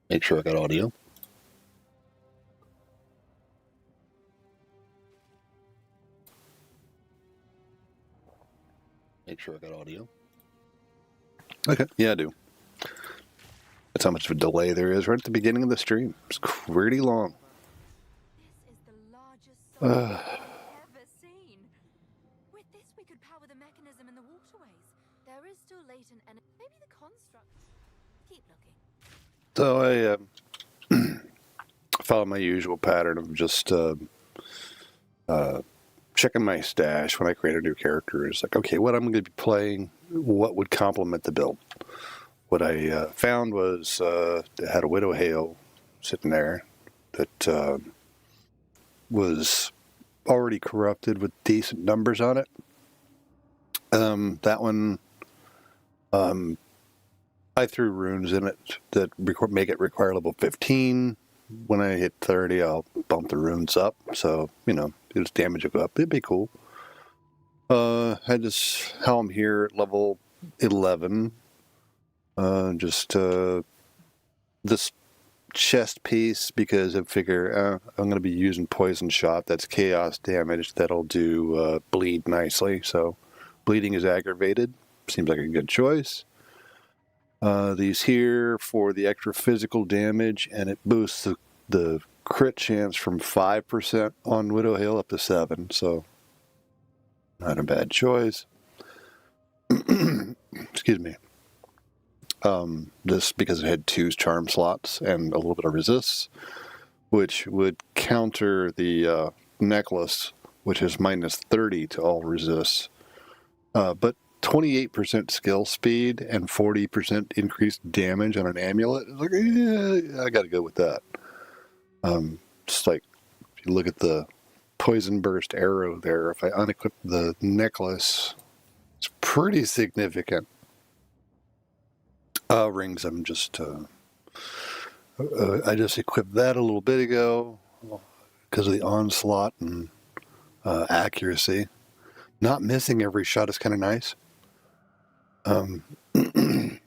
Make sure I got audio. Make sure I got audio. Okay, yeah, I do. That's how much of a delay there is right at the beginning of the stream. It's pretty long. This is the largest site I've ever seen. With this, we could power the mechanism in the waterways. There is still latent energy. Maybe the construct. Keep looking. So I follow my usual pattern of just checking my stash when I create a new character. It's like, okay, what I'm going to be playing, what would complement the build? What I found was it had a Widow Hail sitting there that was already corrupted with decent numbers on it. That one, I threw runes in it that make it require level 15. When I hit 30, I'll bump the runes up. So, its damage will go up. It'd be cool. I just helm here at level 11. This chest piece, because I figure I'm going to be using poison shot. That's chaos damage. That'll do bleed nicely. So bleeding is aggravated. Seems like a good choice. These here for the extra physical damage, and it boosts the crit chance from 5% on Widow Hail up to 7%. So not a bad choice. Excuse me. This because it had 2 charm slots and a little bit of resists, which would counter the necklace, which is minus 30 to all resists. But 28% skill speed and 40% increased damage on an amulet. It's like, yeah, I got to go with that. Just like if you look at the poison burst arrow there, if I unequip the necklace, it's pretty significant. Rings, I just equipped that a little bit ago because of the onslaught and accuracy. Not missing every shot is kind of nice.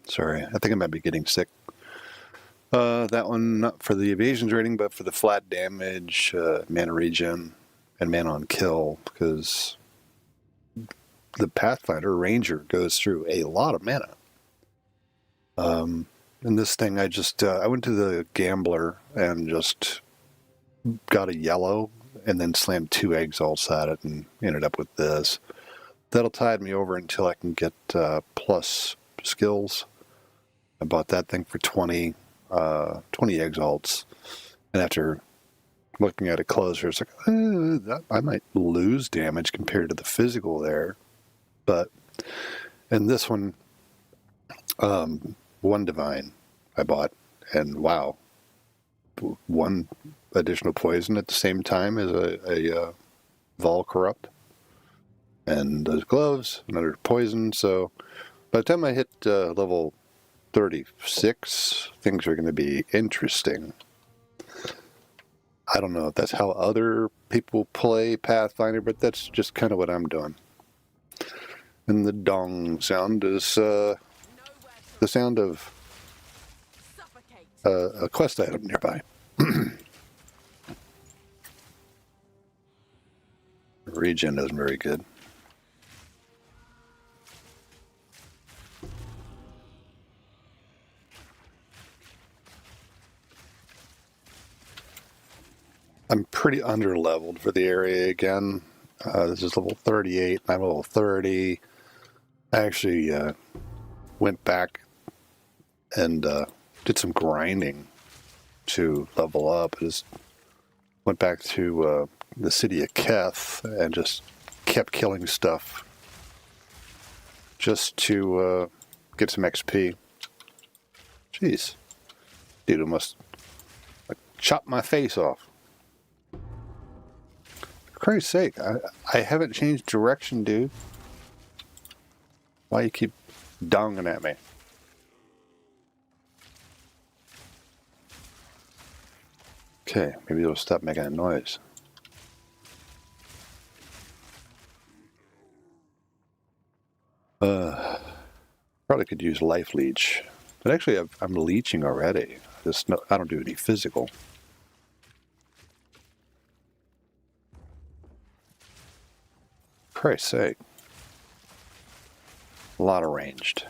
Sorry, I think I might be getting sick. That one, not for the evasions rating, but for the flat damage, mana regen, and mana on kill, because the Pathfinder Ranger goes through a lot of mana. And this thing, I went to the Gambler and just got a yellow and then slammed 2 exalts at it and ended up with this. That'll tide me over until I can get plus skills. I bought that thing for 20 exalts. And after looking at it closer, it's like, I might lose damage compared to the physical there. But in this one, 1 divine I bought, and wow, 1 additional poison at the same time as a Vol Corrupt, and those gloves, another poison. So by the time I hit level 36, things are going to be interesting. I don't know if that's how other people play Pathfinder, but that's just kind of what I'm doing. And the dong sound is the sound of a quest item nearby. Regen isn't very good. I'm pretty under-leveled for the area again. This is level 38, and I'm level 30. I actually went back and did some grinding to level up. I just went back to the city of Keth and just kept killing stuff just to get some XP. Jeez. Dude almost chopped my face off. For Christ's sake, I haven't changed direction, dude. Why you keep donging at me? Okay, maybe it'll stop making a noise. Probably could use life leech, but actually I'm leeching already. I don't do any physical. Christ's sake. A lot of ranged.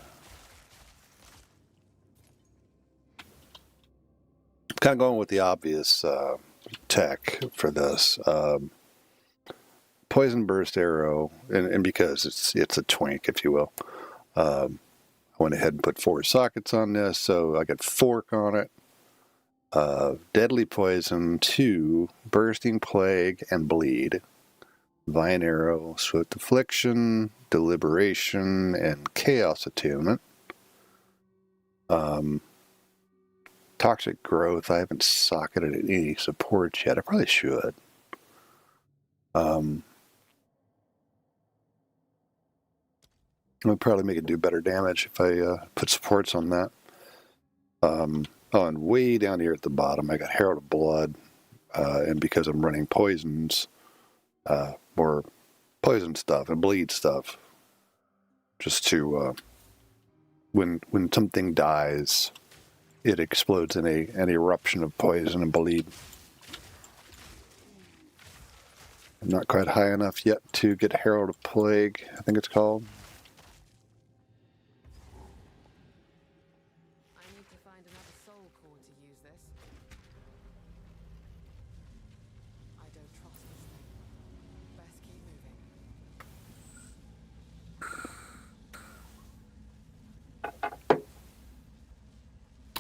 Kind of going with the obvious tech for this. Poison burst arrow, and because it's a twink, if you will. I went ahead and put 4 sockets on this, so I got fork on it. Deadly poison, 2, bursting plague, and bleed. Vine arrow, swift affliction, deliberation, and chaos attunement. Toxic growth, I haven't socketed any supports yet. I probably should. I'll probably make it do better damage if I put supports on that. Oh, and way down here at the bottom, I got Herald of Blood, and because I'm running poisons, or poison stuff and bleed stuff, just to when something dies, it explodes in an eruption of poison and bleed. I'm not quite high enough yet to get Herald of Plague, I think it's called. I need to find another soul core to use this. I don't trust this thing. Best keep moving.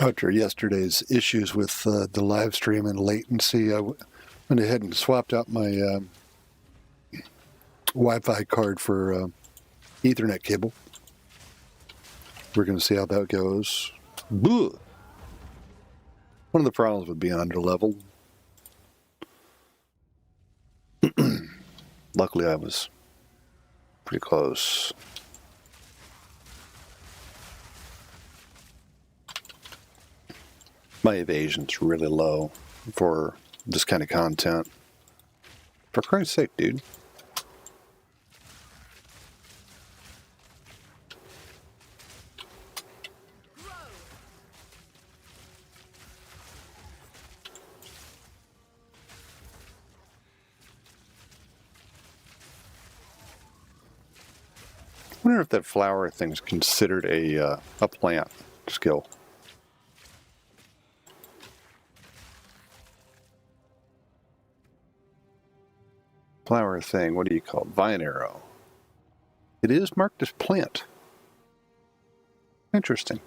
After yesterday's issues with the live stream and latency, I went ahead and swapped out my Wi-Fi card for Ethernet cable. We're going to see how that goes. Boo! One of the problems with being underleveled. Luckily, I was pretty close. My evasion's really low for this kind of content. For Christ's sake, dude. I wonder if that flower thing's considered a plant skill. Flower thing, what do you call it? Vine arrow. It is marked as plant. Interesting.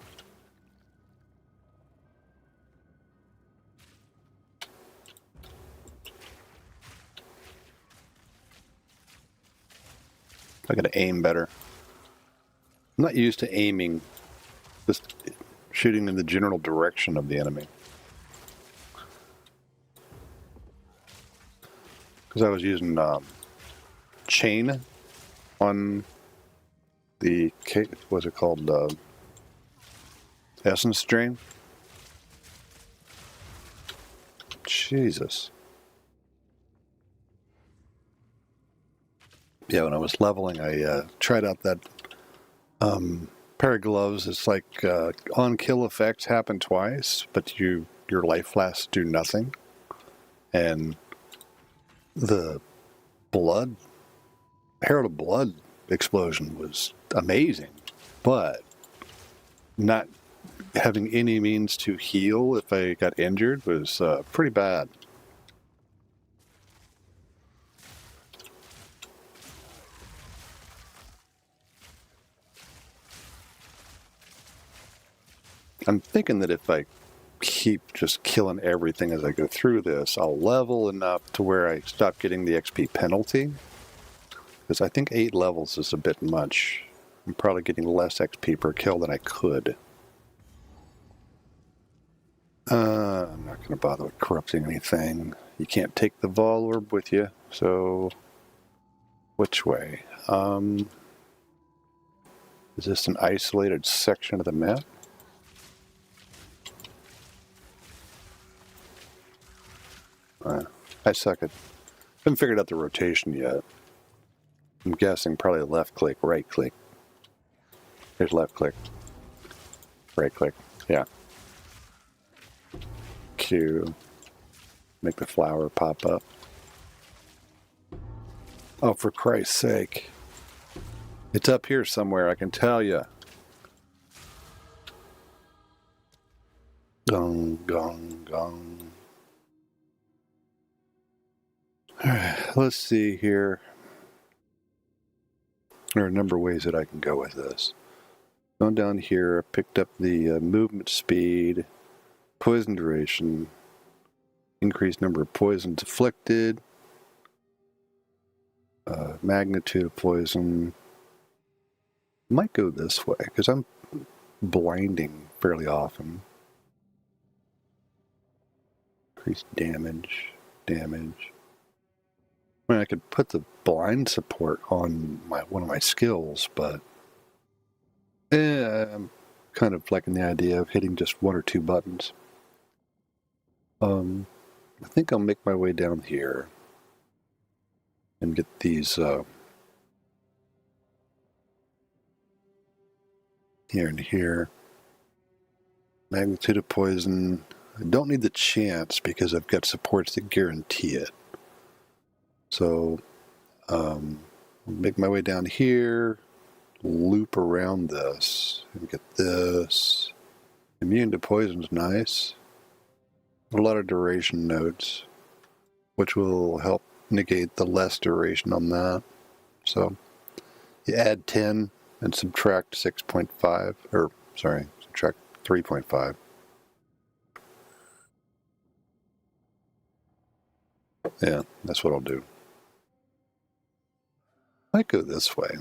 I gotta aim better. I'm not used to aiming, just shooting in the general direction of the enemy. Because I was using chain on the, what's it called, essence drain. Jesus. Yeah, when I was leveling, I tried out that pair of gloves. It's like on-kill effects happen twice, but your life flasks do nothing. And the blood, Herald of Blood explosion was amazing, but not having any means to heal if I got injured was pretty bad. I'm thinking that if I keep just killing everything as I go through this, I'll level enough to where I stop getting the XP penalty. Because I think 8 levels is a bit much. I'm probably getting less XP per kill than I could. I'm not going to bother with corrupting anything. You can't take the Vol Orb with you, so which way? Is this an isolated section of the map? I suck at... haven't figured out the rotation yet. I'm guessing probably left click, right click. Here's left click. Right click. Yeah. Q. Make the flower pop up. Oh, for Christ's sake. It's up here somewhere, I can tell you. Gong, gong, gong. Alright, let's see here. There are a number of ways that I can go with this. Going down here, I picked up the movement speed, poison duration, increased number of poisons afflicted, magnitude of poison. Might go this way, because I'm blinding fairly often. Increased damage. I mean, I could put the blind support on one of my skills, but I'm kind of liking the idea of hitting just one or two buttons. I think I'll make my way down here and get these here and here. Magnitude of poison. I don't need the chance because I've got supports that guarantee it. So I'll make my way down here, loop around this, and get this. Immune to poison's nice. A lot of duration nodes, which will help negate the less duration on that. So you add 10 and subtract 6.5, or sorry, subtract 3.5. Yeah, that's what I'll do. Might go this way.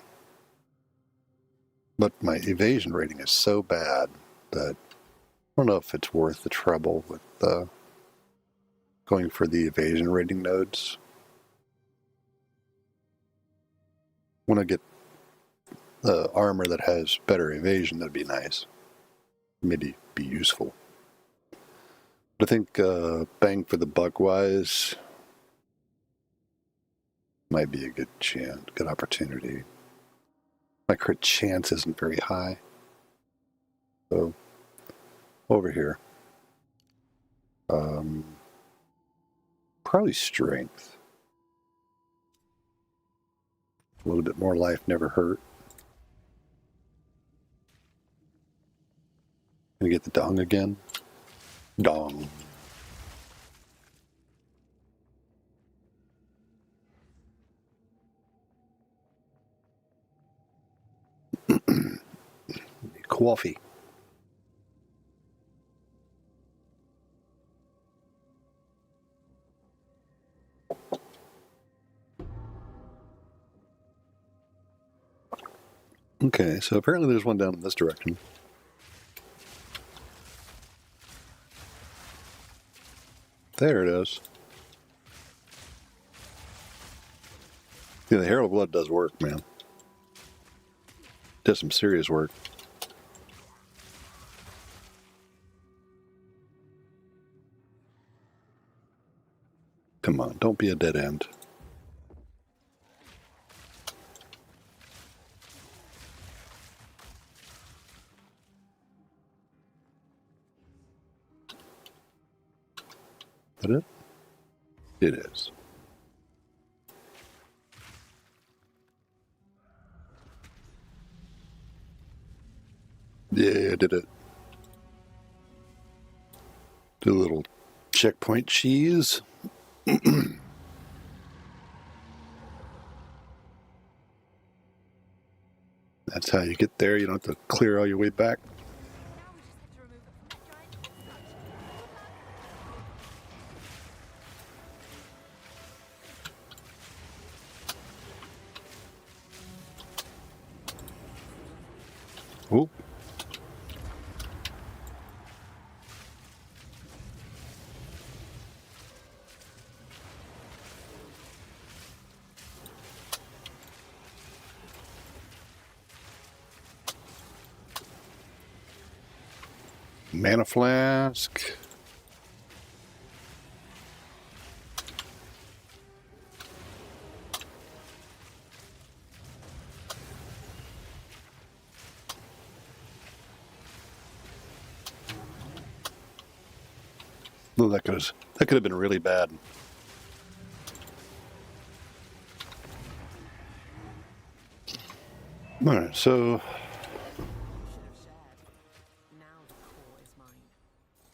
But my evasion rating is so bad that I don't know if it's worth the trouble with going for the evasion rating nodes. When I get the armor that has better evasion, that'd be nice. Maybe be useful. But I think bang for the buck wise might be a good chance, good opportunity. My crit chance isn't very high. So, over here. Probably strength. A little bit more life never hurt. Gonna get the dong again. Dong. Coffee. Okay, so apparently there's one down in this direction. There it is. Yeah, the Herald of Blood does work, man. Does some serious work. Come on, don't be a dead end. Is that it? It is. Yeah, I did it. Do a little checkpoint cheese. That's how you get there. You don't have to clear all your way back. Now we just have to remove it from that giant statue. Oh. Mana flask. Well, that could have been really bad. All right, so Should have shared. Now the core is mine.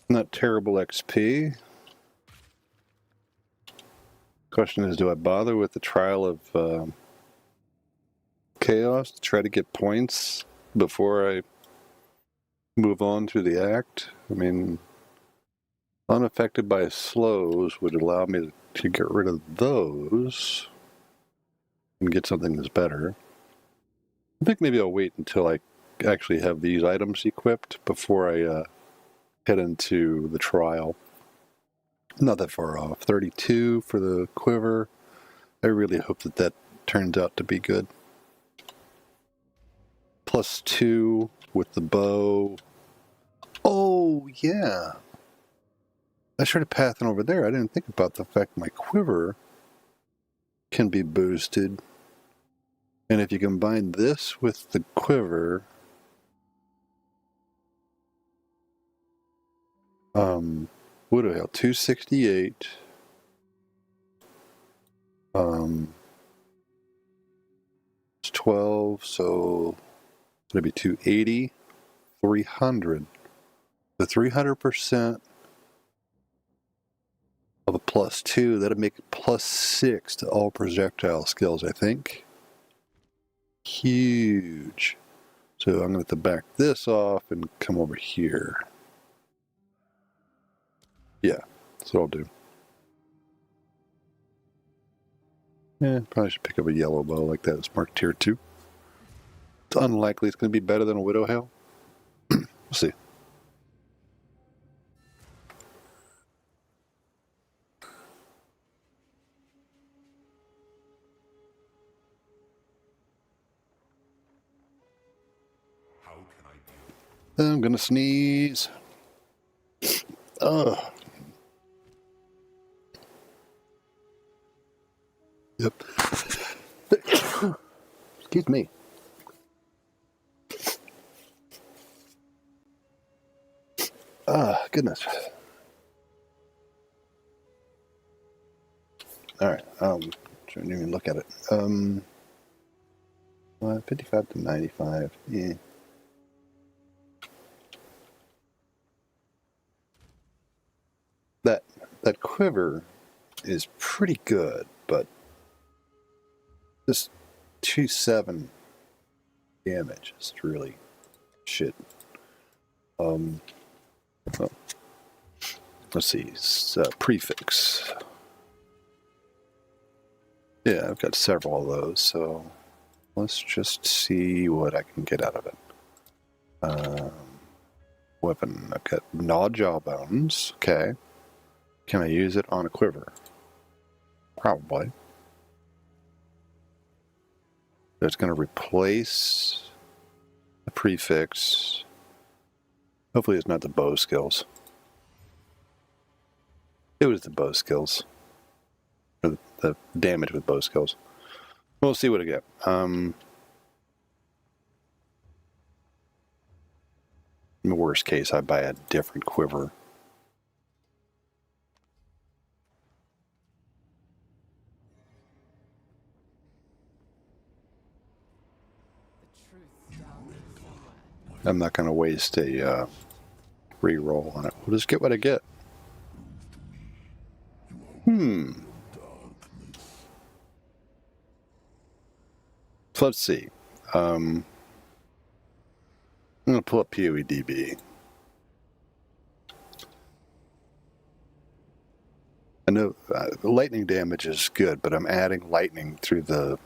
not terrible XP. Question is, do I bother with the trial of chaos to try to get points before I move on through the act? I mean, unaffected by slows would allow me to get rid of those and get something that's better. I think maybe I'll wait until I actually have these items equipped before I head into the trial. Not that far off. 32 for the quiver. I really hope that that turns out to be good. +2 with the bow. Oh, yeah. I started pathing over there. I didn't think about the fact my quiver can be boosted. And if you combine this with the quiver, what do I have? 268. It's 12, so it's going to be 280, 300. The 300% of a +2, that'll make it +6 to all projectile skills, I think. Huge. So I'm going to have to back this off and come over here. Yeah, that's what I'll do. Yeah, probably should pick up a yellow bow like that. It's marked tier 2. It's unlikely it's going to be better than a Widow Hail. We'll see. How can I be? I'm going to sneeze. Ugh. Yep. Excuse me. Ah, goodness. All right. Shouldn't even look at it. 55 to 95. Yeah. That quiver is pretty good, but this 2-7 damage is really shit. Oh, let's see. Prefix. Yeah, I've got several of those, so let's just see what I can get out of it. Weapon. I've got Gnaw Jawbones. Okay. Can I use it on a quiver? Probably. It's going to replace the prefix. Hopefully it's not the bow skills. It was the bow skills. Or the damage with bow skills. We'll see what I get. In the worst case, I buy a different quiver. The truth starts somewhere. I'm not going to waste a re-roll on it. We'll just get what I get. So let's see. I'm going to pull up POEDB. I know lightning damage is good, but I'm adding lightning through the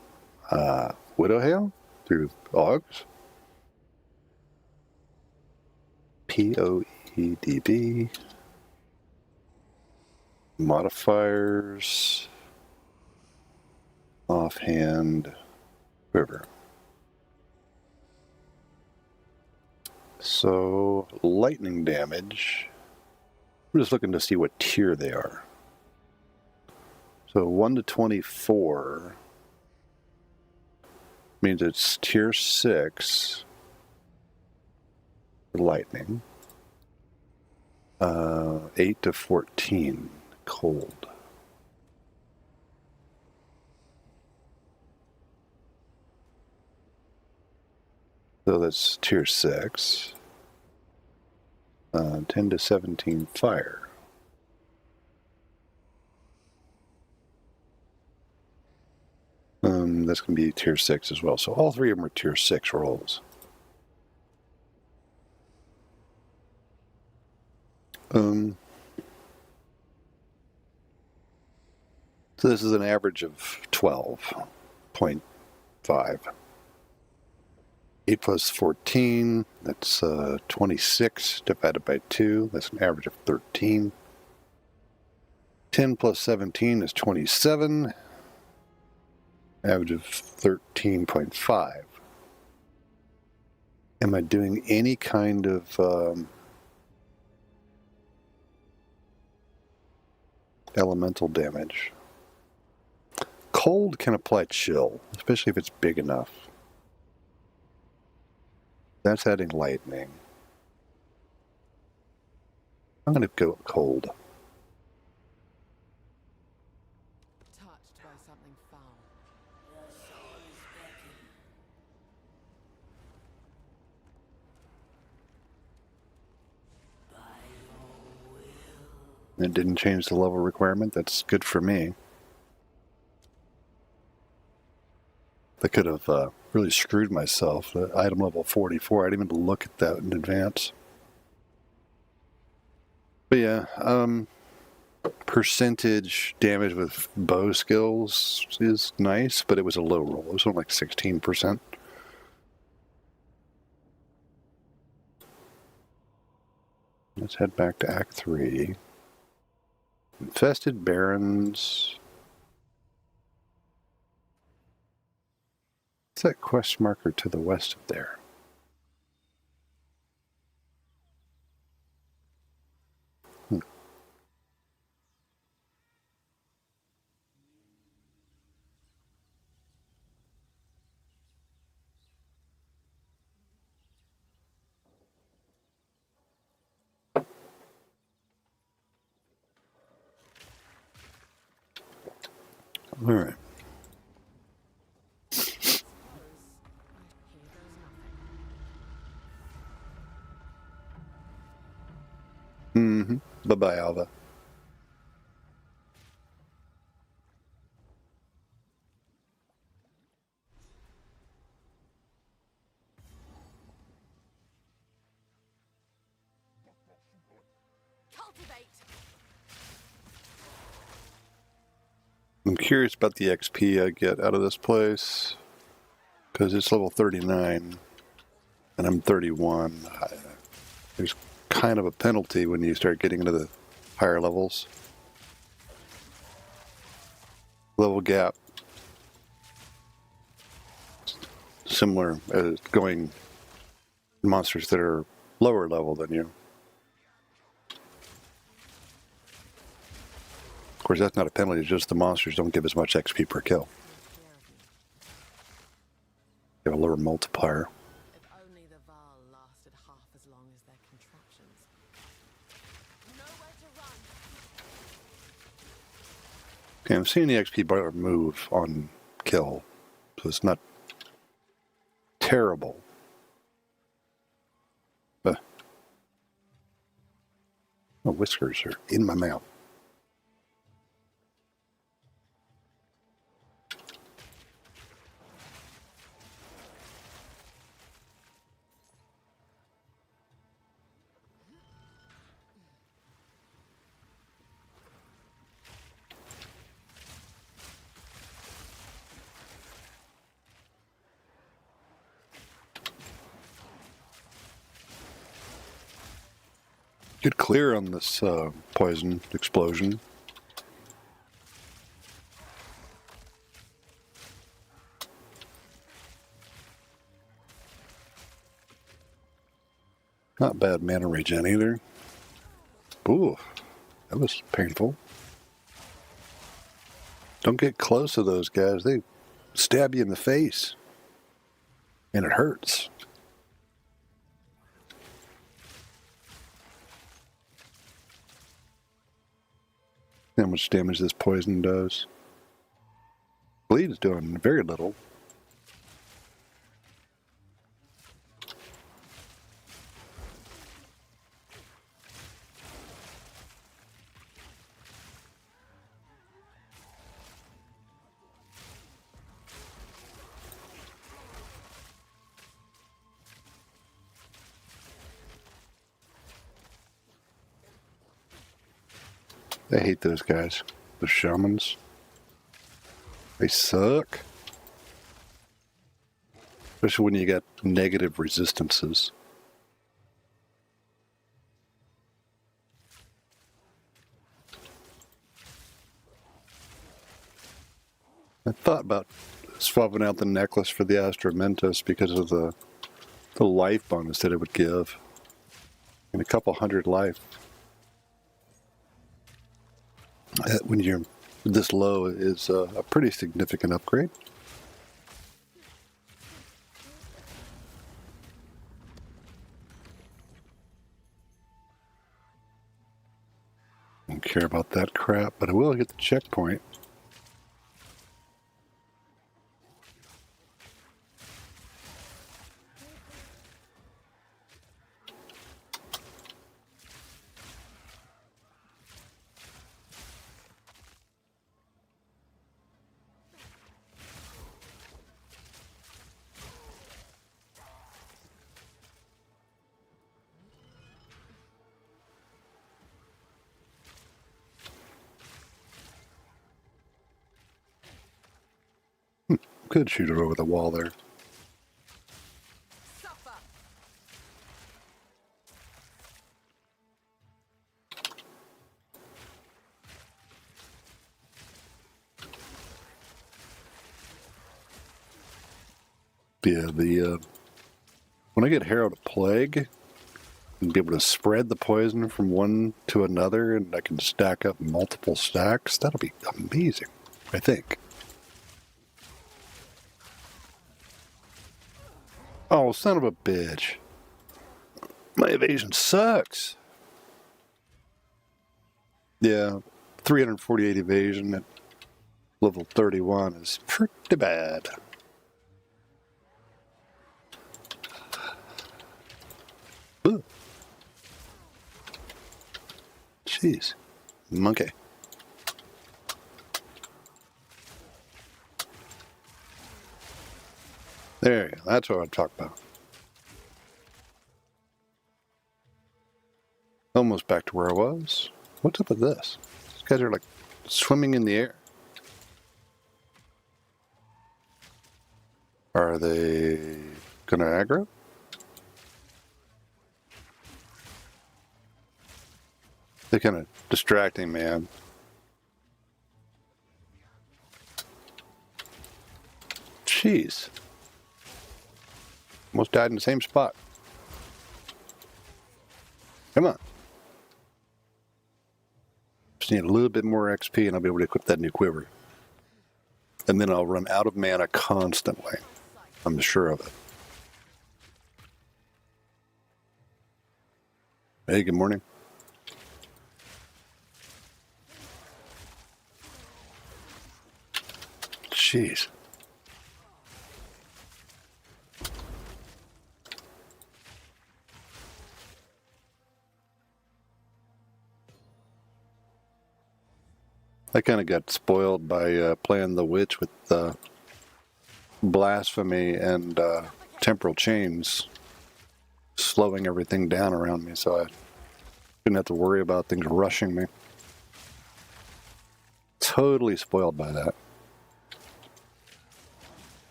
Widow Hail, through Augs. POEDB. Modifiers. Offhand. Quiver. So, lightning damage. I'm just looking to see what tier they are. So 1 to 24 means it's tier 6 for lightning. 8 to 14. Cold. So that's tier 6. 10 to 17 fire. That's going to be tier 6 as well. So all three of them are tier 6 rolls. So this is an average of 12.5. 8 plus 14, that's 26 divided by 2. That's an average of 13. 10 plus 17 is 27. Average of 13.5. Am I doing any kind of elemental damage? Cold can apply chill, especially if it's big enough. That's adding lightning. I'm going to go cold. Touched by something foul. It didn't change the level requirement. That's good for me. I could have really screwed myself. Item level 44. I didn't even look at that in advance. But yeah, percentage damage with bow skills is nice, but it was a low roll. It was only like 16%. Let's head back to Act 3. Infested Barrens. What's that quest marker to the west of there? All right. Mm-hmm. Bye-bye, Alva. Cultivate. I'm curious about the XP I get out of this place, because it's level 39, and I'm 31. There's kind of a penalty when you start getting into the higher levels. Level gap. Similar as going monsters that are lower level than you. Of course, that's not a penalty, it's just the monsters don't give as much XP per kill. They have a lower multiplier. If only the Val lasted half as long as their contraptions. Nowhere to run. Okay, I'm seeing the XP bar move on kill, so it's not terrible. My whiskers are in my mouth. Get clear on this poison explosion. Not bad mana regen either. Ooh, that was painful. Don't get close to those guys. They stab you in the face. And it hurts. How much damage this poison does. Bleed is doing very little. I hate those guys. The shamans. They suck. Especially when you get negative resistances. I thought about swapping out the necklace for the Astramentus because of the life bonus that it would give. And a couple hundred life. When you're this low is a pretty significant upgrade. Don't care about that crap, but I will hit the checkpoint. Could shoot it over the wall there. Suffer. Yeah, when I get Herald of Plague, and be able to spread the poison from one to another, and I can stack up multiple stacks, that'll be amazing, I think. Oh, son of a bitch. My evasion sucks. Yeah, 348 evasion at level 31 is pretty bad. Ooh. Jeez. Monkey. There you go. That's what I'm talking about. Almost back to where I was. What's up with this? These guys are like swimming in the air. Are they gonna aggro? They're kind of distracting, man. Jeez. Almost died in the same spot. Come on. Just need a little bit more XP and I'll be able to equip that new quiver. And then I'll run out of mana constantly. I'm sure of it. Hey, good morning. Jeez. I kind of got spoiled by playing the witch with blasphemy and temporal chains slowing everything down around me, so I didn't have to worry about things rushing me. Totally spoiled by that.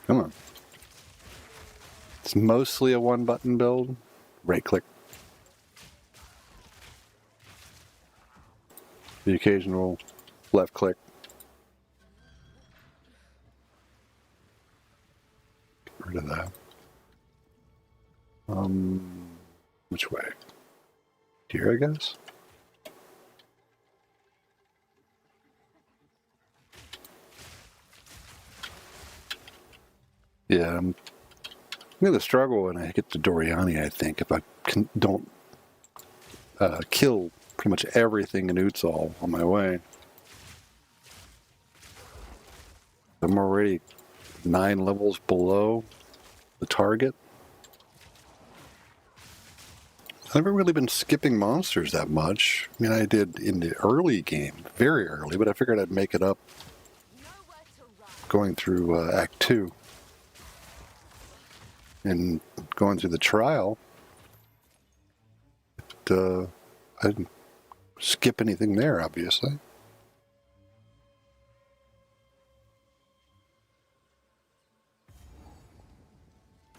Come on. It's mostly a one-button build. Right-click. The occasional left-click. Get rid of that. Which way? Here, I guess? Yeah, I'm going to struggle when I get to Doriani, I think, if I don't kill pretty much everything in Utsal on my way. I'm already 9 levels below the target. I've never really been skipping monsters that much. I mean, I did in the early game, very early, but I figured I'd make it up going through Act 2. And going through the trial, I didn't skip anything there, obviously.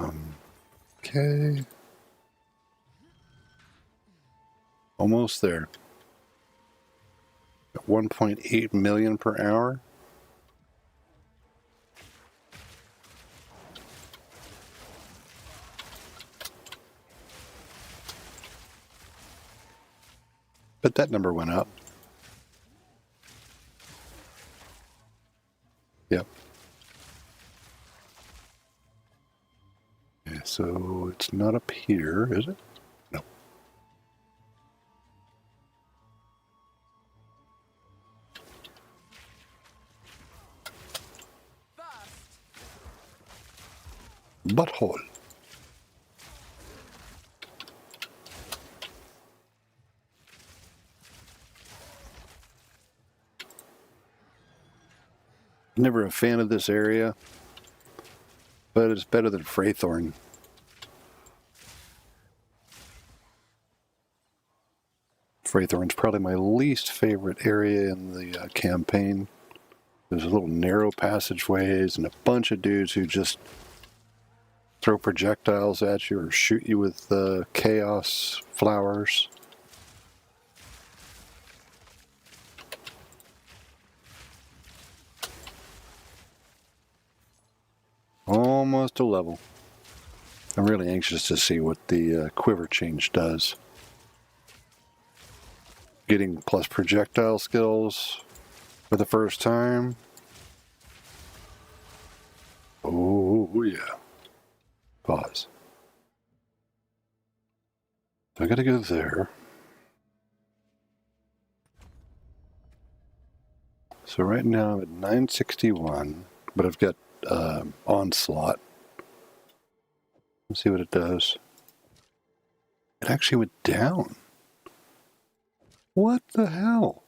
Okay. Almost there. 1.8 million per hour. But that number went up. Yep. Okay, so it's not up here, is it? No. Butthole. Never a fan of this area, but it's better than Freythorn. Freythorn's probably my least favorite area in the campaign. There's little narrow passageways and a bunch of dudes who just throw projectiles at you or shoot you with chaos flowers. Almost a level. I'm really anxious to see what the quiver change does. Getting plus projectile skills for the first time. Oh, yeah. Pause. So I gotta go there. So right now I'm at 961, but I've got Onslaught. Let's see what it does. It actually went down. What the hell?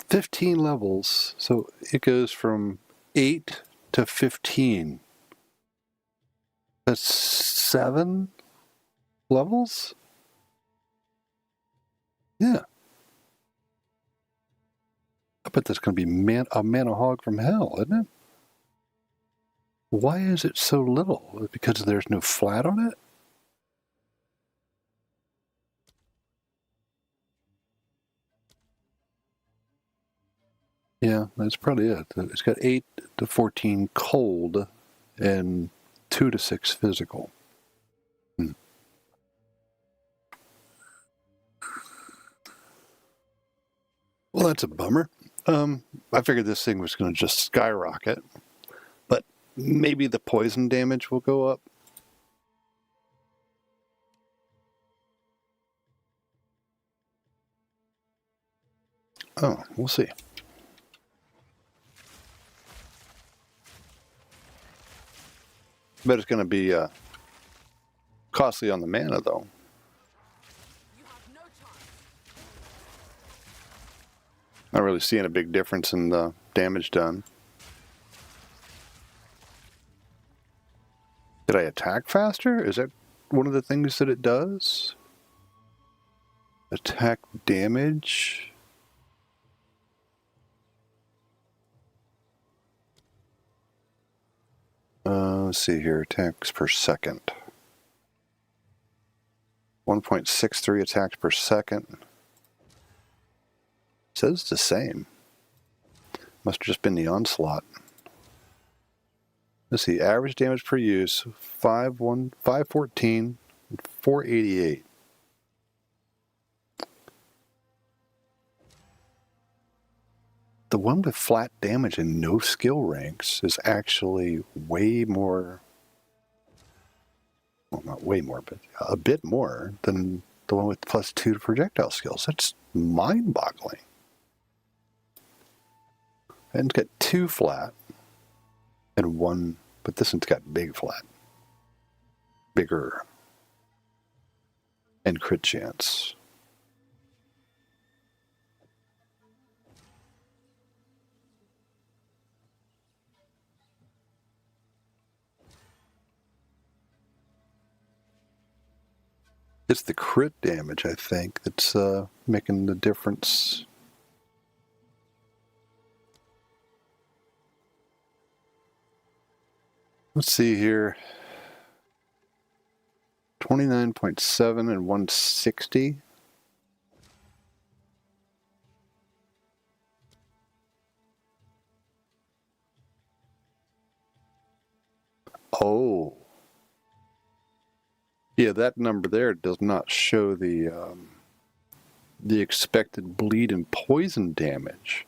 15 levels, so it goes from 8 to 15. That's 7 levels? Yeah. I bet that's going to be a mana hog from hell, isn't it? Why is it so little? Because there's no flat on it? Yeah, that's probably it. It's got 8 to 14 cold and 2 to 6 physical. Well, that's a bummer. I figured this thing was going to just skyrocket, but maybe the poison damage will go up. Oh, we'll see. Bet it's going to be costly on the mana, though. Not really seeing a big difference in the damage done. Did I attack faster? Is that one of the things that it does? Attack damage? Let's see here. Attacks per second. 1.63 attacks per second. Says it's the same. Must have just been the onslaught. Let's see. Average damage per use 514 and 488. The one with flat damage and no skill ranks is actually way more, well, not way more, but a bit more than the one with +2 to projectile skills. That's mind-boggling. And it's got 2 flat and 1, but this one's got big flat. Bigger. And crit chance. It's the crit damage, I think, that's making the difference. Let's see here. 29.7 and 160. Oh. Yeah, that number there does not show the expected bleed and poison damage.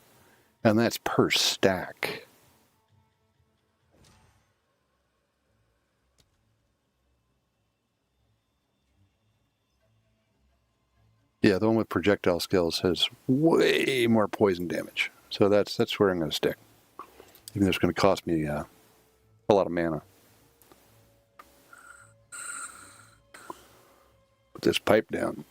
And that's per stack. Yeah, the one with projectile skills has way more poison damage. So that's where I'm going to stick. Even though it's going to cost me a lot of mana. Put this pipe down.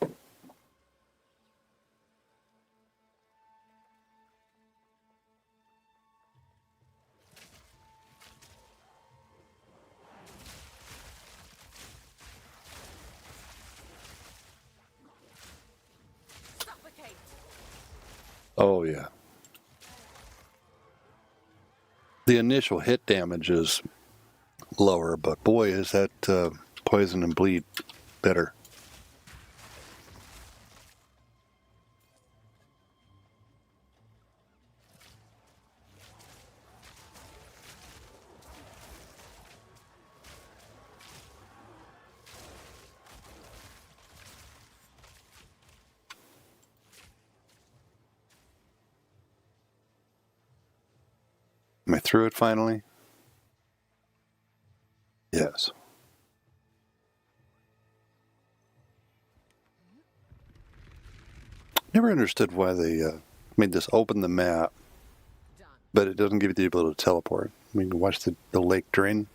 Suffocate. Oh, yeah. The initial hit damage is lower, but boy, is that poison and bleed better. Am I through it finally? Yes. Never understood why they made this open the map, Done. but it doesn't give you the ability to teleport. I mean, watch the lake drain.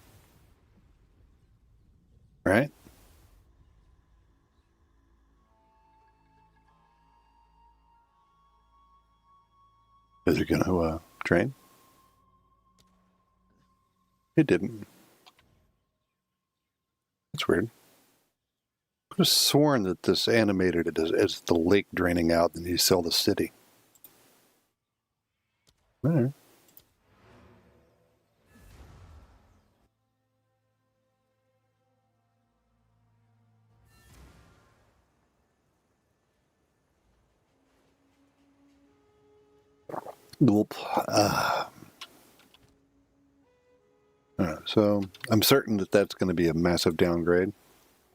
Right? Is it going to drain? It didn't. That's weird. I could have sworn that this animated it as the lake draining out, and you saw the city. All right. Gulp. So I'm certain that that's going to be a massive downgrade.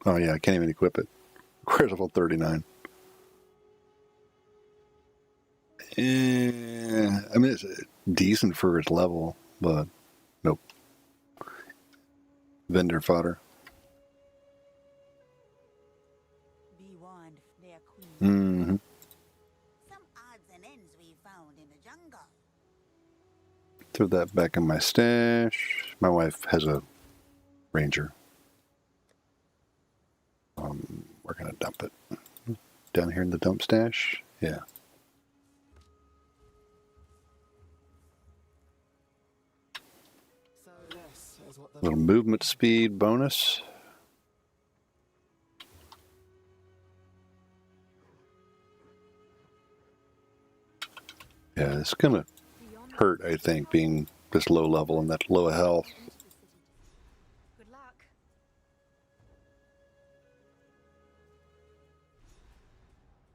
Oh yeah, I can't even equip it. Requires level 39. I mean, it's decent for its level, but nope. Vendor fodder. Be warned, they're queen. Mm-hmm. Some odds and ends we found in the jungle. Throw that back in my stash. My wife has a ranger. We're going to dump it. Down here in the dump stash? Yeah. So this is what the Little movement speed bonus. Yeah, it's going to hurt, I think, being this low level and that low health. Good luck.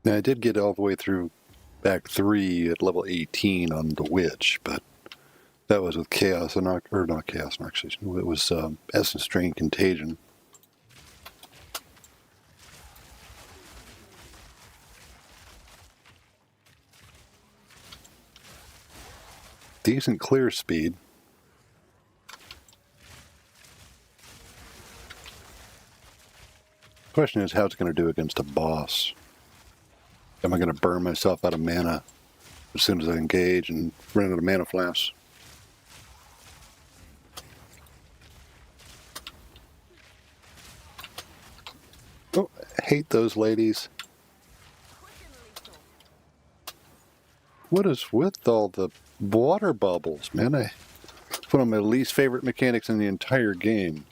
Now, I did get all the way through Act 3 at level 18 on the Witch, but that was with Chaos, or not Chaos Inoculation. It was Essence Drain Contagion. Decent clear speed. question is how it's going to do against a boss. Am I going to burn myself out of mana as soon as I engage and run out of mana flasks? Oh, I hate those ladies. What is with all the water bubbles, man? It's one of my least favorite mechanics in the entire game.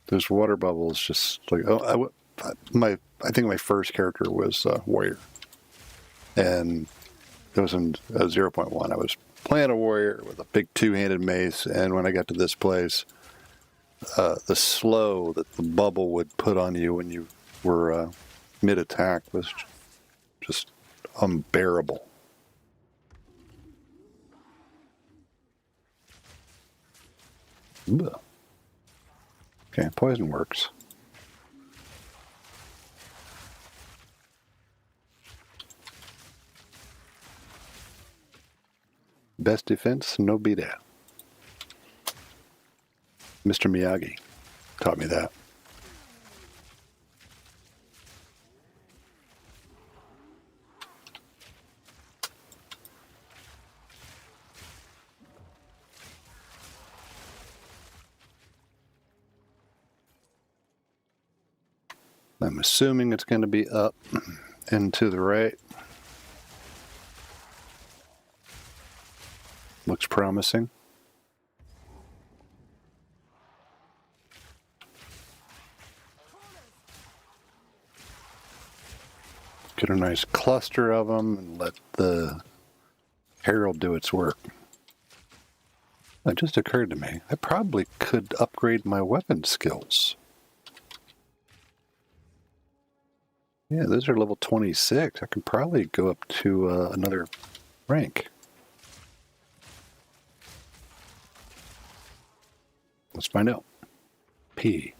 Those water bubbles just like, oh, I think my first character was warrior, and it was in 0.1. I was playing a warrior with a big two-handed mace, and when I got to this place, the slow that the bubble would put on you when you were mid-attack was just unbearable. Ugh. Okay, poison works. Best defense, no beat out. Mr. Miyagi taught me that. I'm assuming it's going to be up and to the right. Looks promising. Get a nice cluster of them and let the herald do its work. It just occurred to me, I probably could upgrade my weapon skills. Yeah, those are level 26. I could probably go up to another rank. Let's find out. P.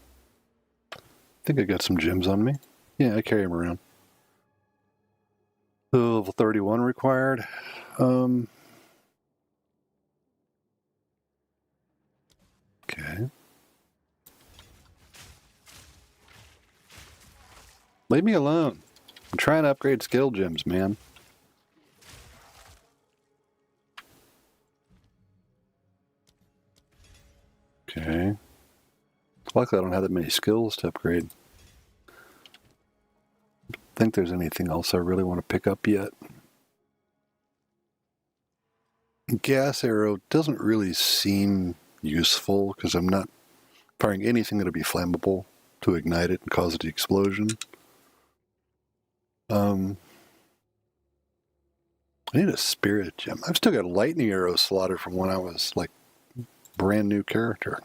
I think I got some gems on me. Yeah, I carry them around. Level 31 required. Okay. Leave me alone. I'm trying to upgrade skill gems, man. Okay. Luckily, I don't have that many skills to upgrade. I don't think there's anything else I really want to pick up yet. Gas arrow doesn't really seem useful because I'm not firing anything that'll be flammable to ignite it and cause the explosion. I need a spirit gem. I've still got a lightning arrow slotted from when I was like brand new character.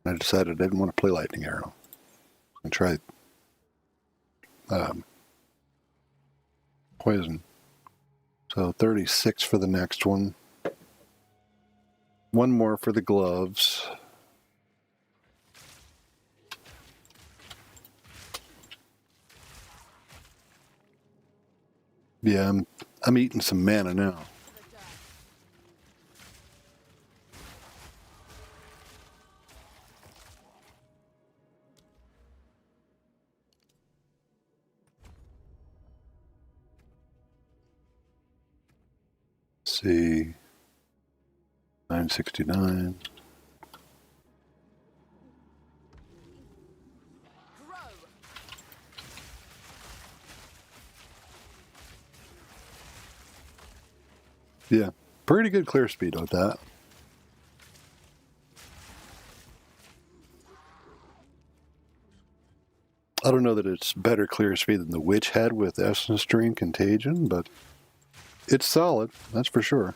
I decided I didn't want to play lightning arrow. I tried poison. So 36 for the next one. One more for the gloves. Yeah, I'm eating some mana now. Let's see. 969. Yeah, pretty good clear speed with that. I don't know that it's better clear speed than the Witch had with Essence Drain Contagion, but it's solid, that's for sure.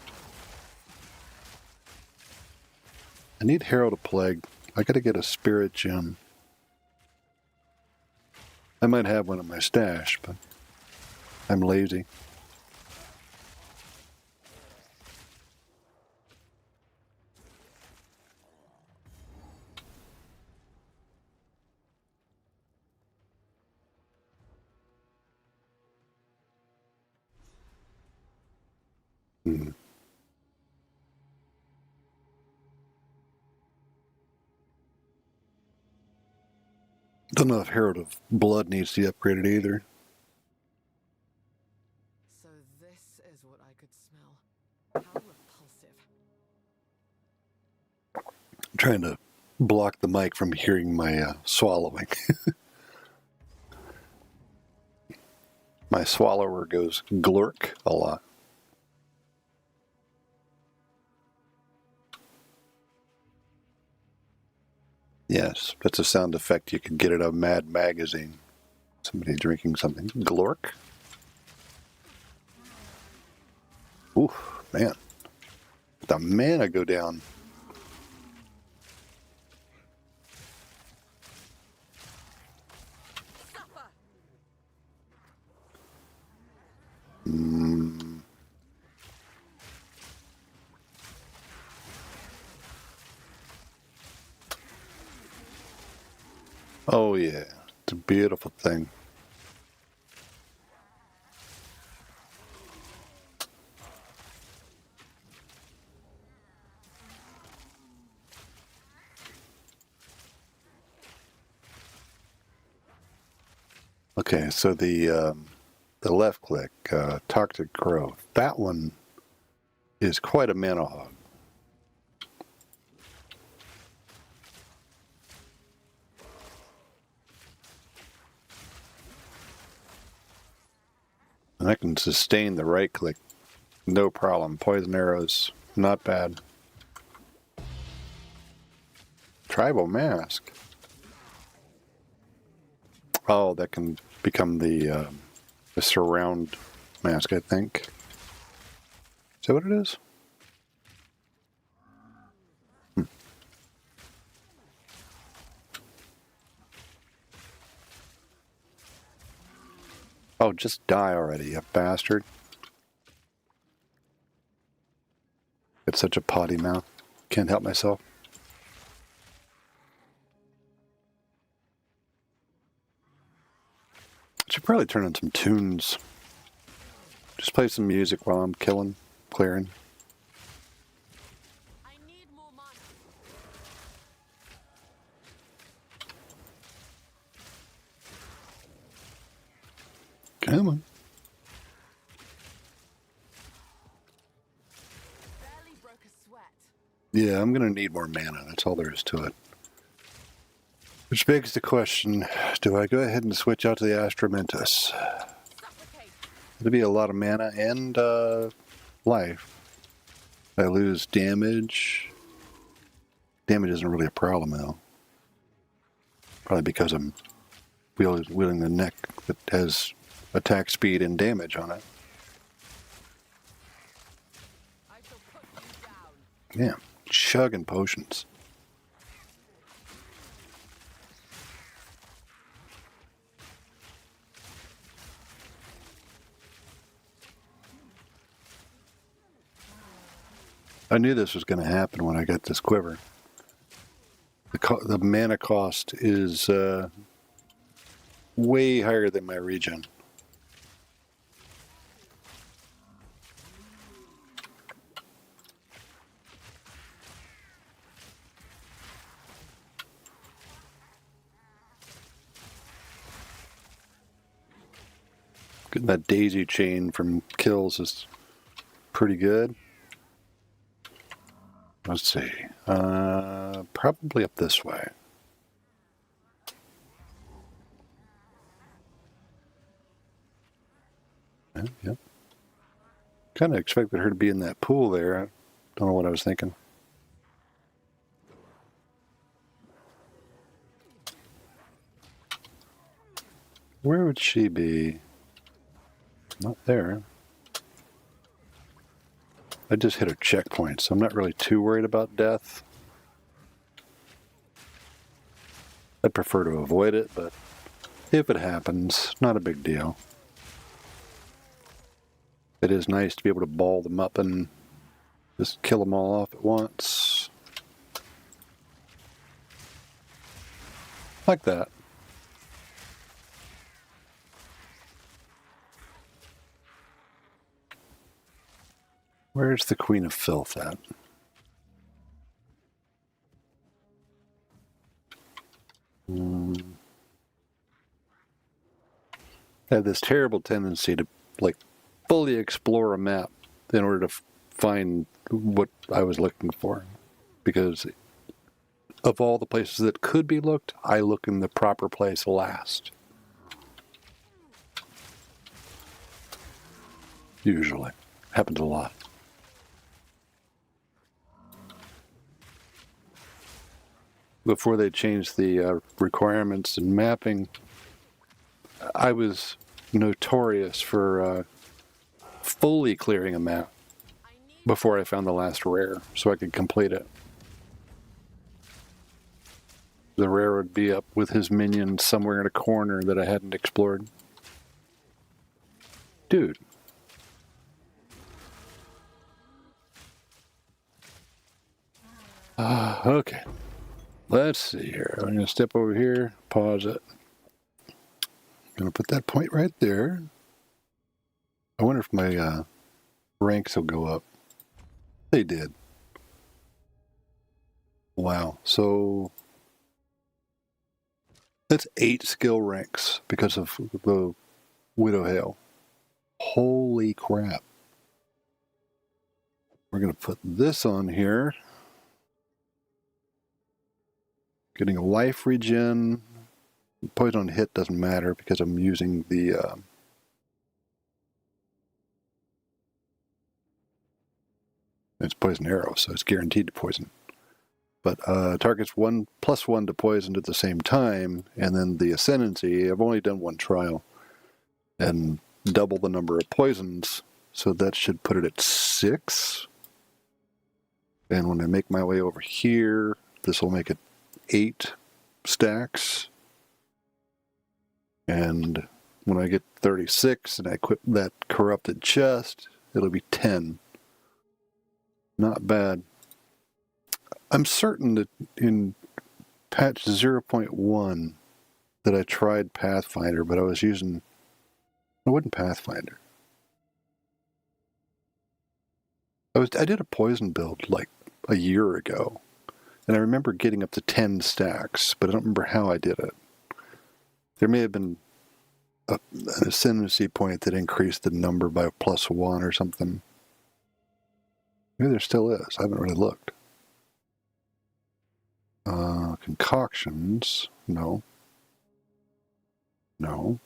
I need Herald of Plague. I gotta get a Spirit Gem. I might have one in my stash, but I'm lazy. Don't know if Herald of Blood needs to be upgraded either. So this is what I could smell. How repulsive. I'm trying to block the mic from hearing my swallowing. My swallower goes glurk a lot. Yes, that's a sound effect you could get at a Mad magazine. Somebody drinking something. Glork? Ooh, man. The mana go down. Oh yeah, it's a beautiful thing. Okay, so the left click, Toxic Growth, that one is quite a mana hog. And I can sustain the right click, no problem. Poison arrows, not bad. Tribal Mask. Oh, that can become the surround mask, I think. Is that what it is? Oh, just die already, you bastard. It's such a potty mouth. Can't help myself. Should probably turn on some tunes. Just play some music while I'm clearing. I need more mana. Come on. Barely broke a sweat. Yeah, I'm going to need more mana. That's all there is to it. Which begs the question, do I go ahead and switch out to the Astromentus? Suffocate. It'll be a lot of mana and life. I lose damage. Damage isn't really a problem, though. Probably because I'm wielding the neck that has attack speed and damage on it. I shall put you down. Yeah, chugging potions. I knew this was going to happen when I got this quiver. The mana cost is way higher than my regen. Getting that daisy chain from kills is pretty good. Let's see. Probably up this way. Yep. Kind of expected her to be in that pool there. I don't know what I was thinking. Where would she be? Not there. I just hit a checkpoint, so I'm not really too worried about death. I'd prefer to avoid it, but if it happens, not a big deal. It is nice to be able to ball them up and just kill them all off at once. Like that. Where's the Queen of Filth at? I had this terrible tendency to like fully explore a map in order to find what I was looking for, because of all the places that could be looked, I look in the proper place last. Usually. Happens a lot. Before they changed the requirements in mapping, I was notorious for fully clearing a map before I found the last rare so I could complete it. The rare would be up with his minions somewhere in a corner that I hadn't explored. Dude. Okay. Let's see here. I'm going to step over here, pause it. I'm going to put that point right there. I wonder if my ranks will go up. They did. Wow. So that's 8 skill ranks because of the Widow Hail. Holy crap. We're going to put this on here. Getting a life regen. Poison on hit doesn't matter because I'm using the it's poison arrow, so it's guaranteed to poison. But targets +1 to poison at the same time, and then the ascendancy, I've only done 1 trial, and double the number of poisons, so that should put it at 6. And when I make my way over here, this will make it 8 stacks. And when I get 36 and I equip that corrupted chest, it'll be 10. Not bad. I'm certain that in patch 0.1 that I tried Pathfinder, but I was using... It wasn't Pathfinder. I did a poison build like a year ago, and I remember getting up to 10 stacks, but I don't remember how I did it. There may have been an ascendancy point that increased the number by +1 or something. Maybe there still is. I haven't really looked. Concoctions. No. No.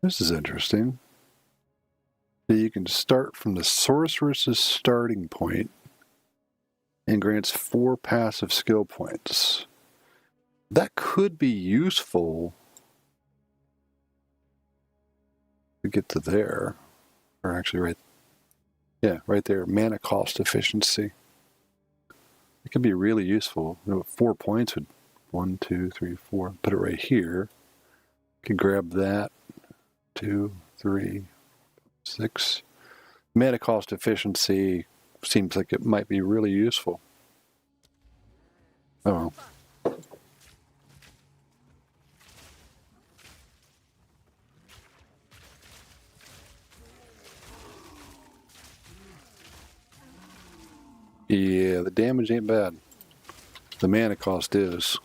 This is interesting. You can start from the sorceress's starting point and grants 4 passive skill points. That could be useful to get to there. Or actually right there, mana cost efficiency. It could be really useful. 4 points would 1, 2, 3, 4. Put it right here. Could grab that. 2, 3, 6. Mana cost efficiency seems like it might be really useful. Oh. Yeah, the damage ain't bad. The mana cost is.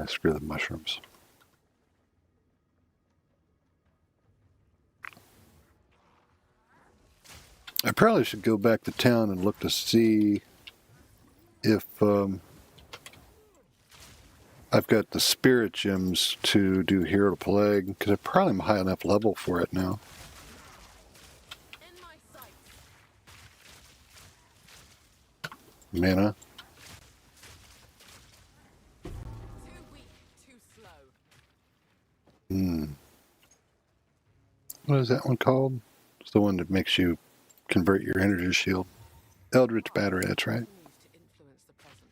Screw the mushrooms. I probably should go back to town and look to see if I've got the spirit gems to do Hero Plague, because I probably am high enough level for it now. Mana. Too weak, too slow. What is that one called? It's the one that makes you convert your energy shield. Eldritch Battery, that's right. To influence the present.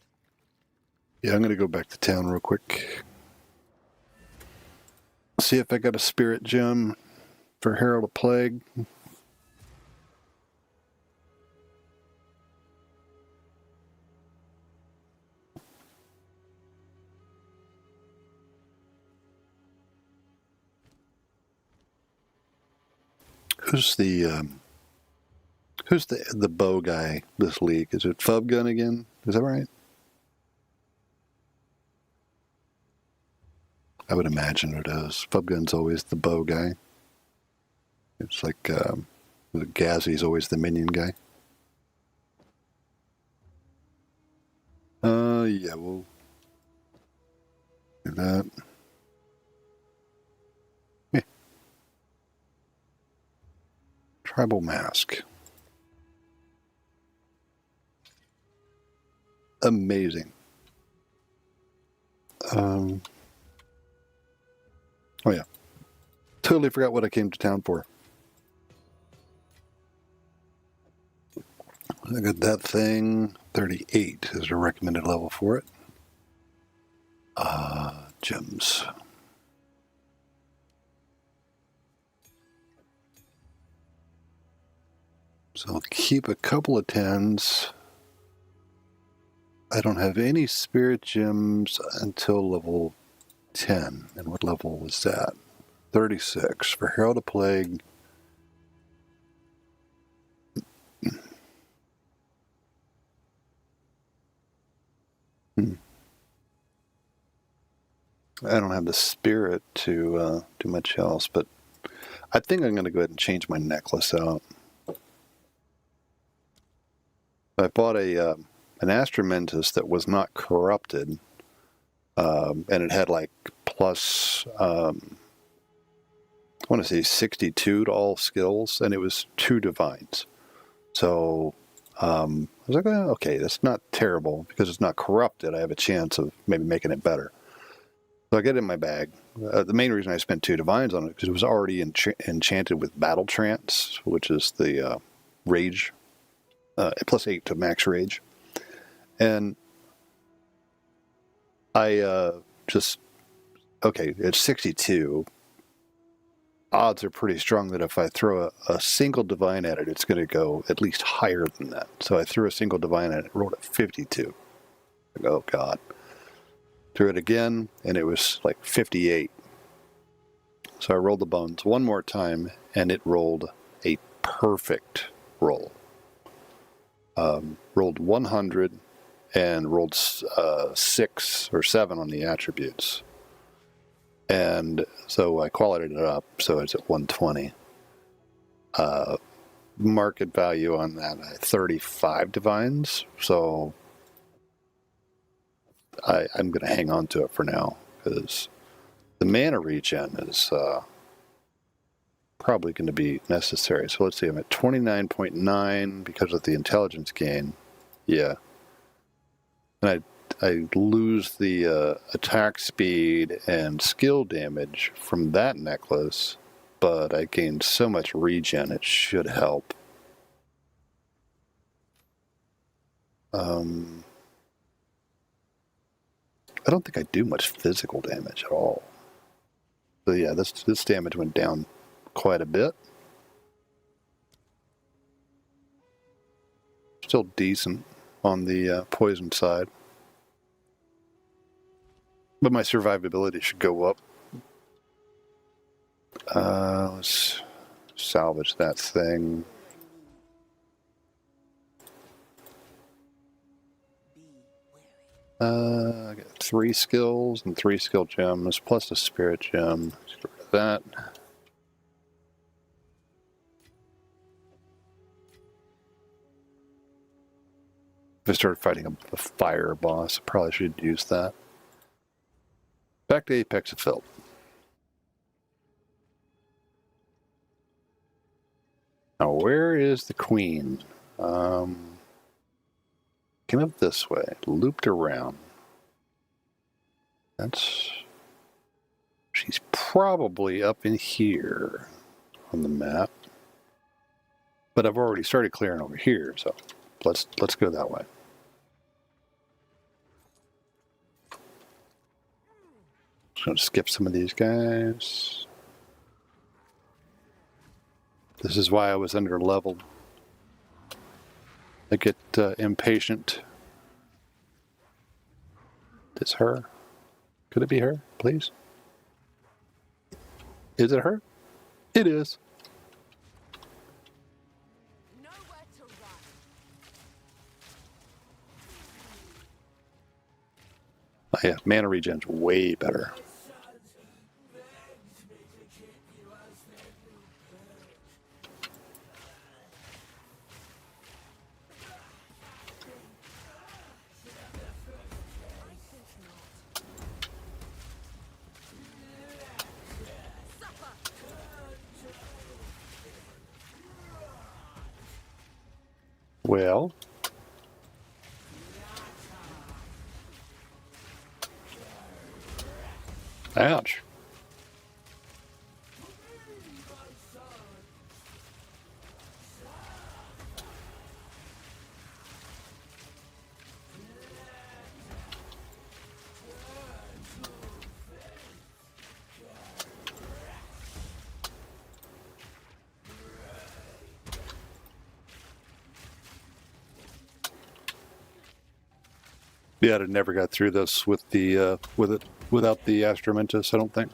Yeah, I'm going to go back to town real quick. See if I got a spirit gem for Herald of Plague. Who's the Who's the bow guy this league? Is it Fub Gun again? Is that right? I would imagine it is. Fub Gun's always the bow guy. It's like Gazzy's always the minion guy. Yeah, we'll do that. Yeah. Tribal mask. Amazing. Oh yeah. Totally forgot what I came to town for. I got that thing. 38 is the recommended level for it. Gems. So I'll keep a couple of 10s. I don't have any spirit gems until level 10. And what level was that? 36 for Herald of Plague. I don't have the spirit to do much else, but I think I'm going to go ahead and change my necklace out. I bought an Astramentus that was not corrupted, and it had like plus, I want to say 62 to all skills, and it was 2 divines. So I was like, well, okay, that's not terrible because it's not corrupted. I have a chance of maybe making it better. So I get it in my bag. The main reason I spent 2 divines on it because it was already enchanted with Battle Trance, which is the rage, plus 8 to max rage. And I okay, it's 62. Odds are pretty strong that if I throw a single divine at it, it's going to go at least higher than that. So I threw a single divine at it, rolled at 52. I go, oh, God. Threw it again, and it was like 58. So I rolled the bones one more time, and it rolled a perfect roll. Rolled 100 and rolled 6 or 7 on the attributes. And so I qualified it up, so it's at 120. Market value on that, 35 divines. So I'm going to hang on to it for now because the mana regen is probably going to be necessary. So let's see, I'm at 29.9 because of the intelligence gain. Yeah. And I lose the attack speed and skill damage from that necklace, but I gained so much regen, it should help. I don't think I do much physical damage at all. So yeah, this damage went down quite a bit. Still decent on the poison side. But my survivability should go up. Let's salvage that thing. I got 3 skills and 3 skill gems, plus a spirit gem. Let's get rid of that. If I started fighting a fire boss, I probably should use that. Back to Apex of Filth. Now, where is the queen? Came up this way, looped around. She's probably up in here on the map. But I've already started clearing over here, so let's go that way. Just gonna skip some of these guys. This is why I was under leveled. I get impatient. Is her? Could it be her, please? Is it her? It is. Nowhere to Oh, yeah, mana regen's way better. Well, ouch. Yeah, I'd have never got through this with the without the Astromentus, I don't think.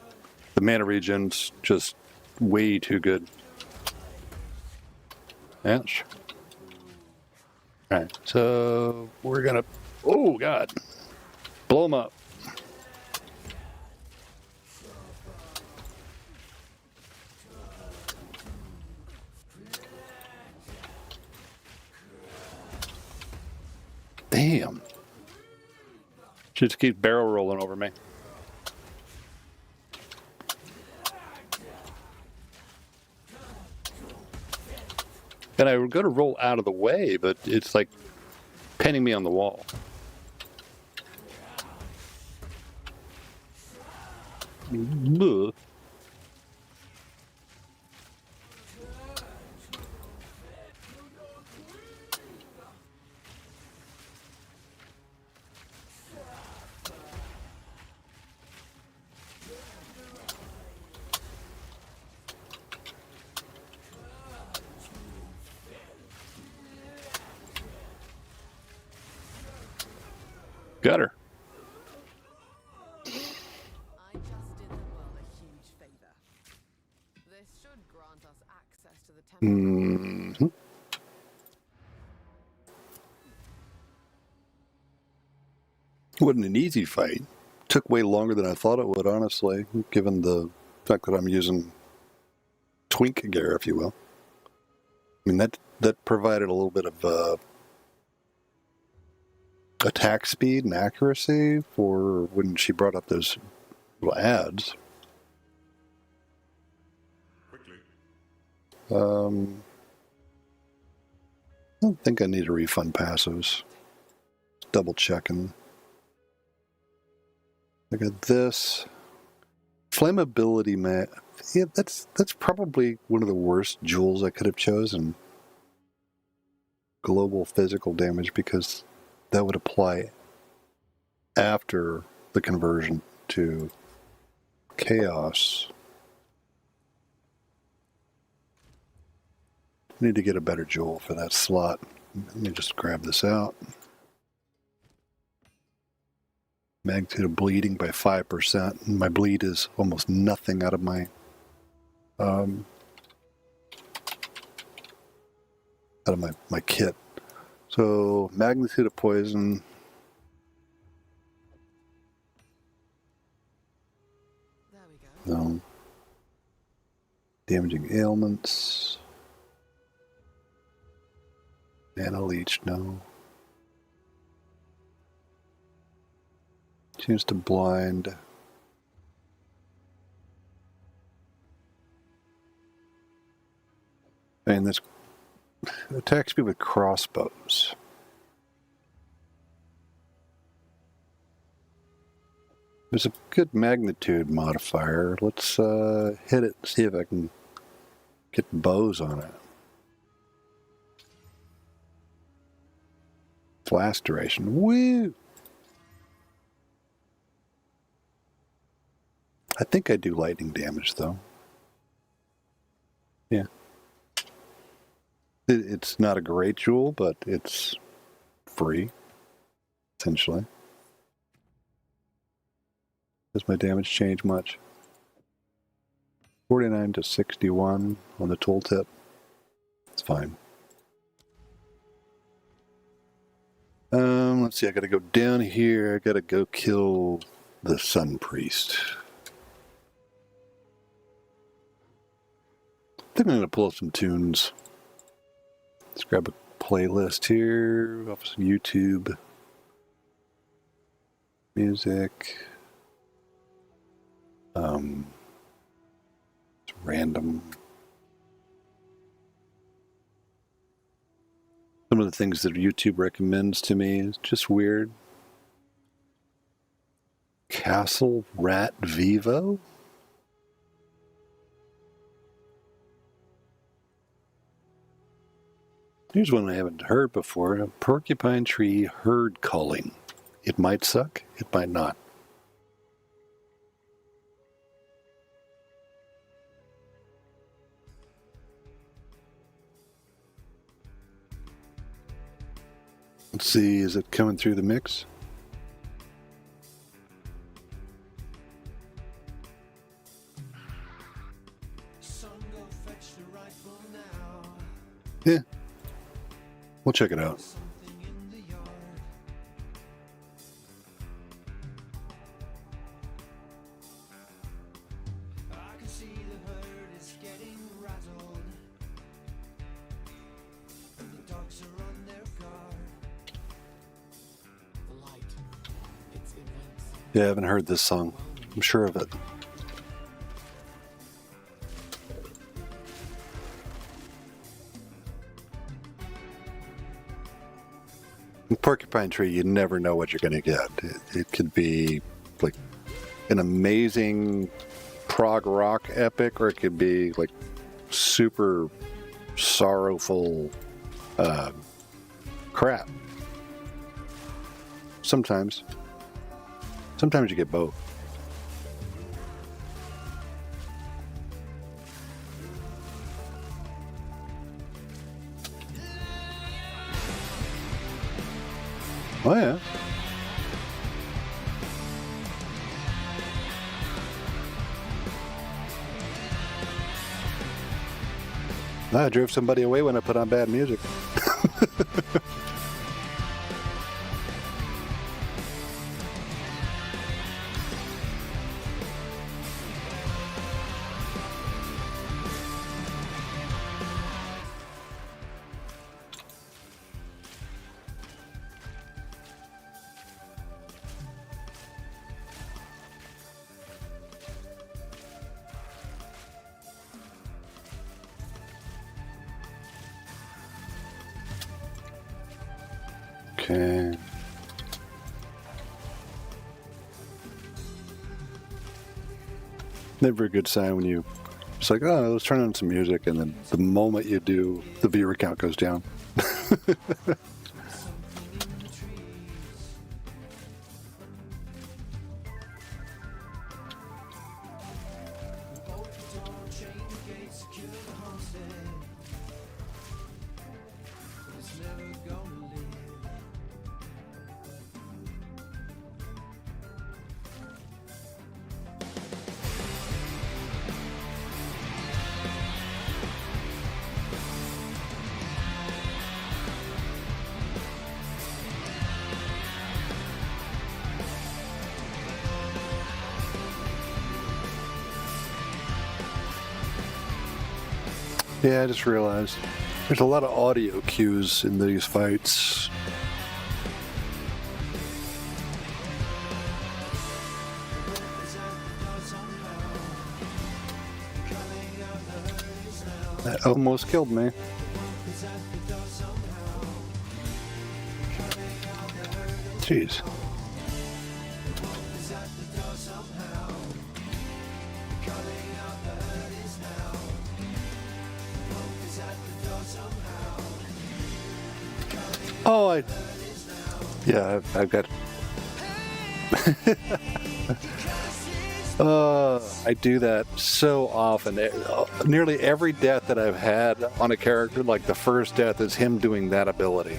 The mana regen's just way too good. Ouch. Alright, so we're gonna... Oh, God. Blow him up. Damn. She just keeps barrel rolling over me. And I was going to roll out of the way, but it's like pinning me on the wall. Ugh. Got her. I just did the world a huge favor. This should grant us access to the temple. Mm-hmm. Wasn't an easy fight. Took way longer than I thought it would, honestly, given the fact that I'm using twink gear, if you will. I mean, that provided a little bit of attack speed and accuracy for when she brought up those little ads. Quickly. I don't think I need to refund passives. Double checking. I got this. Flammability, man. Yeah, that's probably one of the worst jewels I could have chosen. Global physical damage, because that would apply after the conversion to chaos. I need to get a better jewel for that slot. Let me just grab this out. Magnitude of bleeding by 5%. My bleed is almost nothing out of my my kit. So magnitude of poison. There we go. No. Damaging ailments. Mana leech, no. Chance to blind. And this attacks me with crossbows. There's a good magnitude modifier. Let's hit it and see if I can get bows on it. Blast duration. Woo! I think I do lightning damage, though. Yeah. It's not a great jewel, but it's free, essentially. Does my damage change much? 49 to 61 on the tooltip. It's fine. let's see, I gotta go down here. I gotta go kill the Sun Priest. I think I'm gonna pull up some tunes. Let's grab a playlist here off some YouTube. Music. It's random. Some of the things that YouTube recommends to me is just weird. Castle Rat Vivo? Here's one I haven't heard before. A porcupine tree herd calling. It might suck, it might not. Let's see, is it coming through the mix? Yeah. We'll check it out. Yeah, I haven't heard this song. I'm sure of it. Porcupine Tree, you never know what you're going to get. It could be like an amazing prog rock epic, or it could be like super sorrowful crap. Sometimes you get both. Oh yeah. I drove somebody away when I put on bad music. Okay. Never a good sign when you, it's like, oh, let's turn on some music, and then the moment you do, the viewer count goes down. Yeah, I just realized there's a lot of audio cues in these fights. That almost killed me. Jeez. Oh, I've got. I do that so often. Nearly every death that I've had on a character, like the first death, is him doing that ability.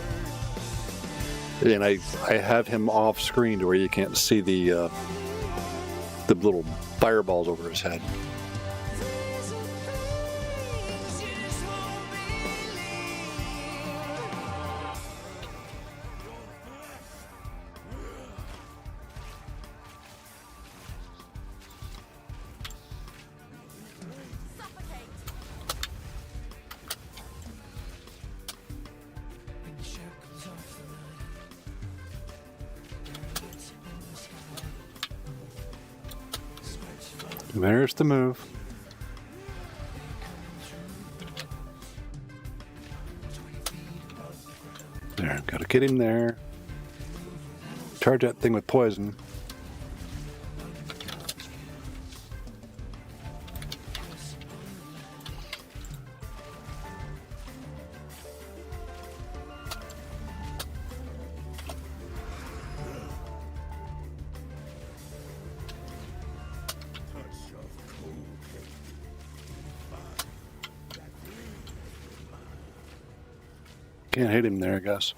And I have him off screen to where you can't see the little fireballs over his head. There's the move. There, gotta get him there. Charge that thing with poison. Can't hit him there, I guess.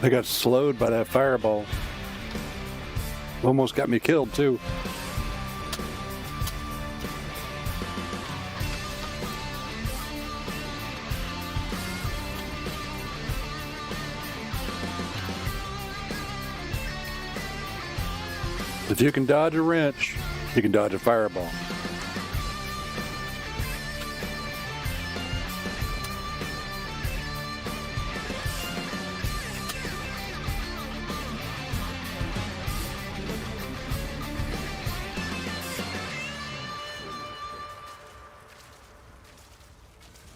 I got slowed by that fireball. Almost got me killed, too. If you can dodge a wrench, you can dodge a fireball.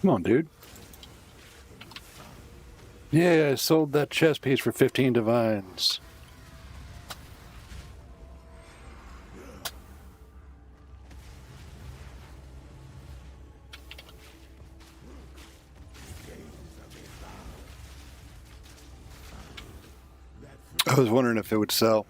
Come on, dude. Yeah, I sold that chess piece for 15 divines. I was wondering if it would sell.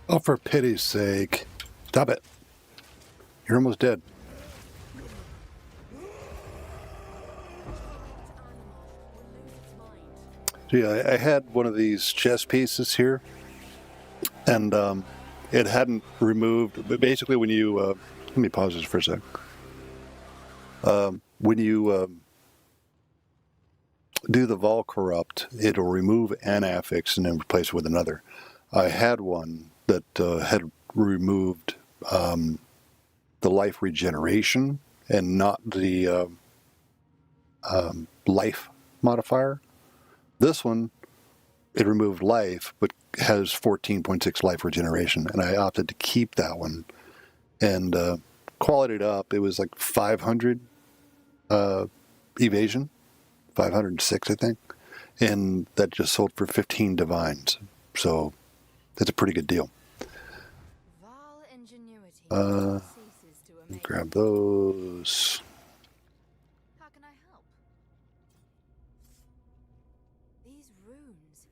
Oh, for pity's sake. Stop it. You're almost dead. Yeah, I had one of these chess pieces here, and it hadn't removed. But basically, when you let me pause this for a sec. When you do the Vol Corrupt, it'll remove an affix and then replace it with another. I had one that had removed the life regeneration and not the life modifier. This one, it removed life, but has 14.6 life regeneration, and I opted to keep that one. And qualityed up, it was like 500 evasion, 506, I think, and that just sold for 15 divines. So that's a pretty good deal. Grab those. How can I help? These runes.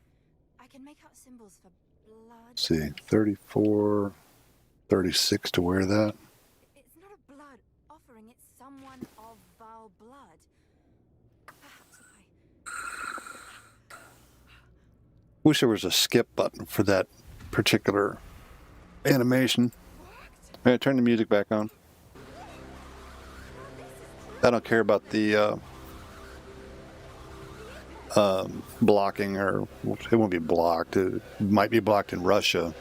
I can make out symbols for blood. Let's see, 34, 36 to wear that. It's not a blood offering, it's someone of Val blood. Perhaps if I... Wish there was a skip button for that particular animation. All right, turn the music back on. I don't care about the blocking, or it won't be blocked. It might be blocked in Russia.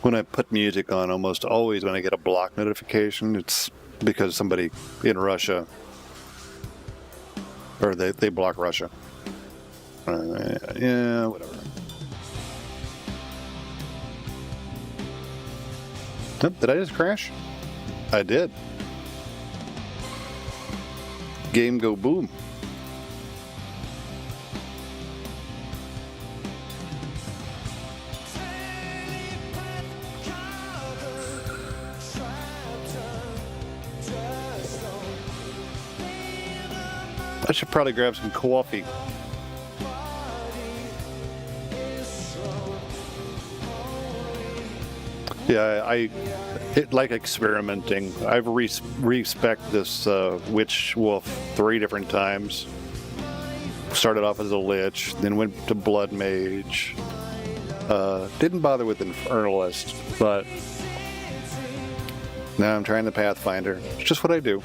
When I put music on, almost always when I get a block notification, it's because somebody in Russia, or they block Russia. Yeah, whatever. Did I just crash? I did. Game go boom. I should probably grab some coffee. Yeah, like experimenting. I've respec this witch wolf 3 different times. Started off as a lich, then went to blood mage. Didn't bother with infernalist, but now I'm trying the Pathfinder. It's just what I do.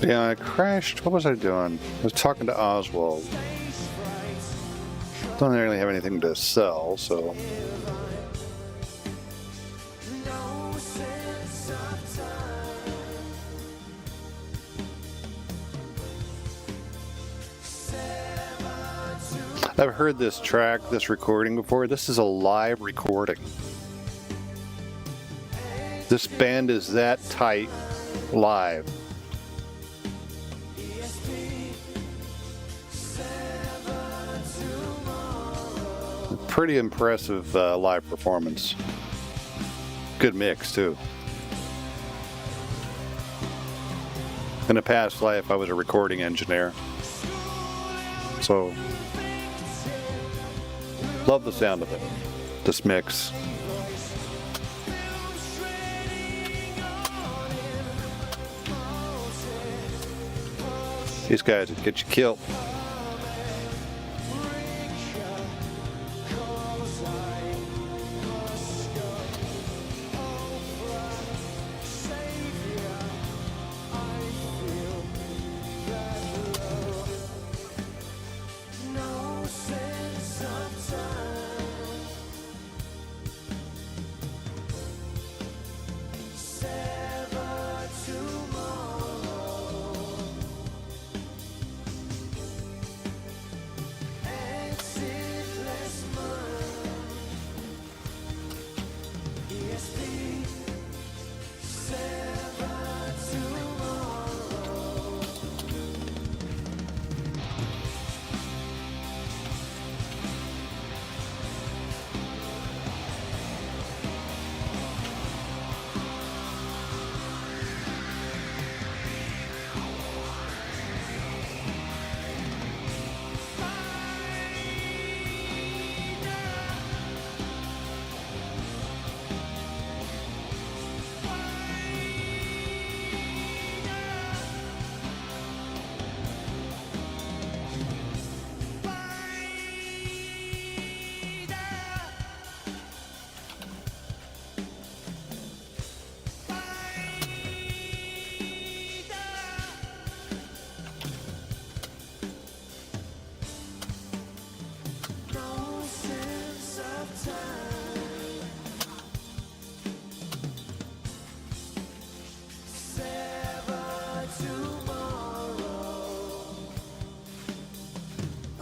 Yeah, I crashed. What was I doing? I was talking to Oswald. Don't really have anything to sell, so. I've heard this track, this recording before. This is a live recording. This band is that tight live. Pretty impressive live performance. Good mix too. In a past life, I was a recording engineer, so love the sound of it. This mix. These guys would get you killed.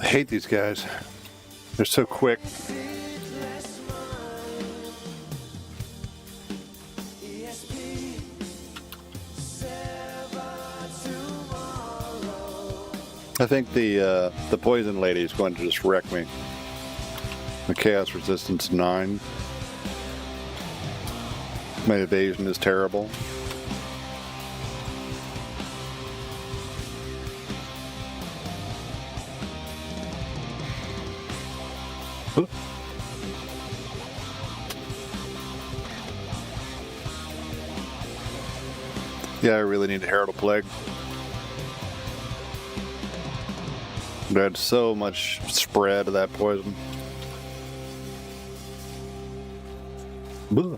I hate these guys. They're so quick. I think the poison lady is going to just wreck me. The chaos resistance 9. My evasion is terrible. Yeah, I really need a Herald of Plague. They had so much spread of that poison. Blah.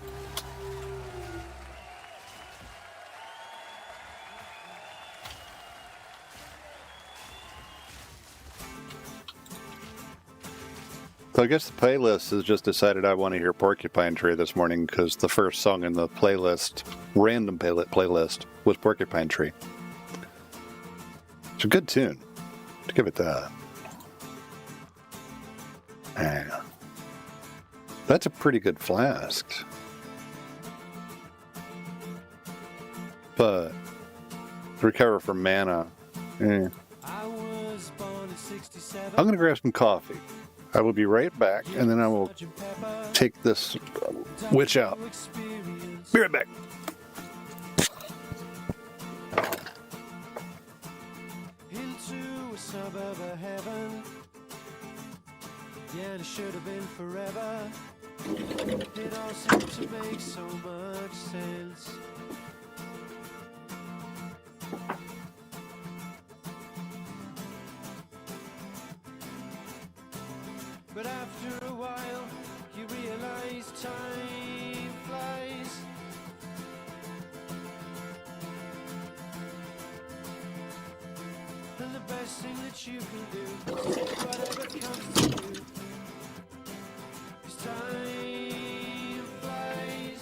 So I guess the playlist has just decided I want to hear Porcupine Tree this morning because the first song in the playlist, random playlist, was Porcupine Tree. It's a good tune. To give it that. Man. That's a pretty good flask. But to recover from mana, I'm going to grab some coffee. I will be right back, and then I will take this witch out. Be right back. a suburb of heaven. Yeah, and it should have been forever. It all seemed to make so much sense. But after a while, you realize time flies. And the best thing that you can do is take whatever comes to you. 'Cause time flies.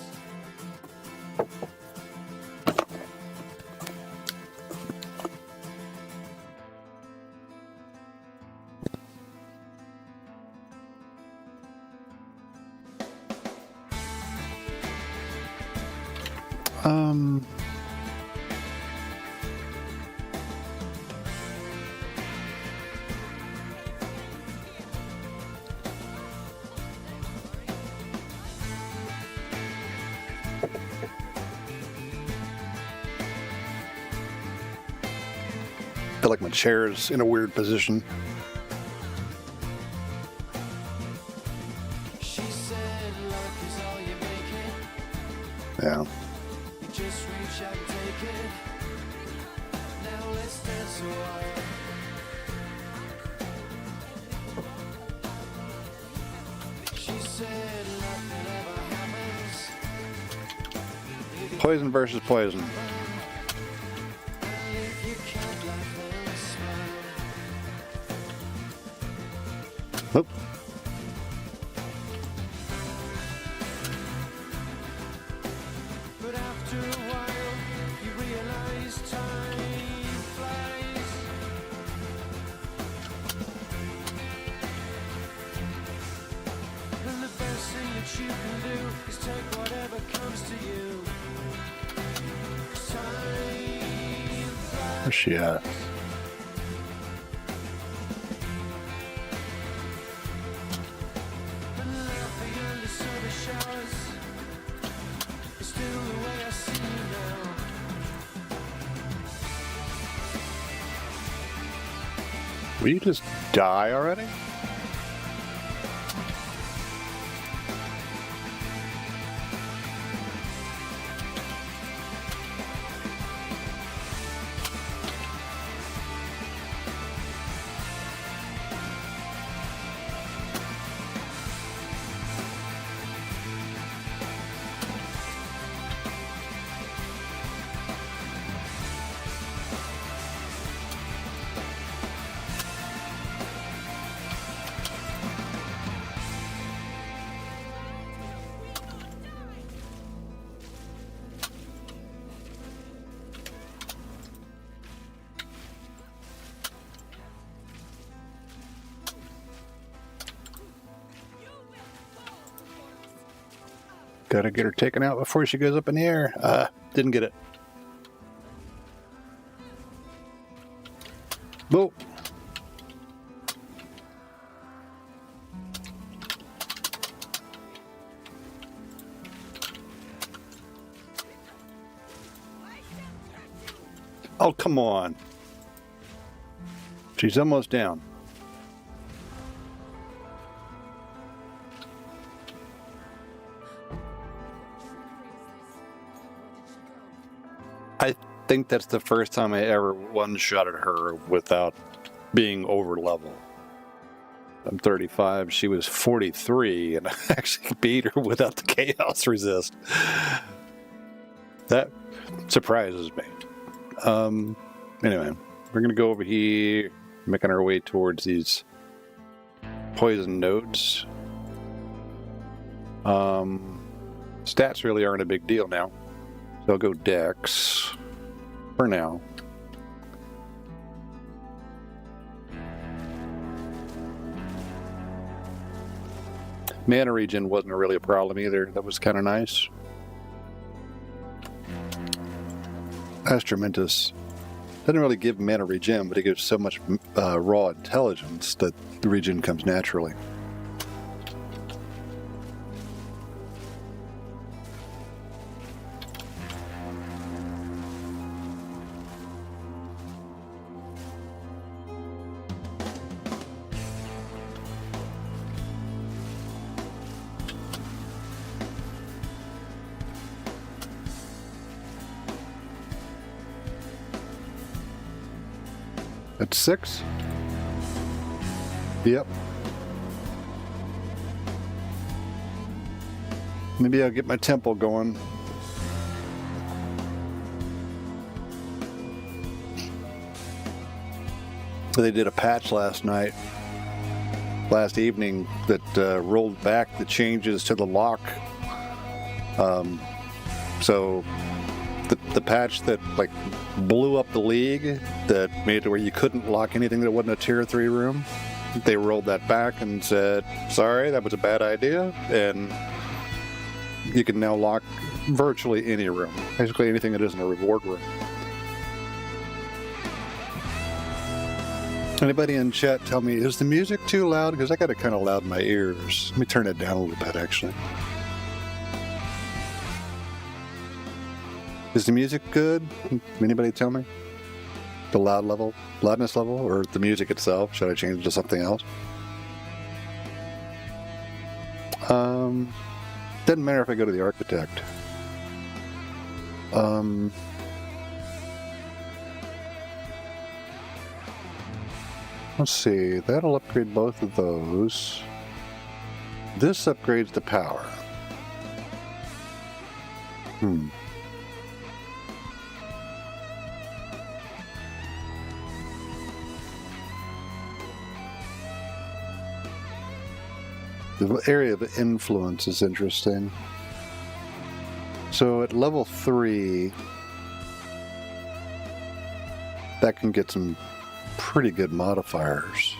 I feel like my chair's in a weird position. She said, luck is all you make it. Yeah. You just reach out and take it. Now let's dance a while. She said, nothing ever happens. Poison versus poison. And if you can't laugh and smile. Oop. But after a while, you realize time flies. And the best thing that you can do is take whatever comes to you. 'Cause time flies. Where's she at? And laughing under summer showers is still the way I see you now. Will you just die already? Gotta get her taken out before she goes up in the air. Didn't get it. Whoa. Oh, come on. She's almost down. I think that's the first time I ever one-shotted her without being over level. I'm 35, she was 43, and I actually beat her without the chaos resist. That surprises me. Anyway, we're going to go over here, making our way towards these poison nodes. Stats really aren't a big deal now. So I'll go Dex for now. Mana regen wasn't really a problem either. That was kind of nice. Astramentus doesn't really give mana regen, but it gives so much raw intelligence that the regen comes naturally. At 6? Yep. Maybe I'll get my temple going. They did a patch last evening, that rolled back the changes to the lock. So the patch that like blew up the league, that made it where you couldn't lock anything that wasn't a tier 3 room, they rolled that back and said, sorry, that was a bad idea, and you can now lock virtually any room, basically anything that isn't a reward room. Anybody in chat tell me, is the music too loud? Because I got it kind of loud in my ears. Let me turn it down a little bit, actually. Is the music good? Anybody tell me? The loudness level, or the music itself? Should I change it to something else? Doesn't matter if I go to the architect. Let's see, that'll upgrade both of those. This upgrades the power. The area of influence is interesting. So at level 3, that can get some pretty good modifiers.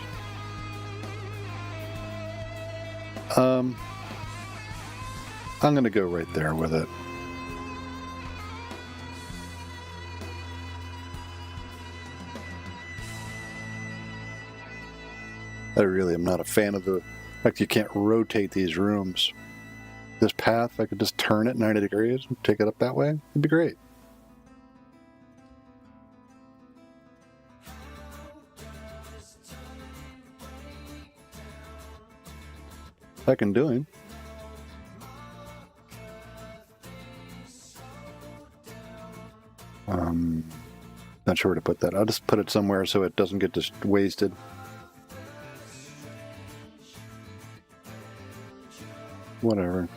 I'm going to go right there with it. I really am not a fan of the fact you can't rotate these rooms. This path, I could just turn it 90 degrees and take it up that way. It'd be great. I can do him. Not sure where to put that. I'll just put it somewhere so it doesn't get just wasted. Whatever.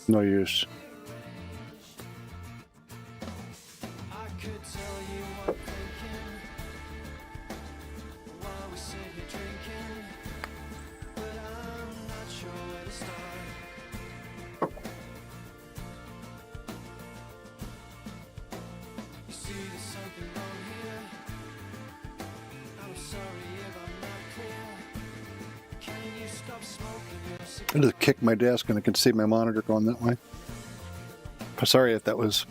No use. I could tell you what I'm thinking while we sit here drinking, but I'm not sure where to start. You see, there's something wrong here. I'm sorry if I'm not clear. Can you stop smoking your I cigarette? just kicked my desk and I can see my monitor going that way. Sorry if that was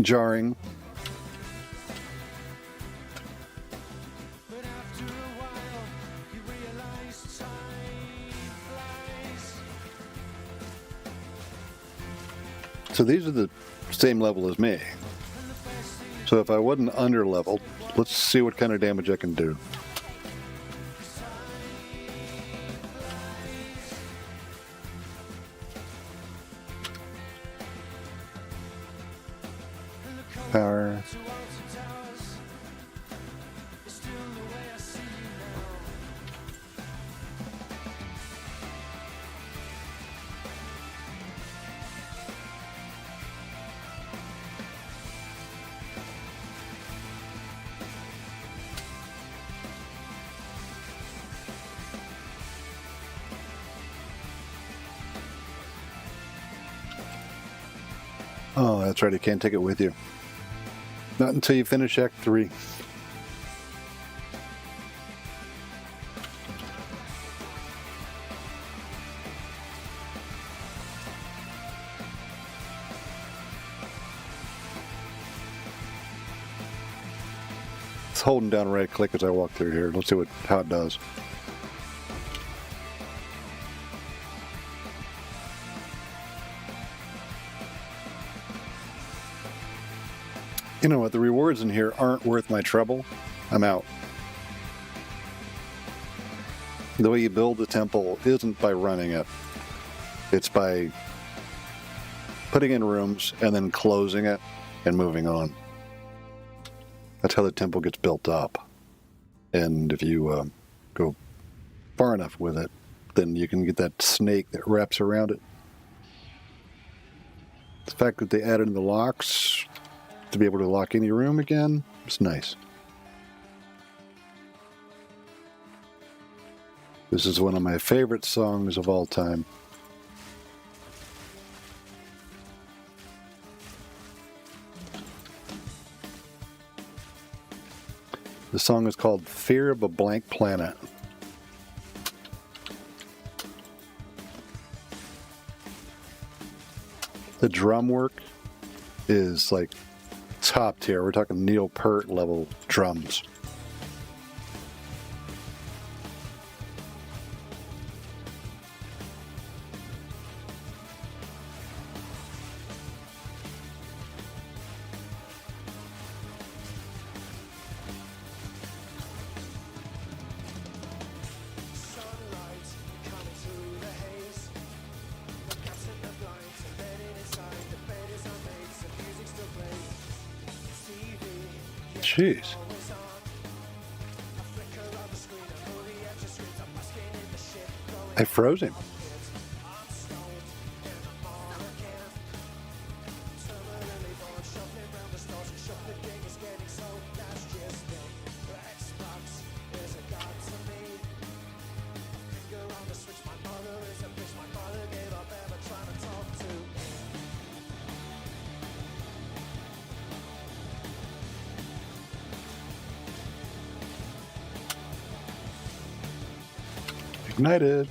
jarring. But after a while, you realize time flies. So these are the same level as me. So if I wasn't under leveled, let's see what kind of damage I can do. Power. To walls and towers, it's still the way I see you now. Oh, that's right. You can't take it with you. Not until you finish Act 3. It's holding down right click as I walk through here. Let's see how it does. You know what? The rewards in here aren't worth my trouble. I'm out. The way you build the temple isn't by running it. It's by putting in rooms and then closing it and moving on. That's how the temple gets built up. And if you go far enough with it, then you can get that snake that wraps around it. The fact that they added in the locks to be able to lock any room again is nice. This is one of my favorite songs of all time. The song is called Fear of a Blank Planet. The drum work is like top tier. We're talking Neil Peart level drums. Sunlight coming through the haze. The gaps in the blinds embedded inside. The bed is unmade, so music still plays. TV, Jeez. always on. A flicker on the screen, and all the extra screens. I'm basking in the shit. Going I froze him. I'm stoned, and I'm on again. Terminally bored, shuffling round the stores. Shuffling is getting so that's just it. Xbox is a god to me. Finger on the switch, my mother is a bitch. My mother gave up ever trying to talk to. Ignited.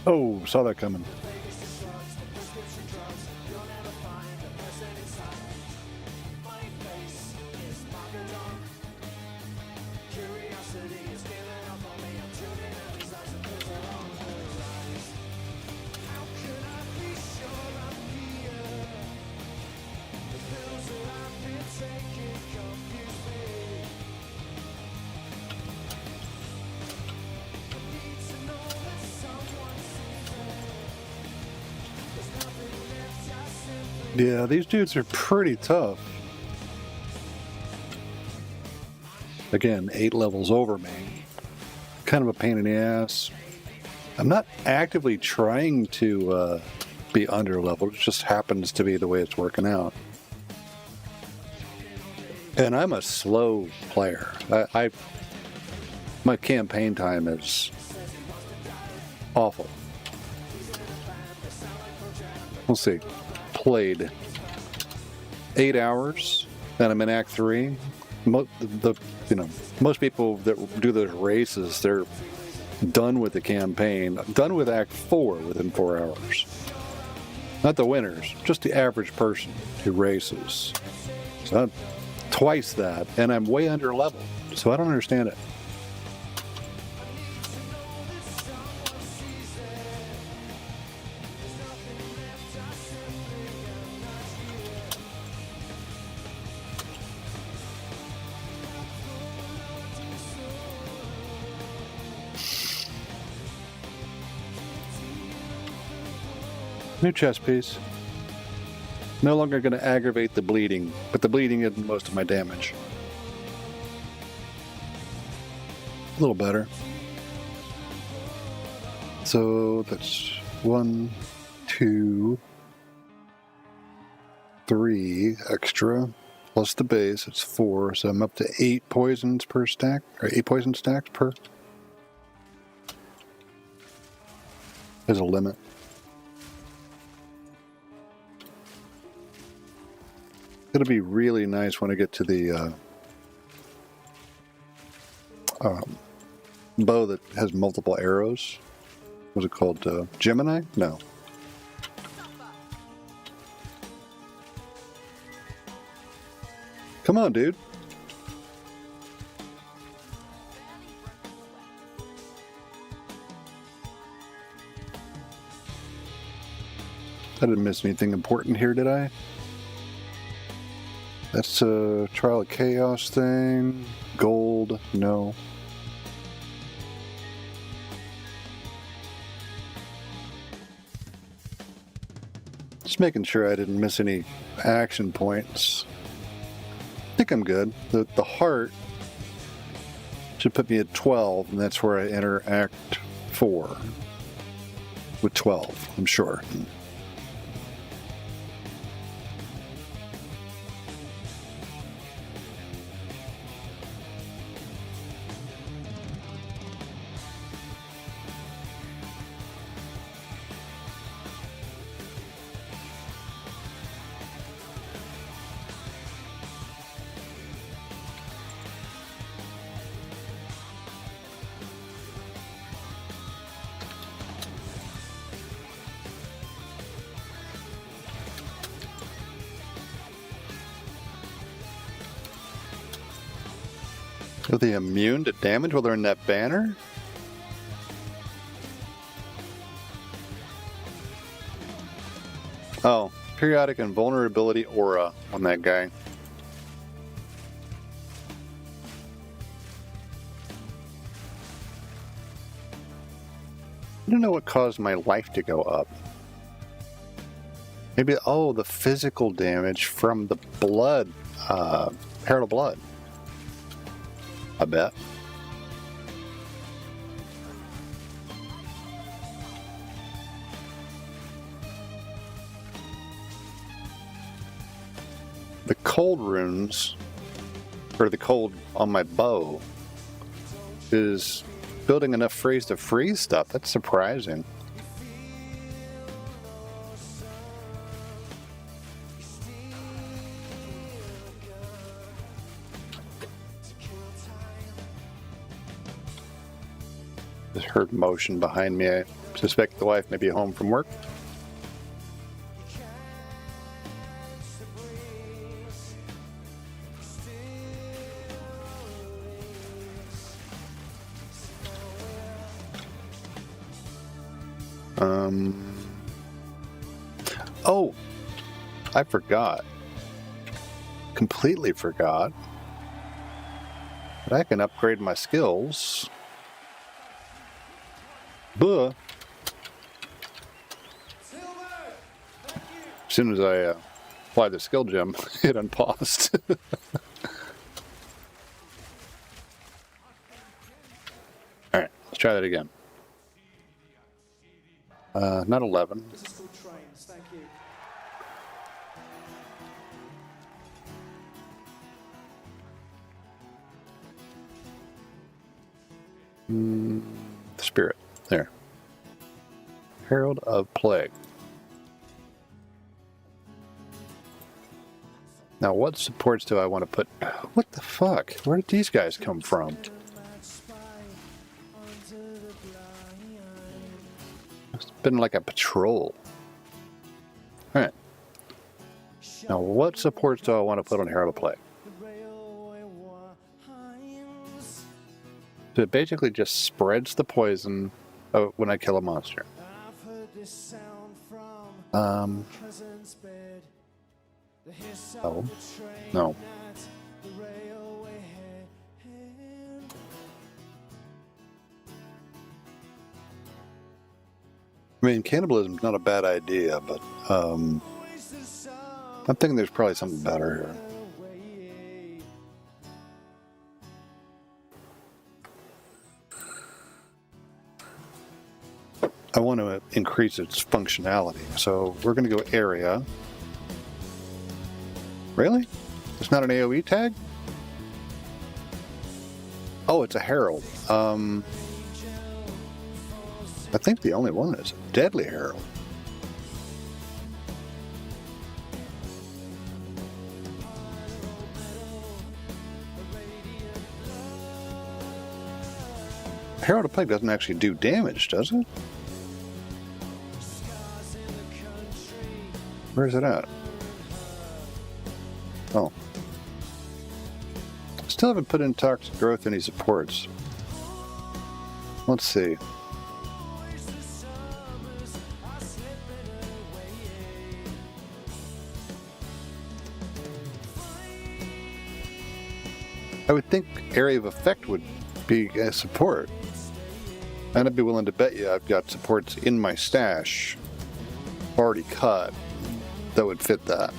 Oh, saw that coming. My face is marked on. Curiosity is giving up on me. I'm tuning out these eyes and pills are on the rise. How can I be sure I'm here? The pills that I've been taking confuse me. I need to know that someone sees it. There's nothing left, I simply Yeah, these dudes are pretty tough. Again, 8 levels over me. Kind of a pain in the ass. I'm not actively trying to be under leveled. It just happens to be the way it's working out. And I'm a slow player. My campaign time is awful. We'll see. Played 8 hours, and I'm in Act 3. Most people that do those races, they're done with the campaign, done with Act 4 within 4 hours. Not the winners, just the average person who races. So I'm twice that, and I'm way under level. So I don't understand it. New chess piece. No longer going to aggravate the bleeding, but the bleeding isn't most of my damage. A little better. So that's 1, 2, 3 extra, plus the base, it's 4, so I'm up to 8 poisons per stack, or 8 poison stacks per. There's a limit. It'll be really nice when I get to the bow that has multiple arrows. What's it called? Gemini? No. Come on, dude. I didn't miss anything important here, did I? That's a Trial of Chaos thing. Gold, no. Just making sure I didn't miss any action points. I think I'm good. The heart should put me at 12, and that's where I enter Act 4 with 12, I'm sure. Are they immune to damage while they're in that banner? Oh, periodic invulnerability aura on that guy. I don't know what caused my life to go up. Maybe, oh, the physical damage from the blood, Herald of Blood. I bet. The cold runes, or the cold on my bow, is building enough phrase to freeze stuff. That's surprising. Just heard motion behind me. I suspect the wife may be home from work. Oh, I forgot. Completely forgot. But I can upgrade my skills. Buh. As soon as I apply the skill gem, it unpaused. Alright, let's try that again. Not 11. This is called trains, thank you. Spirit. There. Herald of Plague. Now, what supports do I want to put? What the fuck? Where did these guys come from? It's been like a patrol. Alright. Now, what supports do I want to put on Herald of Plague? So it basically just spreads the poison when I kill a monster. Oh. No. I mean, cannibalism is not a bad idea, but I'm thinking there's probably something better here. I want to increase its functionality, so we're going to go area. Really? It's not an AoE tag? Oh, it's a herald. I think the only one is a deadly herald. Herald of Plague doesn't actually do damage, does it? Where is it at? Oh. Still haven't put in toxic growth any supports. Let's see. I would think area of effect would be a support. And I'd be willing to bet you I've got supports in my stash already cut. that would fit that.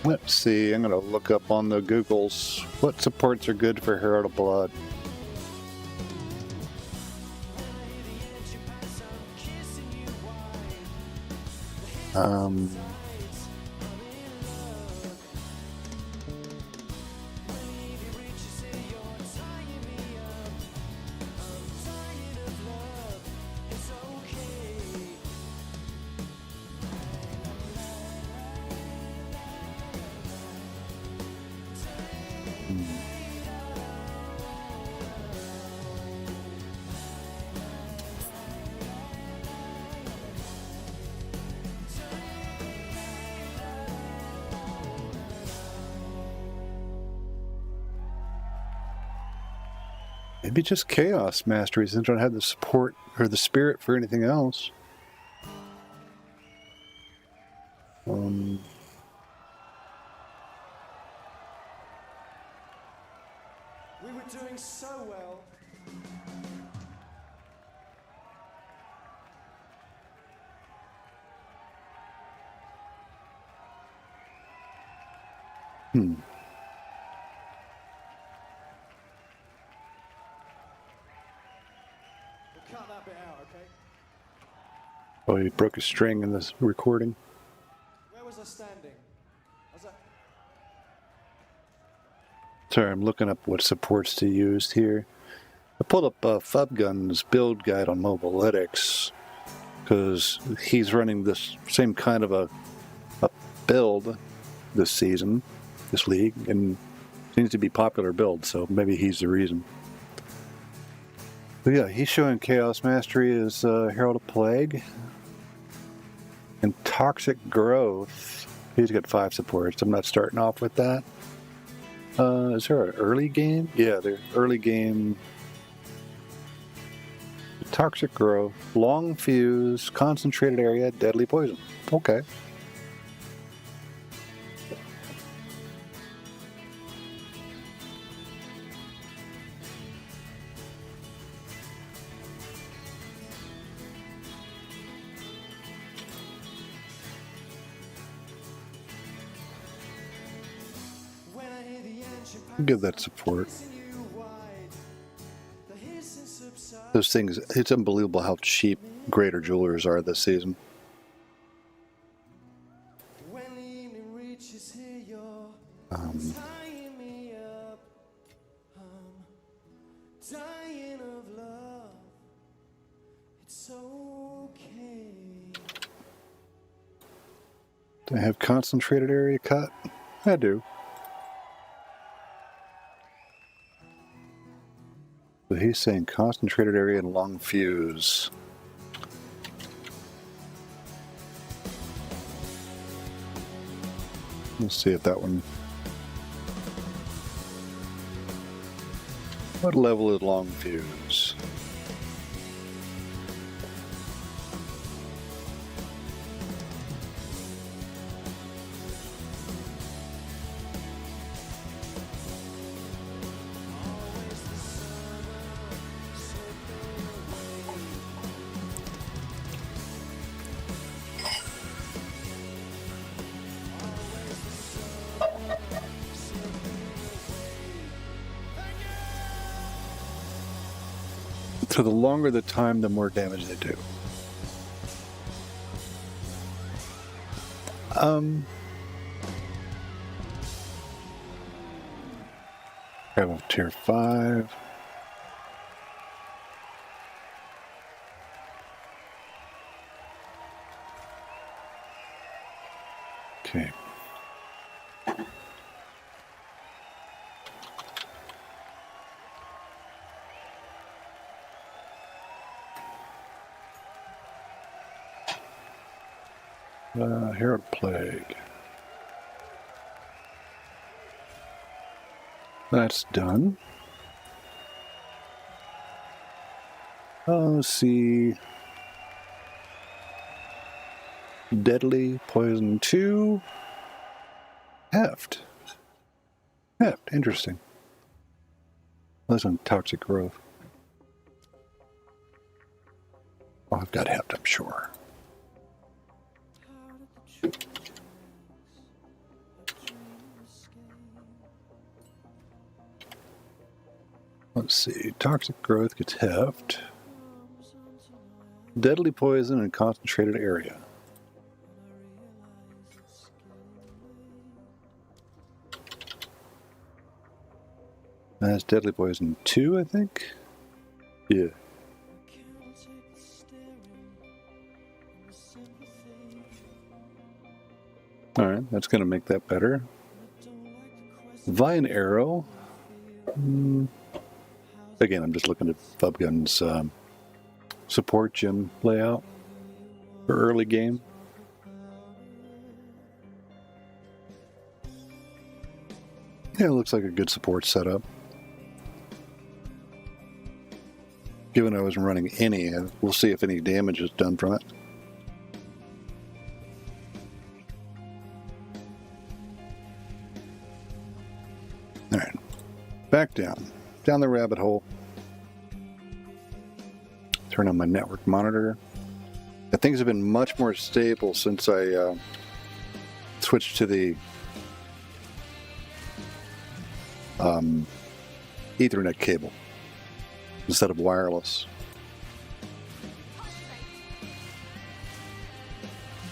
Let's see, I'm going to look up on the Googles what supports are good for Herald of Blood. Maybe just Chaos Masteries and don't have the support or the spirit for anything else. We were doing so well. We'll cut that bit out, okay? Oh, he broke a string in this recording. Where was I standing? Was I... Sorry, I'm looking up what supports to use here. I pulled up Fubgun's build guide on Mobilytics because he's running this same kind of a build this season, this league, and seems to be popular build, so maybe he's the reason. But yeah, he's showing Chaos Mastery as Herald of Plague. And Toxic Growth, he's got 5 supports. I'm not starting off with that. Is there an early game? Yeah, the early game. Toxic Growth, Long Fuse, Concentrated Area, Deadly Poison. Okay. When I hear the engine Give that support. passing you wide, the hissing subsides. Those things, it's unbelievable how cheap Greater Jewelers are this season. When the evening reaches here, you're tying me up. I'm dying of love. It's okay. Do I have Concentrated Area cut? I do. But he's saying Concentrated Area and Long Fuse. Let's see if that one... What level is Long Fuse? So the longer the time, the more damage they do. I have a tier 5. Okay. Herald Plague. That's done. Let's see. Deadly Poison 2. Heft. Interesting. That's on toxic growth. Oh, I've got heft, I'm sure. Let's see. Toxic growth gets heft. Deadly poison in concentrated area. That's deadly poison 2, I think. Yeah. Alright, that's going to make that better. Vine arrow. Again, I'm just looking at Fubgun's support gym layout for early game. Yeah, it looks like a good support setup. Given I wasn't running any, we'll see if any damage is done from it. Alright, back down the rabbit hole. Turn on my network monitor. Things have been much more stable since I switched to the Ethernet cable instead of wireless.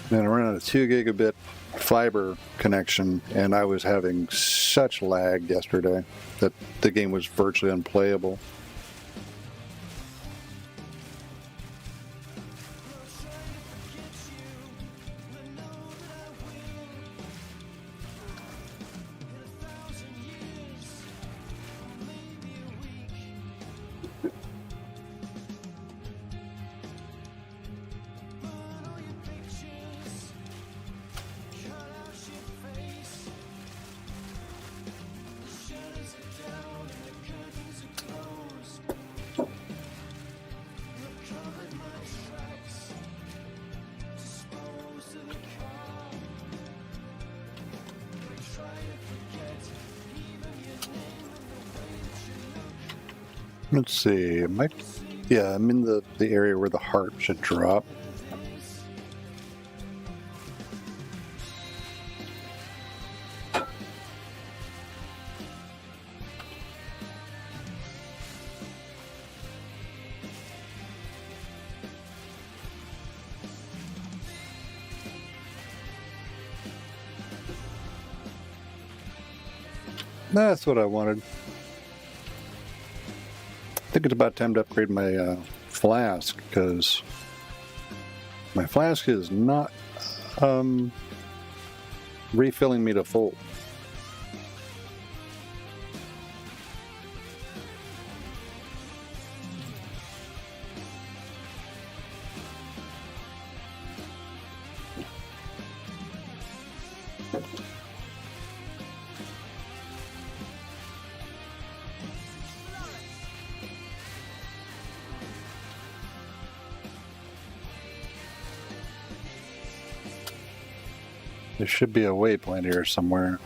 And I ran on a 2 gigabit fiber connection, and I was having such lag yesterday that the game was virtually unplayable. Let's see. I'm in the area where the heart should drop. That's what I wanted. I think it's about time to upgrade my flask, because my flask is not refilling me to full. There should be a waypoint here somewhere.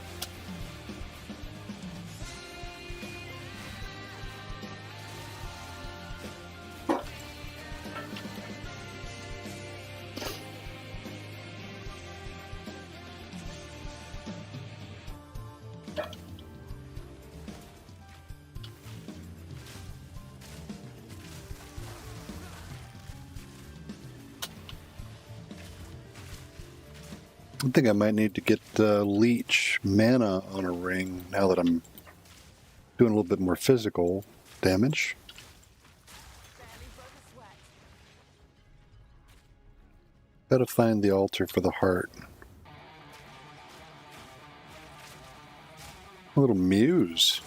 I think I might need to get leech mana on a ring now that I'm doing a little bit more physical damage. Gotta find the altar for the heart. A little muse.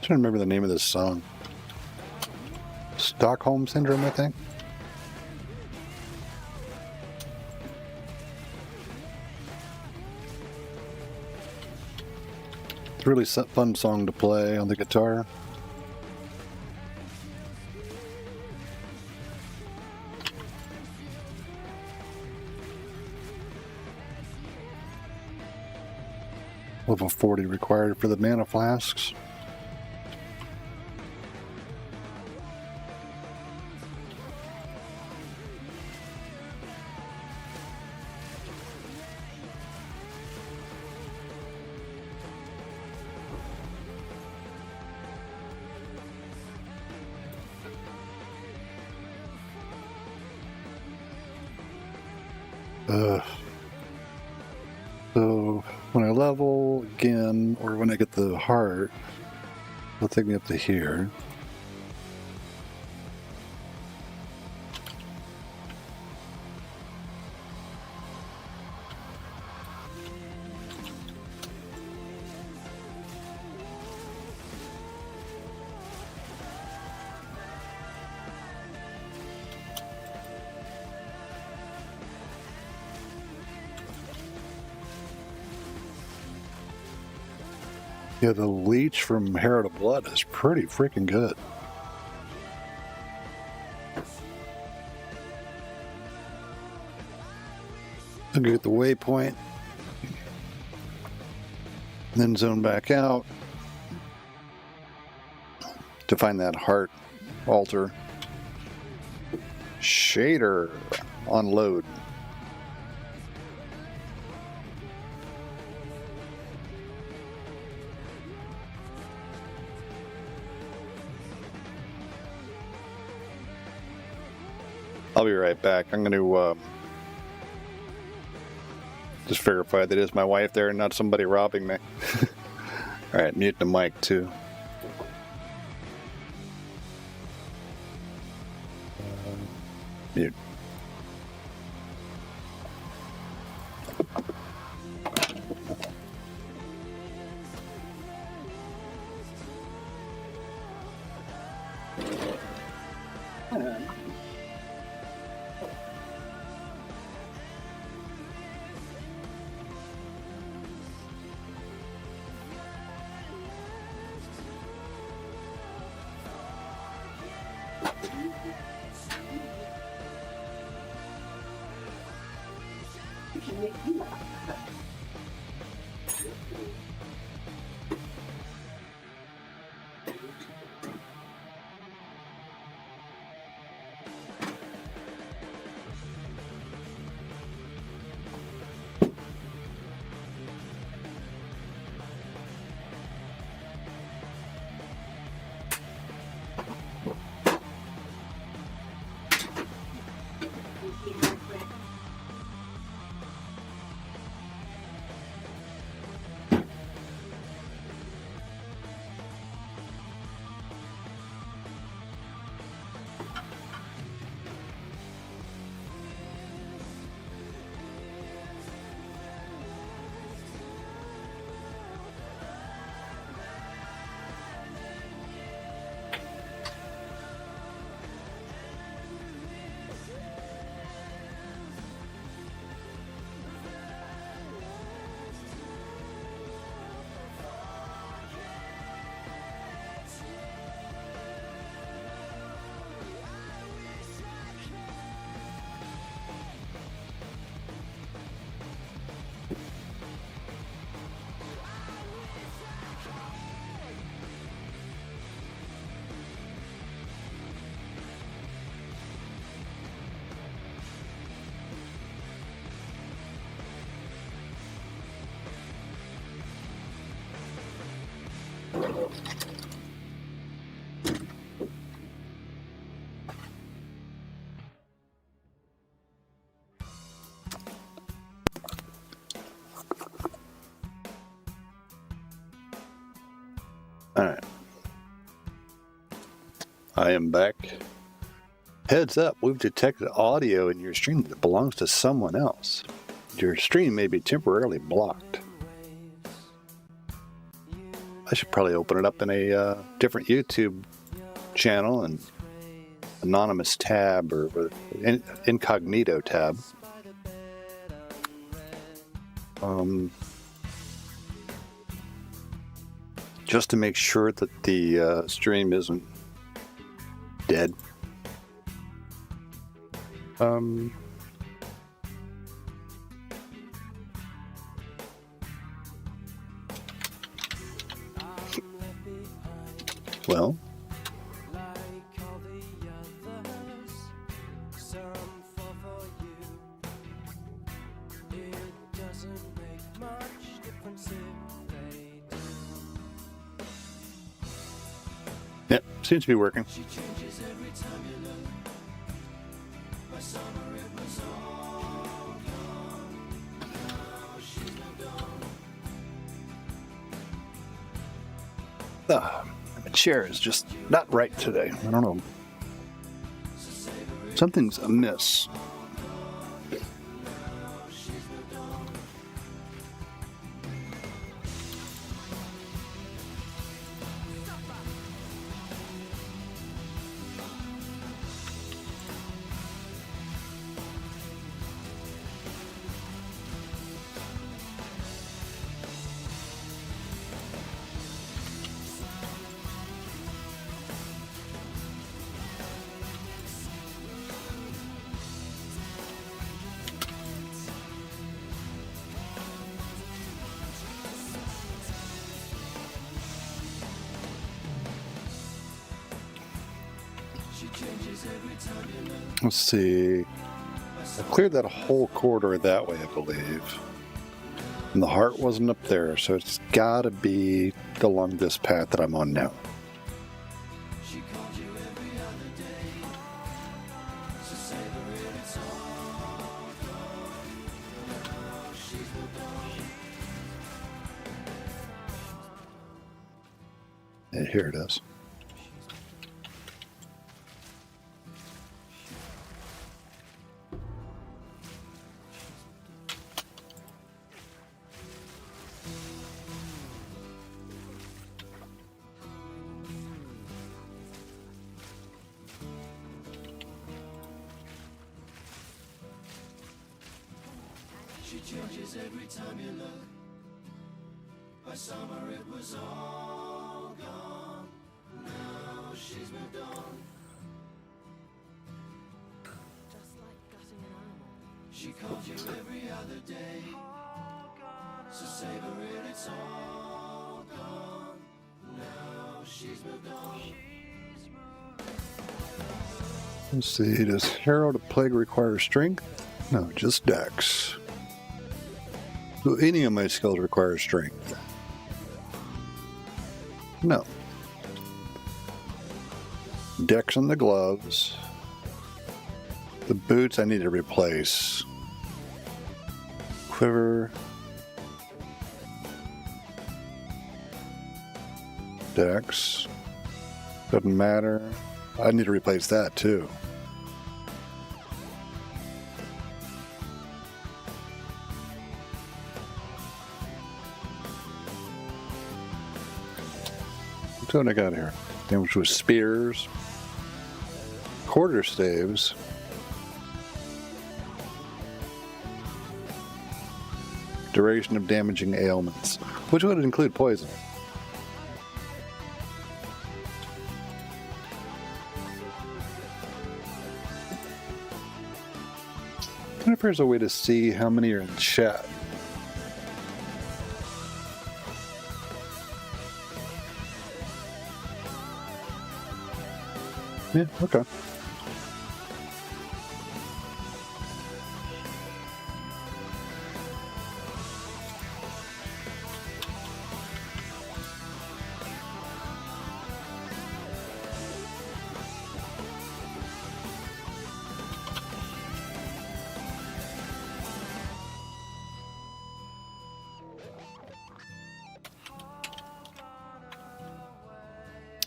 I don't remember the name of this song. Stockholm Syndrome, I think. It's a really fun song to play on the guitar. Level 40 required for the mana flasks. So when I level again, or when I get the heart, it'll take me up to here. Yeah, the leech from Hair to Blood is pretty freaking good. I'll get the waypoint, then zone back out to find that heart altar. Shader on load. I'll be right back. I'm going to just verify that it's my wife there and not somebody robbing me. All right, mute the mic too. Mute. All right. I am back. Heads up, we've detected audio in your stream that belongs to someone else. Your stream may be temporarily blocked. I should probably open it up in a different YouTube channel and anonymous tab or incognito tab. Just to make sure that the stream isn't dead. Well, like all the others. Some fall for you. It doesn't make much difference if they do. yep, seems to be working. She changes every time you look. My summer it was all gone. Now she's moved on. My chair is just not right today. I don't know. Something's amiss. Let's see. I cleared that whole corridor that way, I believe. And the heart wasn't up there, so it's got to be along this path that I'm on now. She called you every other day. So savor it, it's all gone. Now she's moved on. And here it is. She changes every time you look. By summer it was all gone. Now she's moved on. Just like gutting an animal. She called you every other day. So savor it, it's all gone. Now she's moved on. Let's see. Does Herald of Plague require strength? No, just dex. Do any of my skills require strength? No. Dex on the gloves. The boots I need to replace. Quiver. Dex. Doesn't matter. I need to replace that too. What's what I got here? Damage with spears. Quarter staves. Duration of damaging ailments, which would include poison. I wonder if there's a way to see how many are in chat. Yeah, okay.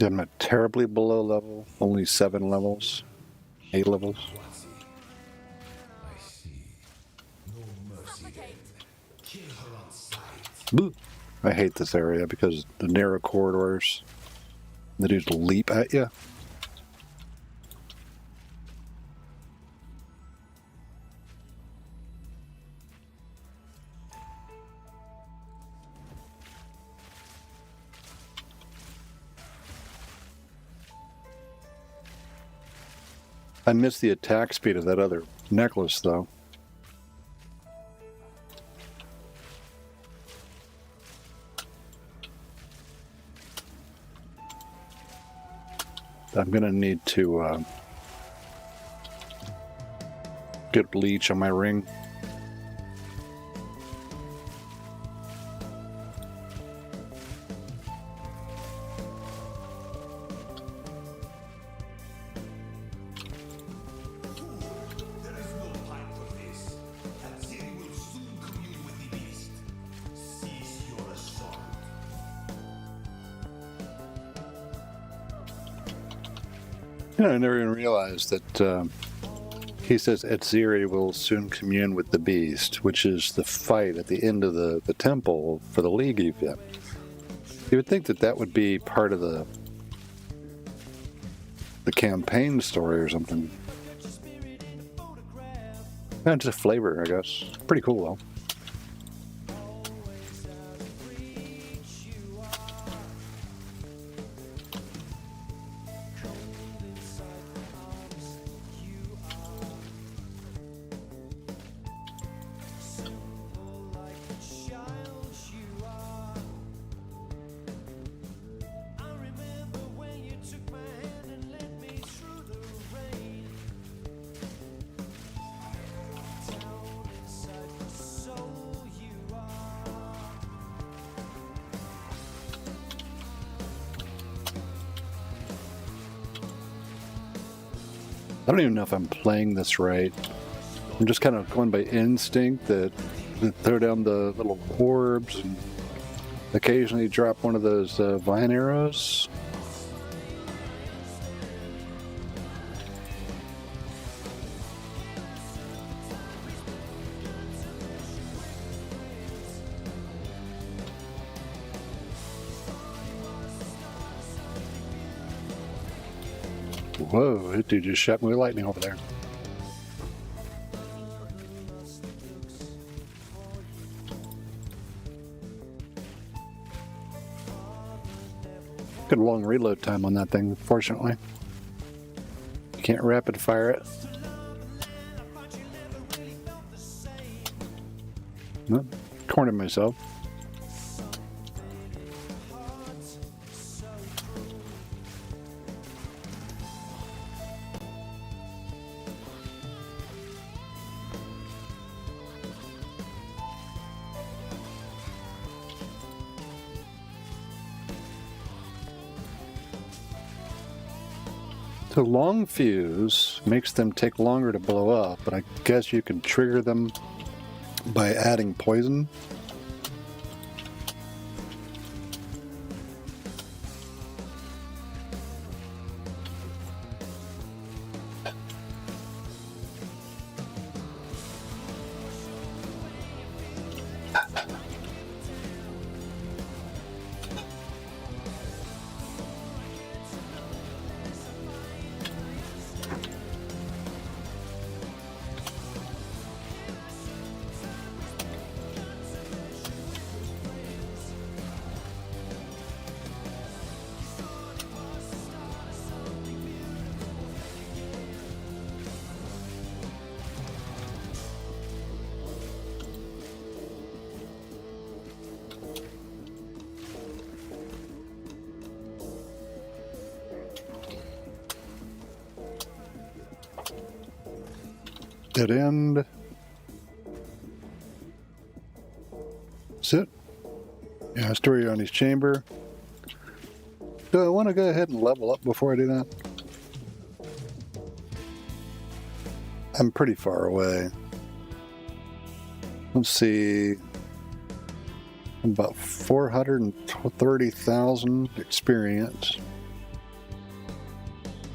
I'm not terribly below level, only 7 levels, 8 levels. I see. No mercy then. Kill her on sight. Boo. I hate this area because the narrow corridors, the dudes leap at you. I miss the attack speed of that other necklace, though. I'm going to need to get leech on my ring. There is no time for this. Hatsiri will soon commune with the beast. Cease your assault. You know, I never even realized that he says Etziri will soon commune with the beast, which is the fight at the end of the temple for the League event. You would think that that would be part of the campaign story or something. Yeah, just a flavor, I guess. Pretty cool, though. I don't even know if I'm playing this right. I'm just kind of going by instinct that throw down the little orbs and occasionally drop one of those vine arrows. Whoa, that dude just shot me with lightning over there. Good long reload time on that thing, fortunately. You can't rapid fire it. Nope, cornered myself. The long fuse makes them take longer to blow up, but I guess you can trigger them by adding poison. Dead end. Sit. Yeah, story on his chamber. Do I want to go ahead and level up before I do that? I'm pretty far away. Let's see. About 430,000 experience.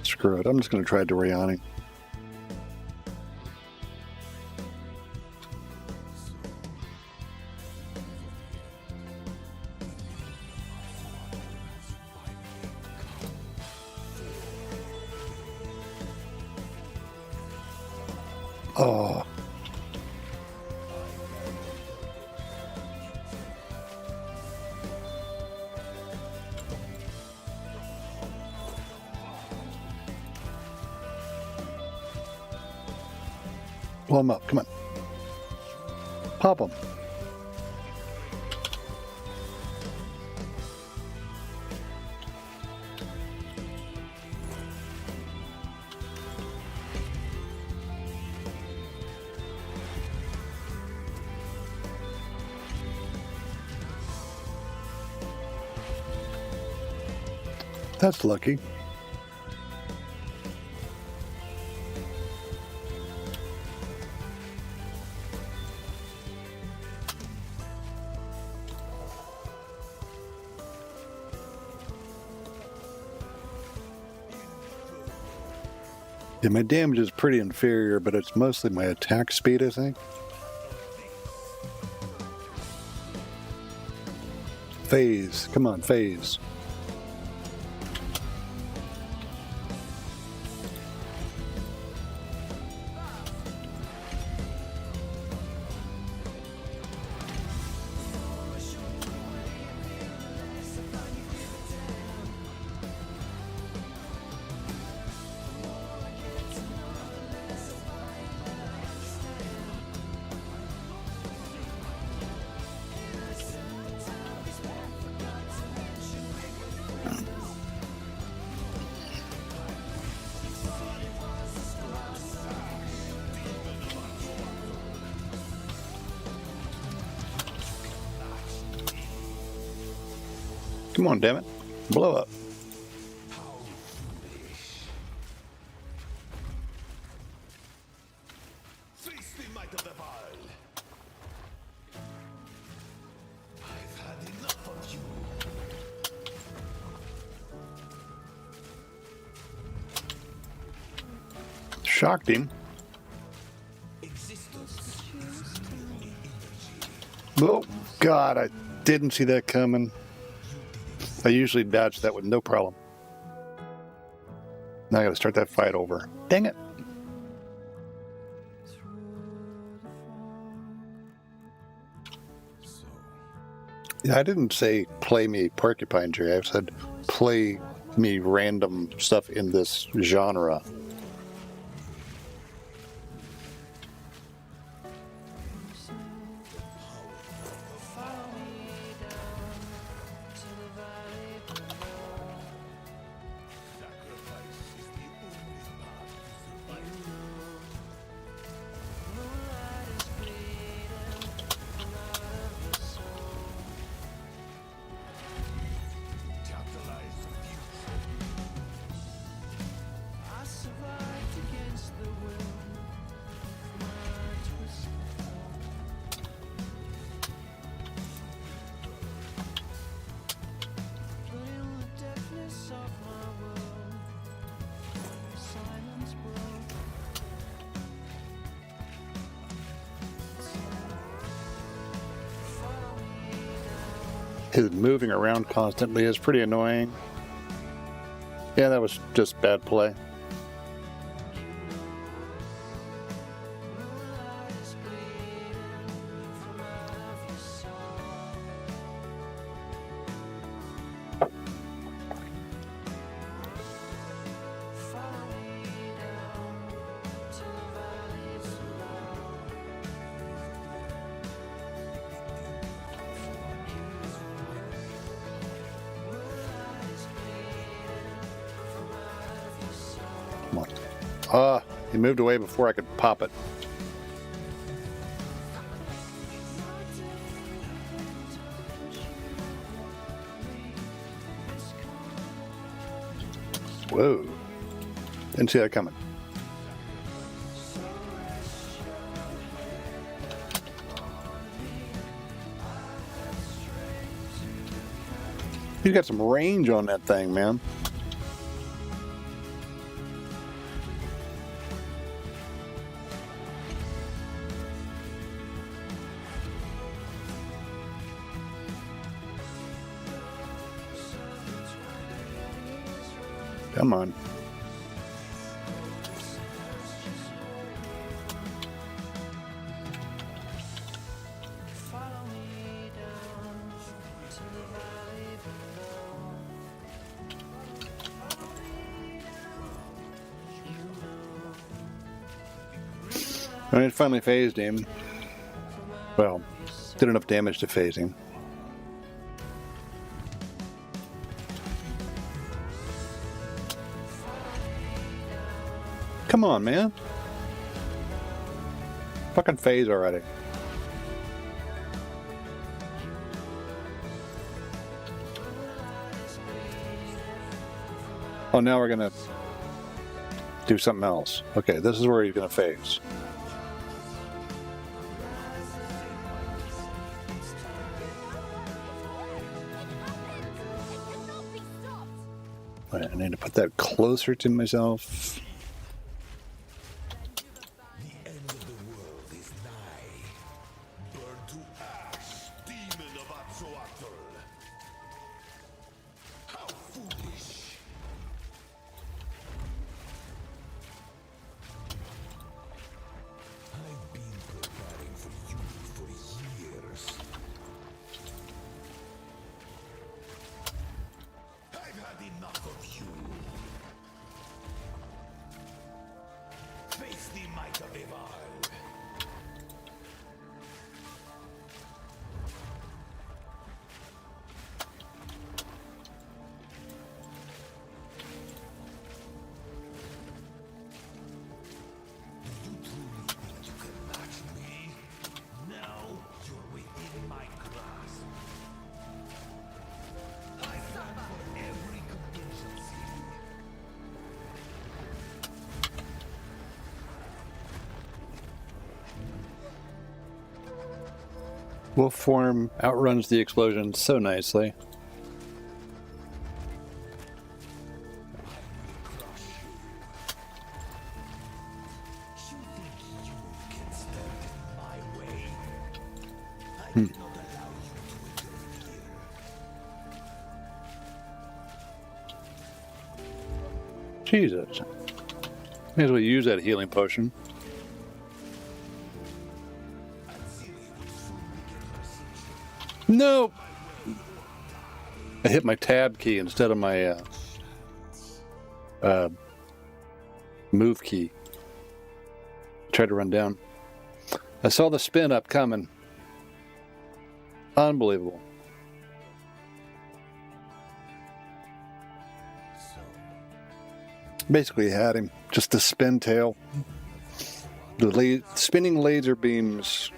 Screw it. I'm just going to try Doriani. Oh. Blow them up. Come on. Pop them. That's lucky. Yeah, my damage is pretty inferior, but it's mostly my attack speed, I think. Phase. Come on, phase. Come on, damn it. Blow up. Face the might of the Baal. I've had enough of you. Shocked him. Existence. Oh, God, I didn't see that coming. I usually dodge that with no problem. Now I gotta start that fight over. Dang it. Yeah, I didn't say play me Porcupine Tree. I said play me random stuff in this genre. His moving around constantly is pretty annoying. Yeah, that was just bad play. Come on. Ah, he moved away before I could pop it. Whoa. Didn't see that coming. He's got some range on that thing, man. Come on. I finally phased him. Well, did enough damage to phase him. Come on, man. Fucking phase already. Oh, now we're gonna do something else. Okay, this is where he's gonna phase. All right, I need to put that closer to myself. The end of the world is nigh. Burn to ash, demon of Atzoatl. How foolish. I've been preparing for you for years. I've had enough of you. Face the might of Eval. Do you truly think you can match me? Now you're within my grasp. I stand for every contingency. Wolf form outruns the explosion so nicely. You think you can stand in my way? I cannot allow you to interfere. Jesus. May as well use that healing potion. No! I hit my tab key instead of my move key. Tried to run down. I saw the spin up coming. Unbelievable. Basically had him. Just the spin tail. The spinning laser beams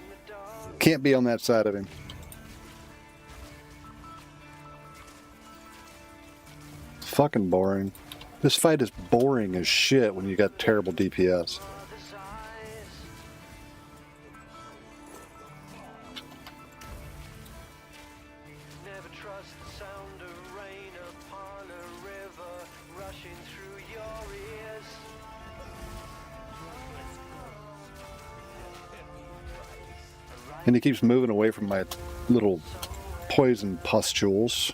can't be on that side of him. Fucking boring. This fight is boring as shit when you got terrible DPS. Never trust the sound of rain upon a river rushing through your ears. And he keeps moving away from my little poison pustules.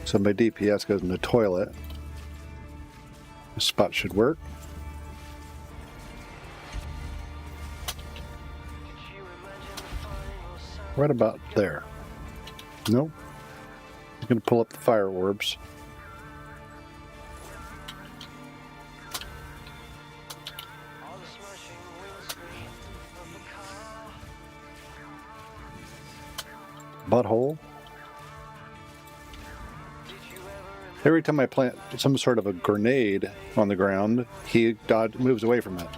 So my DPS goes in the toilet. This spot should work. Right about there. Nope. I'm going to pull up the fire orbs. Butthole. Every time I plant some sort of a grenade on the ground, he moves away from it.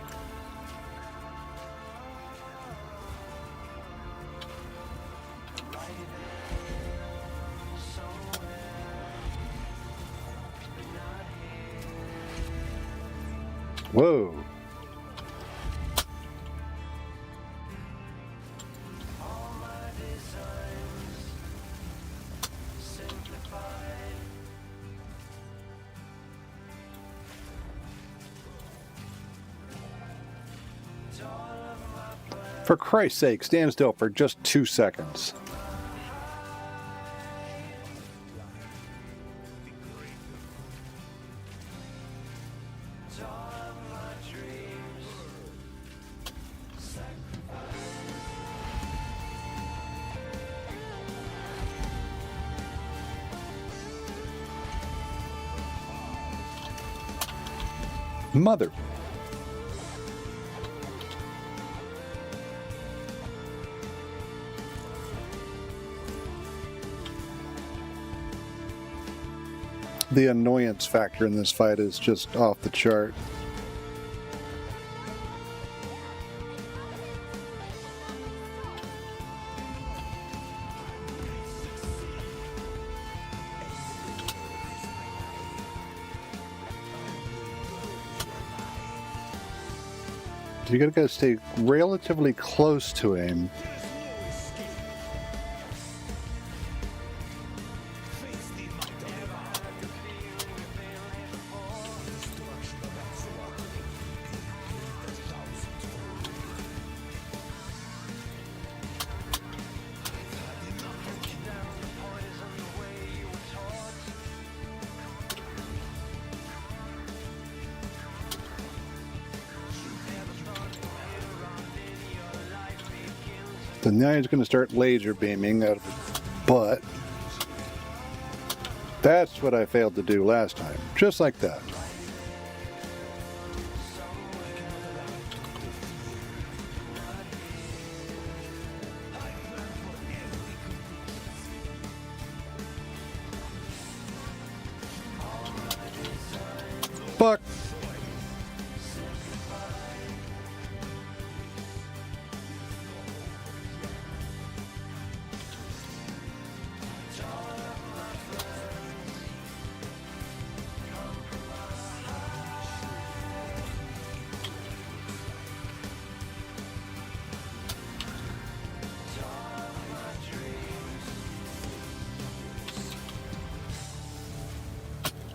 Whoa. For Christ's sake, stand still for just 2 seconds. Mother. The annoyance factor in this fight is just off the chart. You gotta stay relatively close to him. There's no escape. Face the Magdalena. Destruction of Axolotl. The thousandth fold. I've had enough of you. So now he's gonna start laser beaming out of his butt. That's what I failed to do last time. Just like that. Fuck.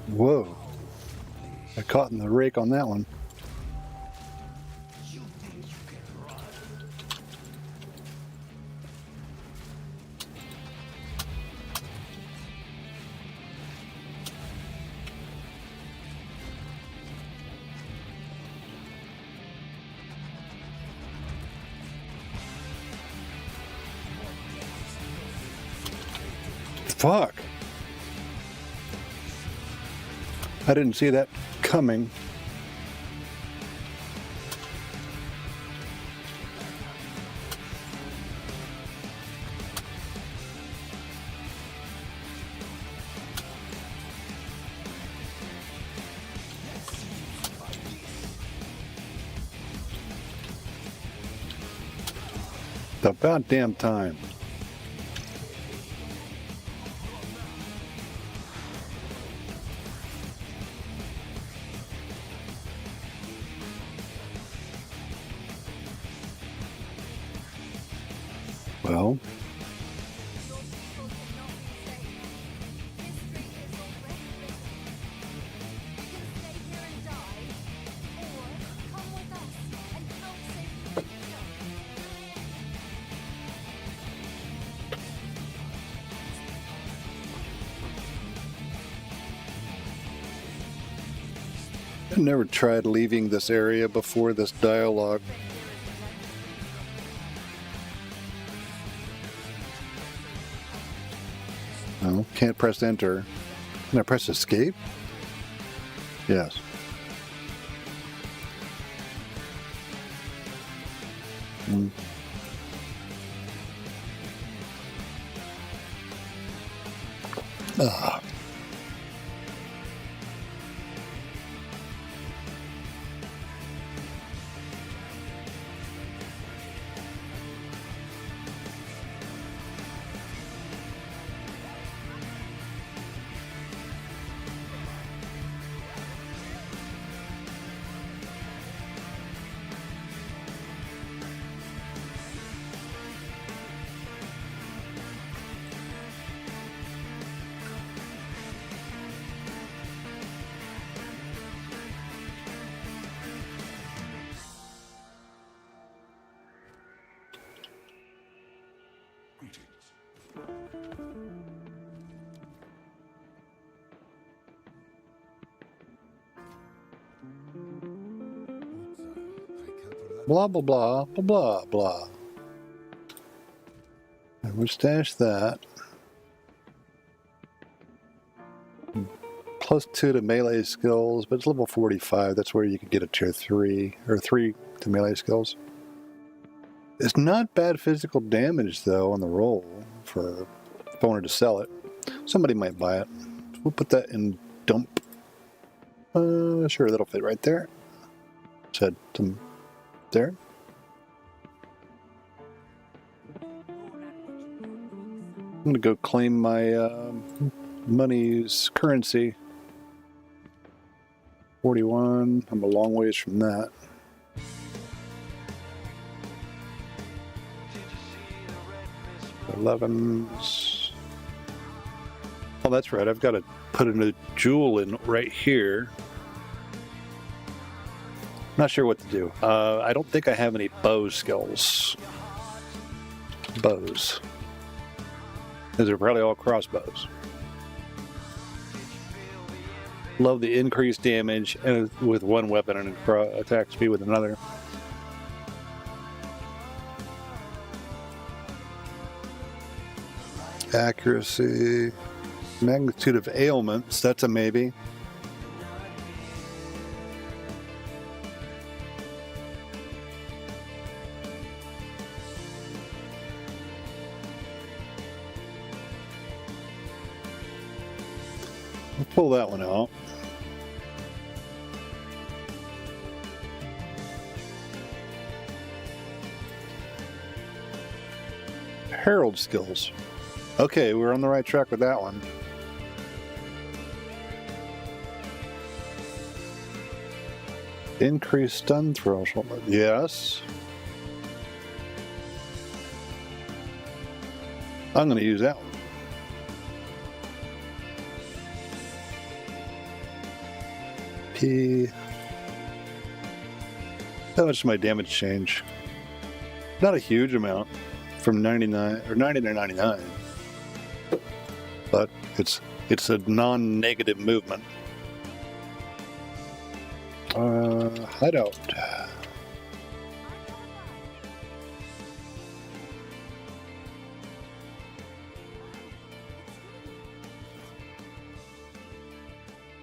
Whoa. I caught in the rake on that one. You think you can run? Fuck. I didn't see that coming. About damn time. Well, Your people cannot be safe. History is already written. You can stay here and die, or come with us and help save the future. I've never tried leaving this area before this dialogue. No, can't press enter. Can I press escape? Yes. Mm. Ah. Blah, blah, blah, blah, blah, blah. I would stash that. +2 to melee skills, but it's level 45. That's where you can get a tier 3, or 3 to melee skills. It's not bad physical damage, though, on the roll, for if I wanted to sell it. Somebody might buy it. We'll put that in dump. Sure, that'll fit right there. Said some there. I'm gonna go claim my money's currency. 41. I'm a long ways from that. 11s. Oh, that's right. I've got to put a new jewel in right here. Not sure what to do. I don't think I have any bow skills. Bows. Because they're probably all crossbows. Love the increased damage and with one weapon and attack speed with another. Accuracy. Magnitude of ailments. That's a maybe. We'll pull that one out. Herald skills. Okay, we're on the right track with that one. Increased stun threshold. Yes. I'm going to use that one. P. How much does my damage change? Not a huge amount. From 99 or 90 to 99. But it's a non-negative movement. Hideout.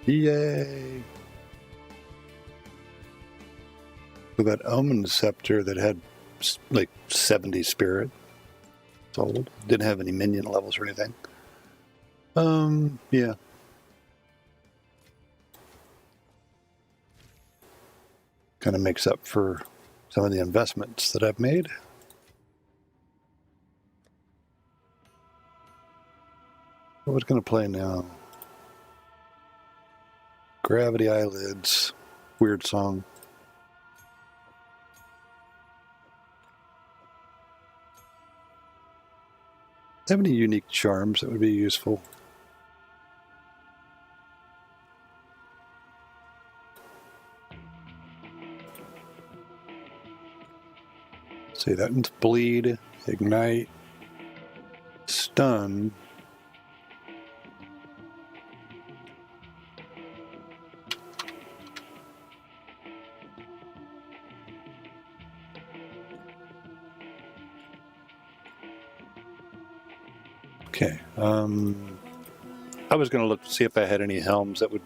Yay! With that Omen Scepter that had like 70 spirit. It's old. Didn't have any minion levels or anything. Yeah. Kind of makes up for some of the investments that I've made. What's going to play now? Gravity Eyelids. Weird song. Have any unique charms that would be useful? See, that one's bleed, ignite, stun. Okay. I was going to look to see if I had any helms that would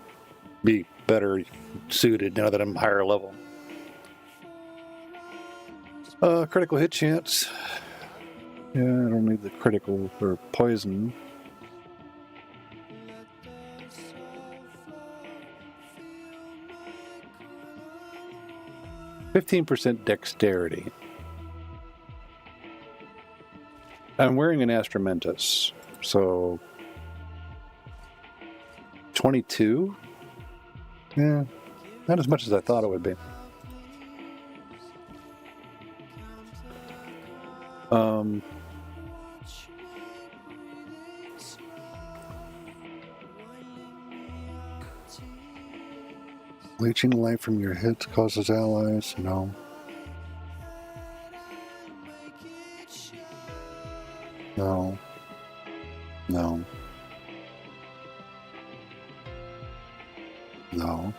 be better suited now that I'm higher level. Critical hit chance. Yeah, I don't need the critical or poison. %, dexterity. I'm wearing an Astramentus, so 22? Yeah, not as much as I thought it would be. Leeching life from your hits causes allies? No. No. No. No.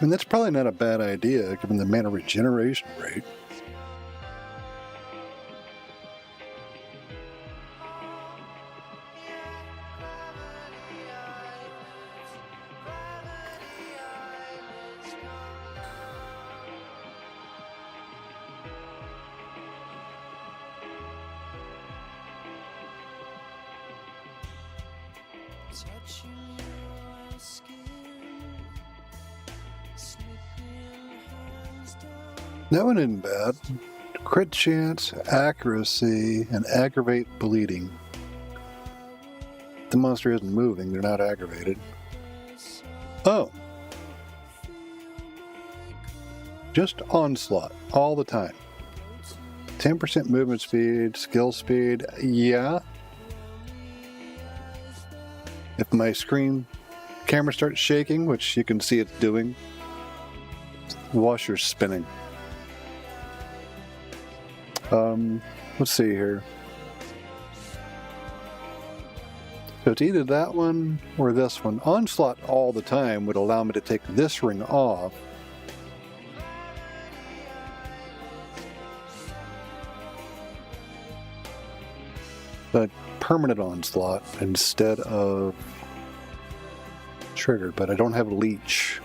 And that's probably not a bad idea, given the mana regeneration rate. That one isn't bad. Crit chance, accuracy, and aggravate bleeding. If the monster isn't moving, they're not aggravated. Oh. Just onslaught all the time. 10% movement speed, skill speed, yeah. If my camera starts shaking, which you can see it's doing, washer's spinning. Let's see here. So it's either that one or this one. Onslaught all the time would allow me to take this ring off. But permanent onslaught instead of trigger, but I don't have leech.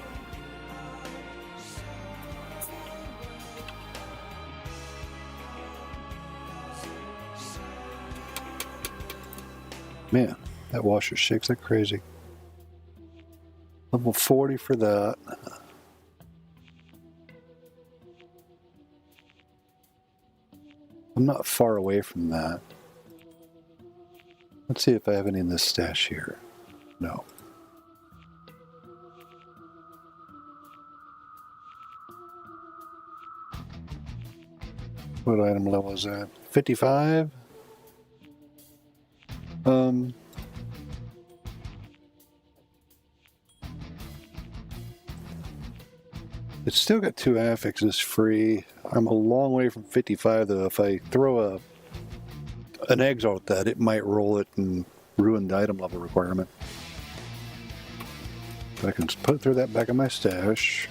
Man, that washer shakes like crazy. Level 40 for that. I'm not far away from that. Let's see if I have any in this stash here. No. What item level is that? 55? It's still got 2 affixes free. I'm a long way from 55 though. If I throw an exile at that, it might roll it and ruin the item level requirement. But I can throw that back in my stash.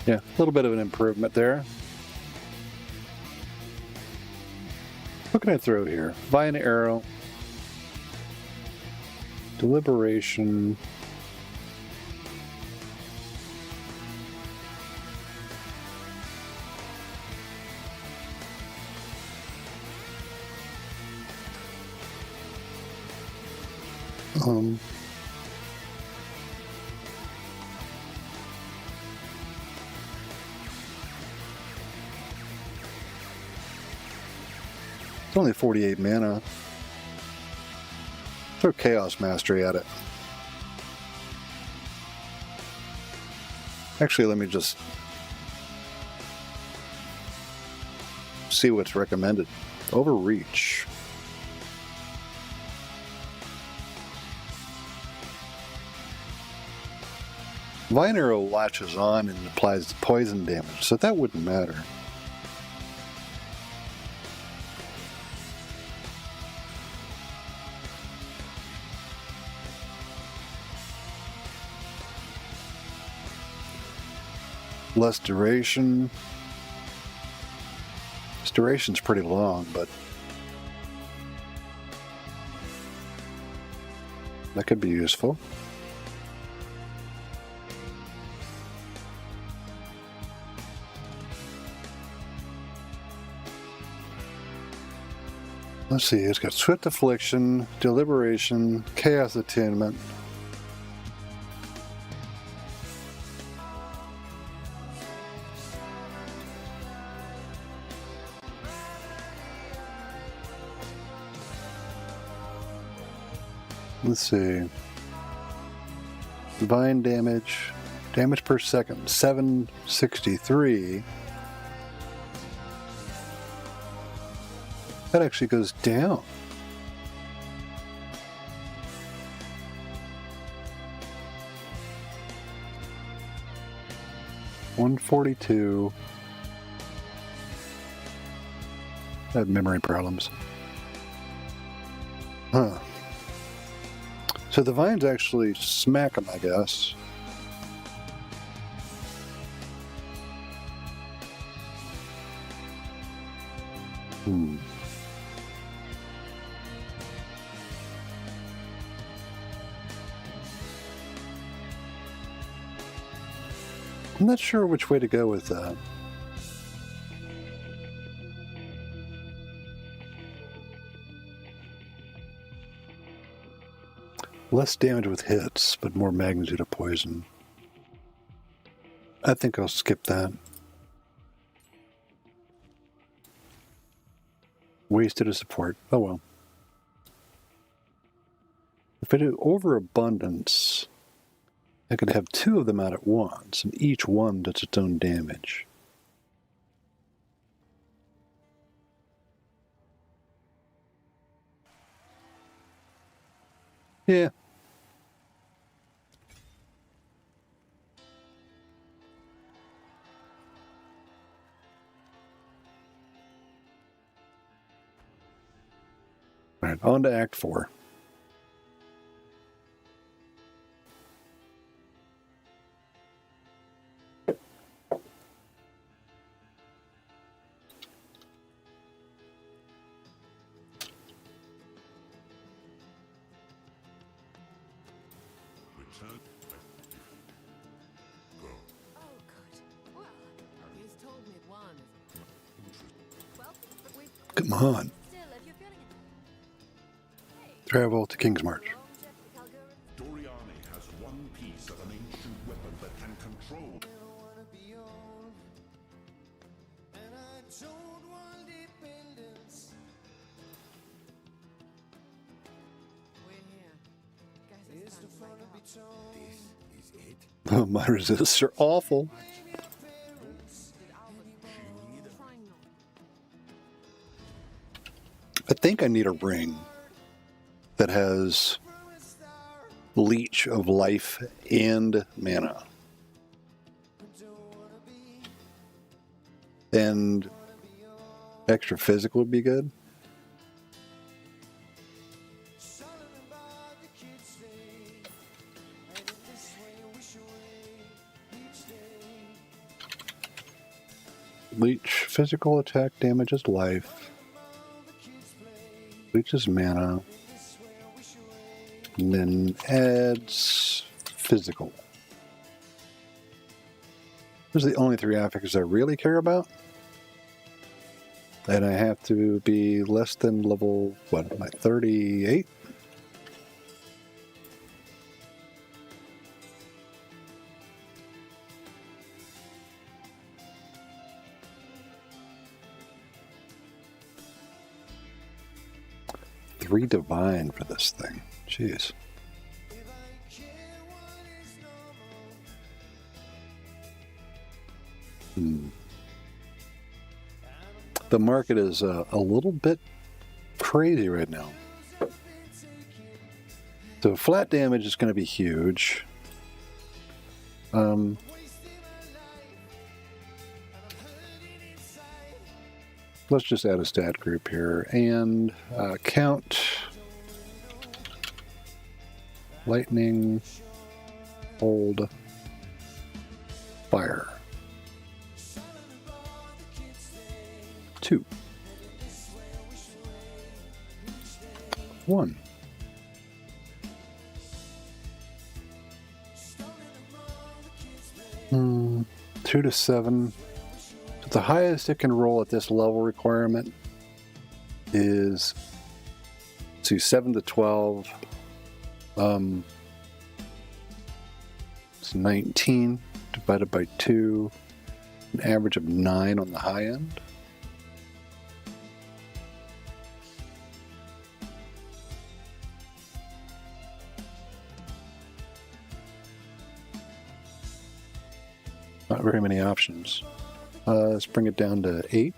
Yeah, a little bit of an improvement there. What can I throw here? Vine arrow. Deliberation. It's only 48 mana. Throw Chaos Mastery at it. Actually, let me just see what's recommended. Overreach. Vine Arrow latches on and applies poison damage, so that wouldn't matter. Less duration. This duration's pretty long, but that could be useful. Let's see, it's got Swift Affliction, Deliberation, Chaos Attainment. Let's see. Divine damage. Damage per second, 763. That actually goes down. $142. I have memory problems. Huh. So the vines actually smack them, I guess. I'm not sure which way to go with that. Less damage with hits, but more magnitude of poison. I think I'll skip that. Wasted a support. Oh well. If I do overabundance, I could have two of them out at once, and each one does its own damage. Yeah. All right, on to Act 4. Oh, good. Well, he's told me one is. Well, but we. Come on. Still, if you're feeling it. Hey, Travel to King's March. long trip to Kalgura. Doriani has one piece of an ancient weapon that can control. I don't wanna be old, and I don't want dependence. We're here. Guys, It's the fun to be told. This is it. Oh, my resists are awful. Trying not. I think I need a ring that has leech of life and mana. And extra physical would be good. Leech physical attack damages life. Leeches mana. And then adds physical. Those are the only three affixes I really care about. And I have to be less than level, what, am I 38? Three divine for this thing. Jeez. The market is a little bit crazy right now. So flat damage is going to be huge. Let's just add a stat group here and count lightning, hold, fire. 2. 1. Hmm. 2 to 7. So the highest it can roll at this level requirement is to 7 to 12. It's 19 divided by 2. An average of 9 on the high end. Not very many options. Let's bring it down to 8.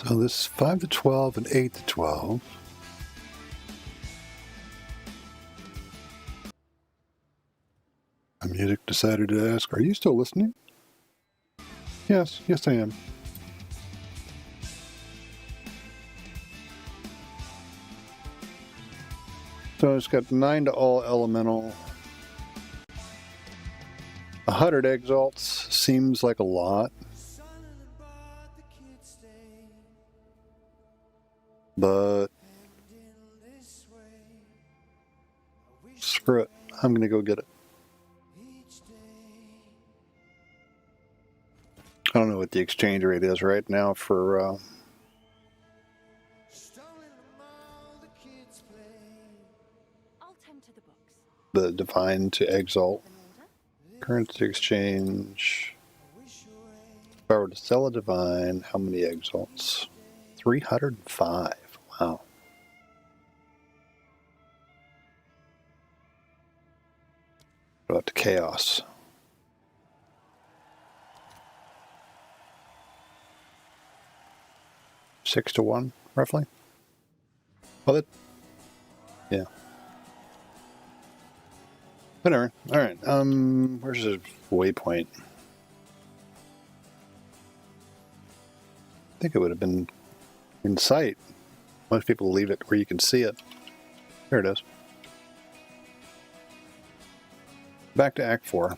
So this is 5 to 12 and 8 to 12. The music decided to ask, are you still listening? Yes, I am. So it's got 9 to all elemental. 100 exalts seems like a lot. But screw it. I'm going to go get it. I don't know what the exchange rate is right now for Stolen them all, the kids play. I'll tend to the books. the divine to exalt. An order? Currency exchange. If I were to sell a divine, how many exalts? 305. Wow. What about the chaos? Six to one, roughly. Well, that, yeah. Whatever. All right. Where's the waypoint? I think it would have been in sight. Most people leave it where you can see it. There it is. Back to Act 4.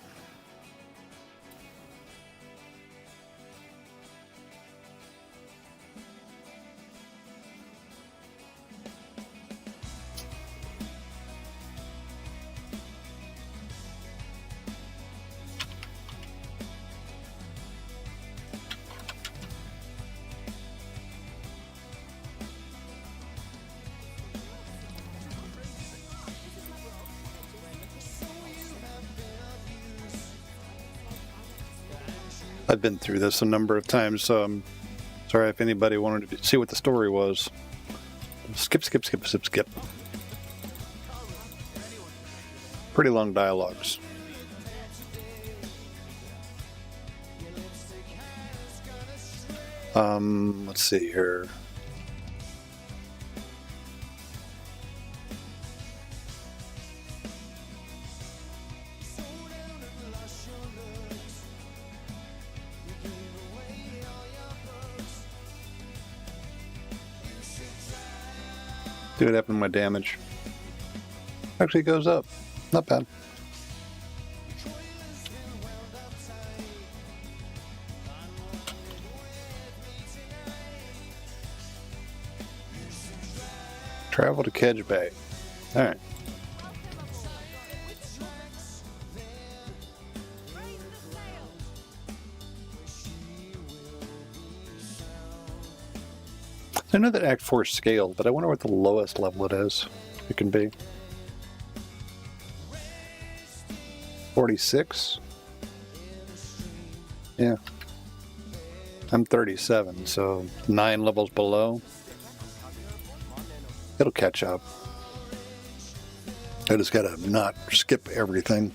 I've been through this a number of times, so I'm sorry if anybody wanted to see what the story was. Skip. Pretty long dialogues. Let's see here. See what happened to my damage. Actually goes up. Not bad. Travel to Kedge Bay. Alright. I know that Act 4 is scaled, but I wonder what the lowest level it is. It can be 46. Yeah, I'm 37, so 9 levels below. It'll catch up. I just gotta not skip everything.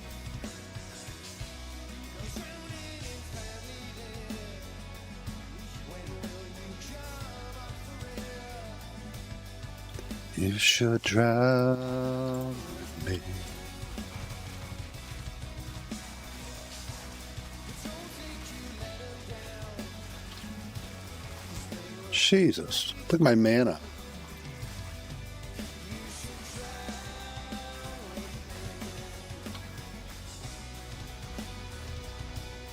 You should drown with me. Jesus, look at my mana.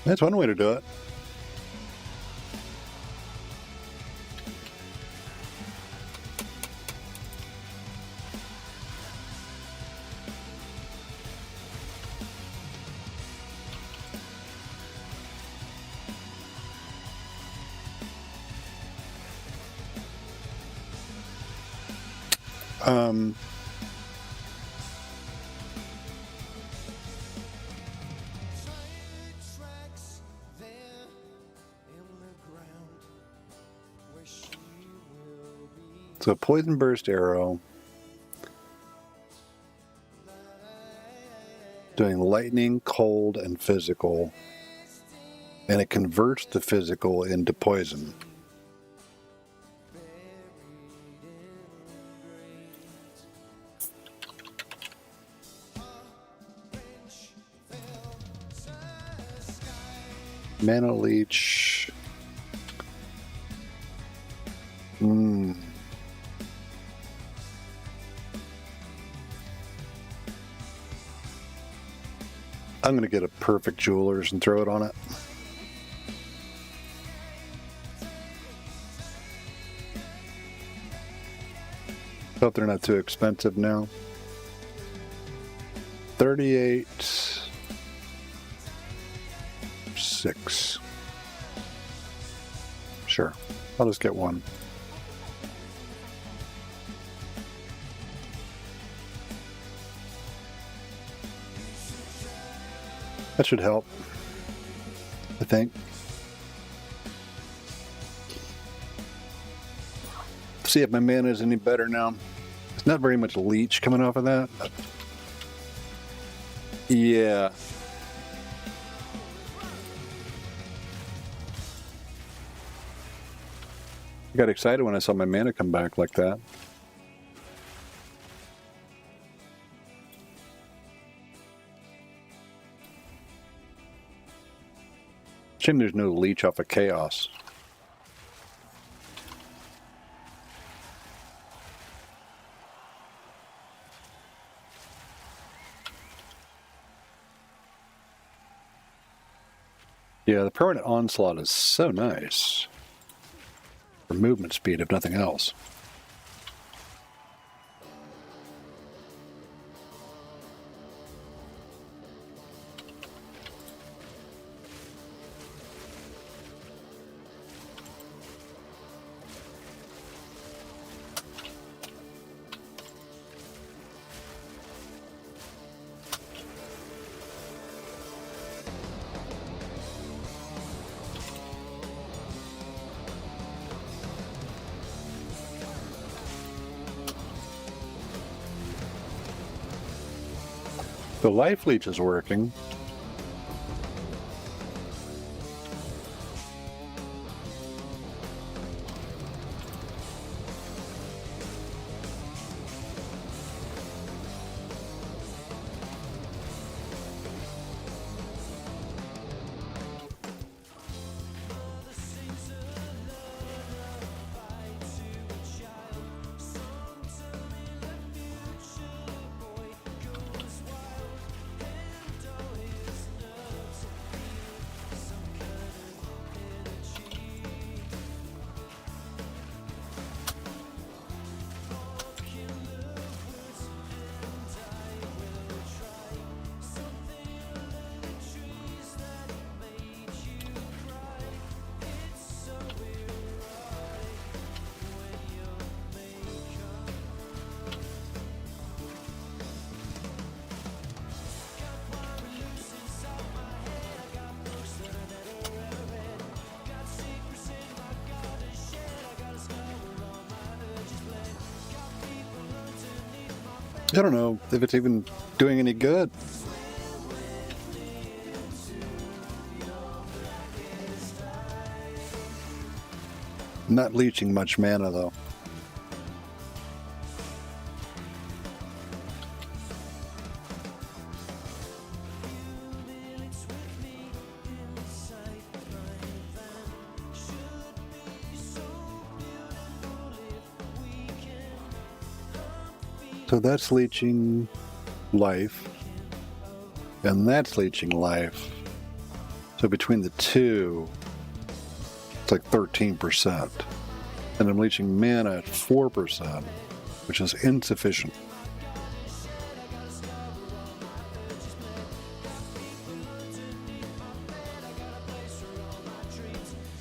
That's one way to do it. So poison burst arrow, doing lightning, cold, and physical, and it converts the physical into poison. Mana leech. I'm going to get a perfect Jewelers and throw it on it. Hope they're not too expensive now. 38. 6. Sure. I'll just get one. That should help, I think. See if my mana is any better now. It's not very much leech coming off of that. But yeah. I got excited when I saw my mana come back like that. Shame there's no leech off of chaos. Yeah, the permanent onslaught is so nice. For movement speed, if nothing else. The life leech is working. I don't know if it's even doing any good. Not leeching much mana though. So that's leeching life, and that's leeching life. So between the two, it's like 13%. And I'm leeching mana at 4%, which is insufficient.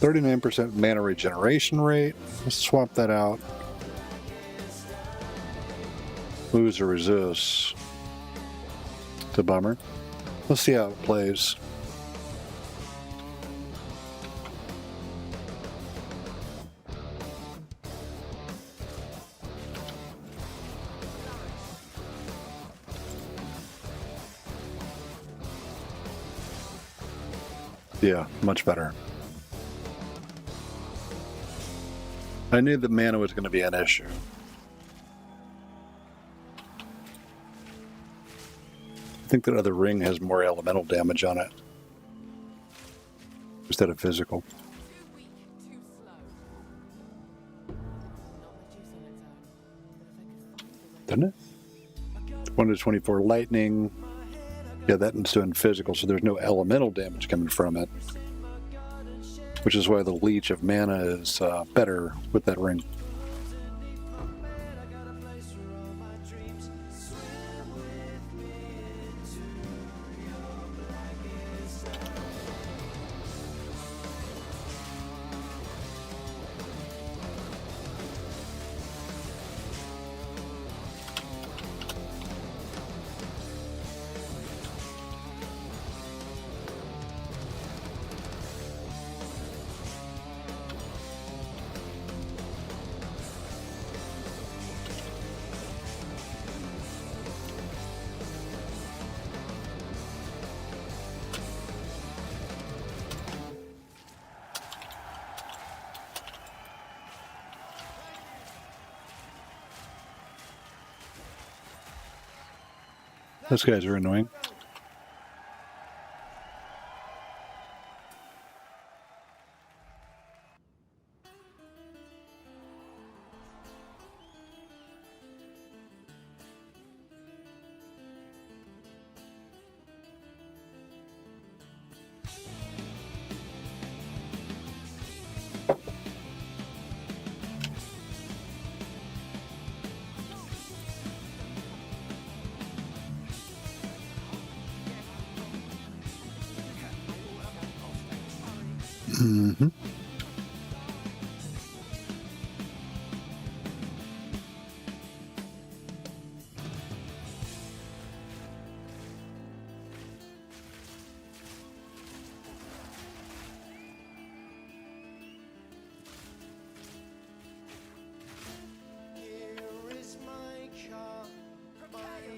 %39 mana regeneration rate. Let's swap that out. Lose or resist. It's a bummer. Let's see how it plays. Yeah, much better. I knew that mana was going to be an issue. I think that other ring has more elemental damage on it instead of physical. Too weak, too slow. Not much use on its own. But if I could find a way. Doesn't it? 1 to 24 lightning. Yeah, that's doing physical, so there's no elemental damage coming from it. Which is why the leech of mana is better with that ring. Those guys are annoying. Mm-hmm.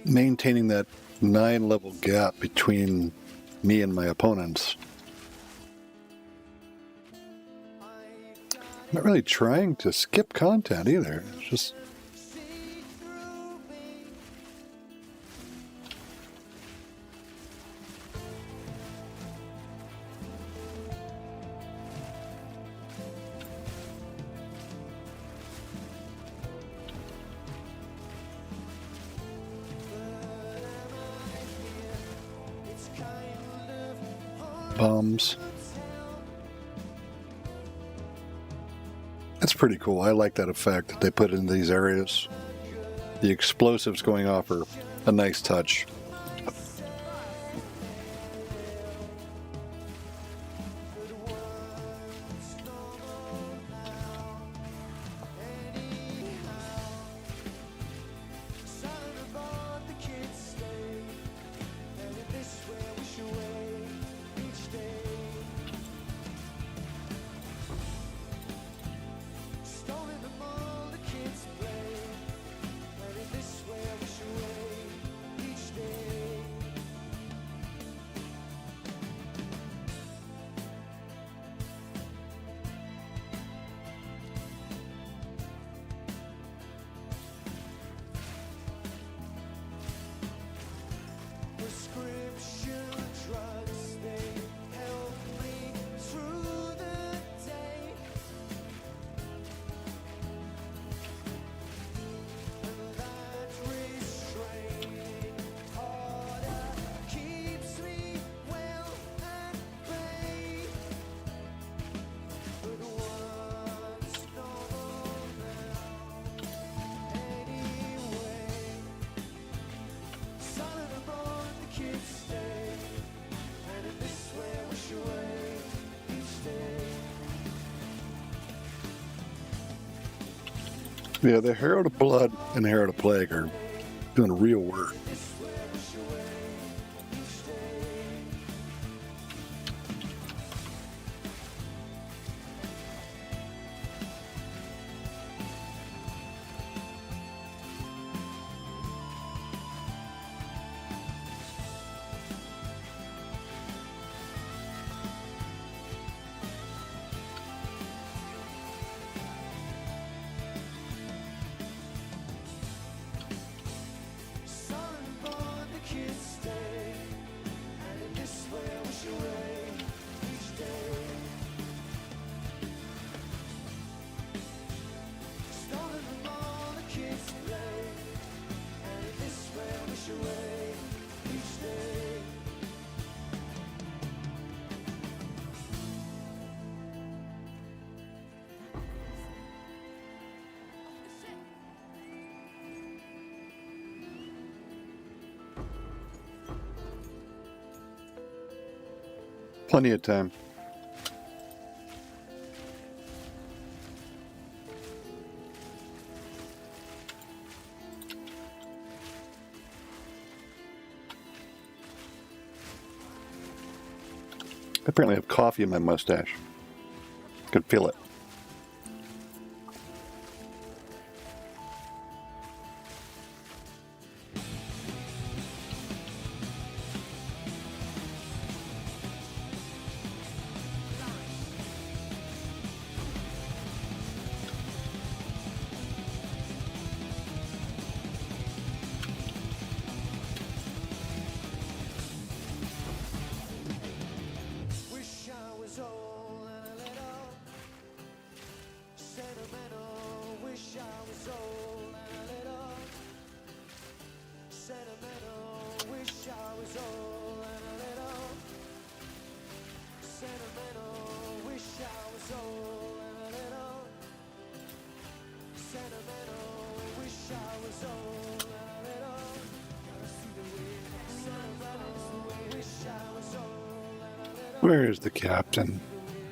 Maintaining that 9-level gap between me and my opponents. I'm not really trying to skip content either. It's just bombs. That's pretty cool. I like that effect that they put in these areas. The explosives going off are a nice touch. Yeah, the Herald of Blood and the Herald of Plague are doing real work. Plenty of time. I apparently have coffee in my mustache. Could feel it. was old and a little sentimental. Wish I was old and a little. Gotta see the way sentimental. Wish I was old and a little. Where is the captain?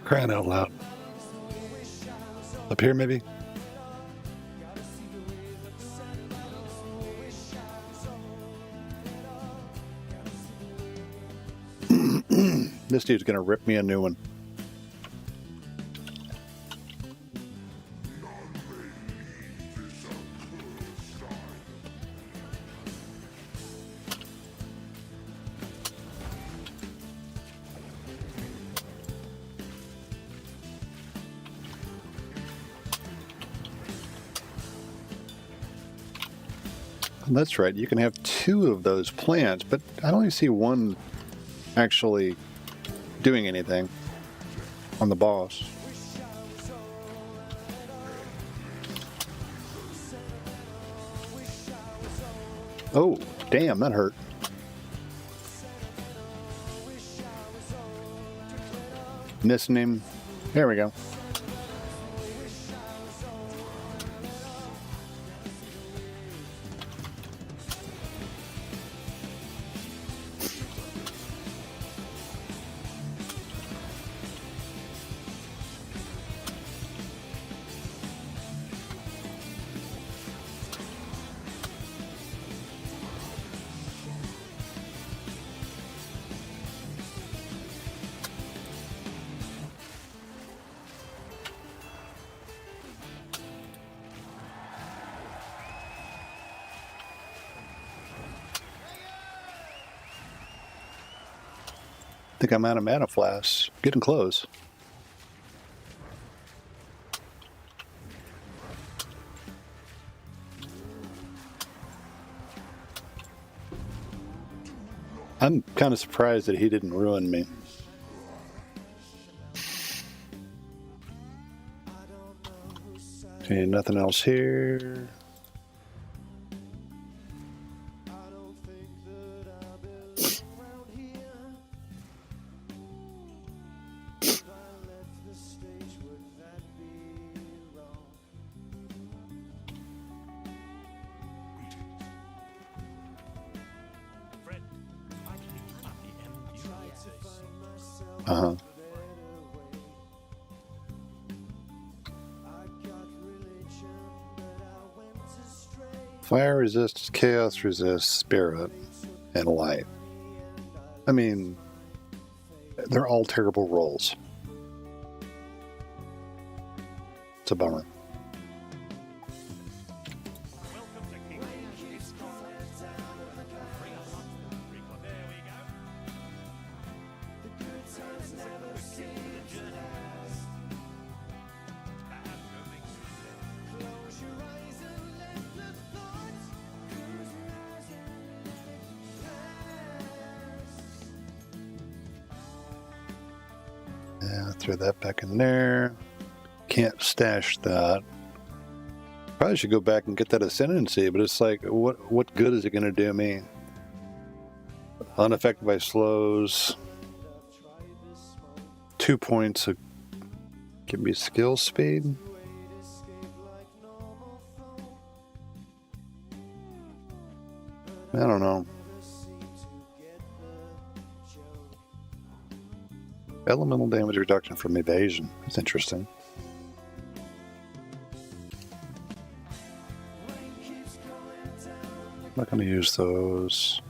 Crying out loud. Up here, maybe? This dude's gonna rip me a new one. That's right, you can have 2 of those plants, but I don't even see one actually doing anything on the boss. Oh, damn, that hurt. Missing him. There we go. I think I'm out of mana flasks. Getting close. I'm kind of surprised that he didn't ruin me. Okay, nothing else here. Uh-huh. Fire resists, chaos resists, spirit, and light. I mean, they're all terrible rolls. It's a bummer. Yeah, throw that back in there. Can't stash that. Probably should go back and get that ascendancy, but it's like, what good is it going to do me? Unaffected by slows. 2 points of give me skill speed. I don't know. Elemental damage reduction from evasion. That's interesting. I'm not going to use those.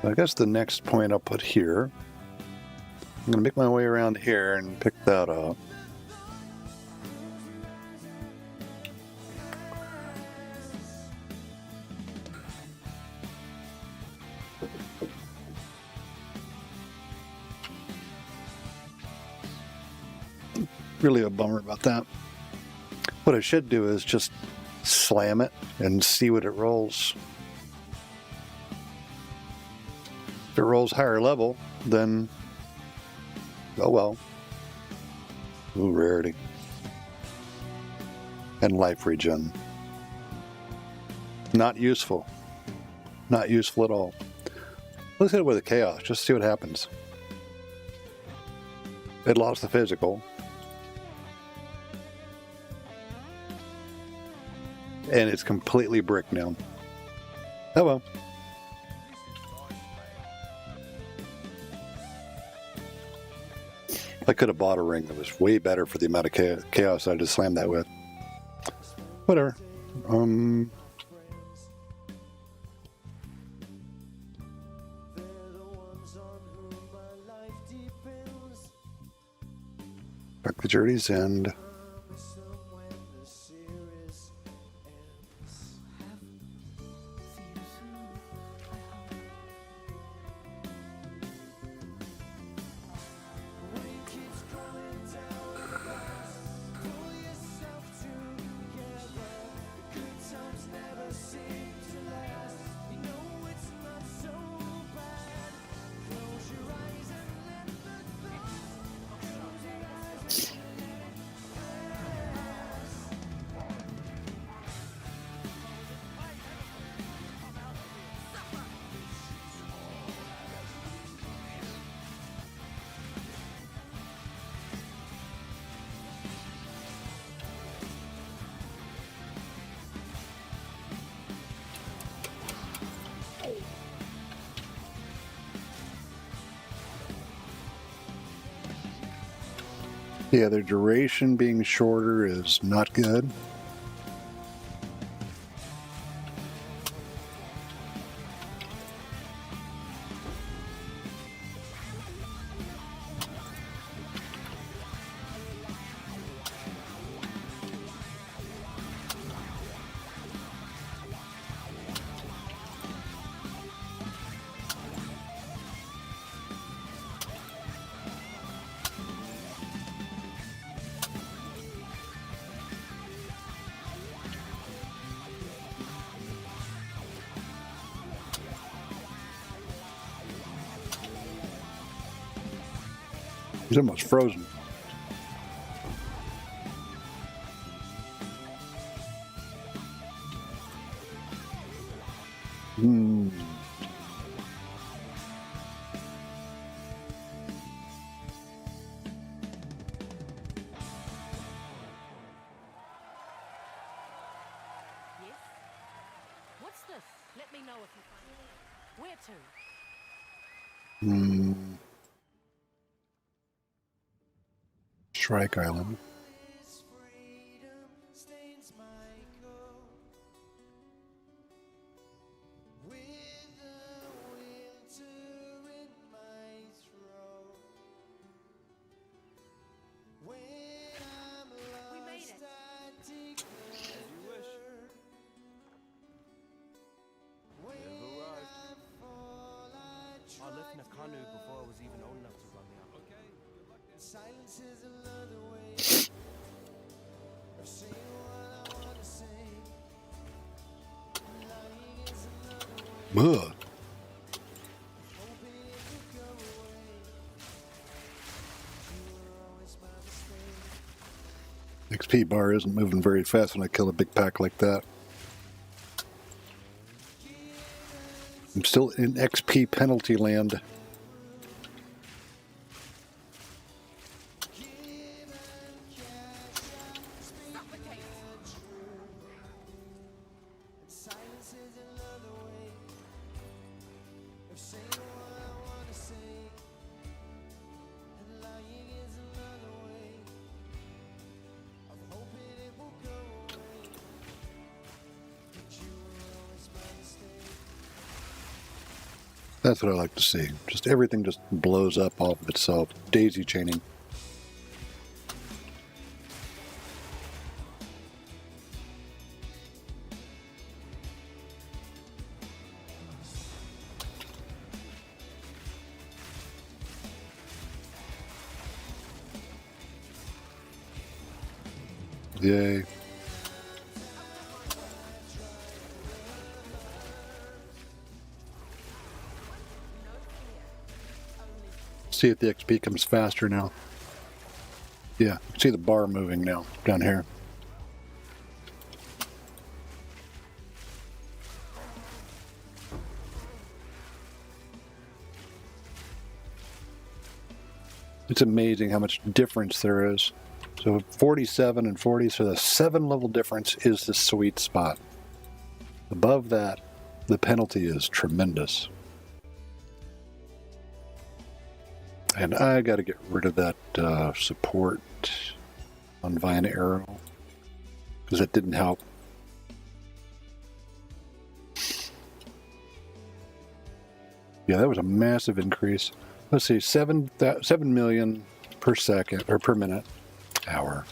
I guess the next point I'll put here. I'm going to make my way around here and pick that up. Really a bummer about that. What I should do is just slam it and see what it rolls. If it rolls higher level, then oh well. Ooh, rarity. And life regen. Not useful. Not useful at all. Let's hit it with a chaos, just see what happens. It lost the physical. And it's completely brick now. Oh well. I could have bought a ring that was way better for the amount of chaos I just slammed that with. Whatever. Back the journey's end. Yeah, their duration being shorter is not good. He's almost frozen. Yes? What's this? Let me know if you find it. Where to? Strike Island. We made it. I left in a canoe before I was even old enough to run the island. Okay, good luck then. Silence is another way of saying what I want to say. Lying is another way. Ugh. Hoping it would go away. You were always my mistake. XP bar isn't moving very fast when I kill a big pack like that. I'm still in XP penalty land. Silence is another way of saying what I want to say. And lying is another way of hoping it will go away. But you were always my mistake. That's what I like to see. Just everything just blows up off of itself. Daisy chaining. Yay. See if the XP comes faster now. Yeah, see the bar moving now down here. It's amazing how much difference there is. So 47 and 40, so the 7 level difference is the sweet spot. Above that, the penalty is tremendous. And I got to get rid of that support on Vine Arrow, because that didn't help. Yeah, that was a massive increase. Let's see, 7 million per second, or per minute. Hour.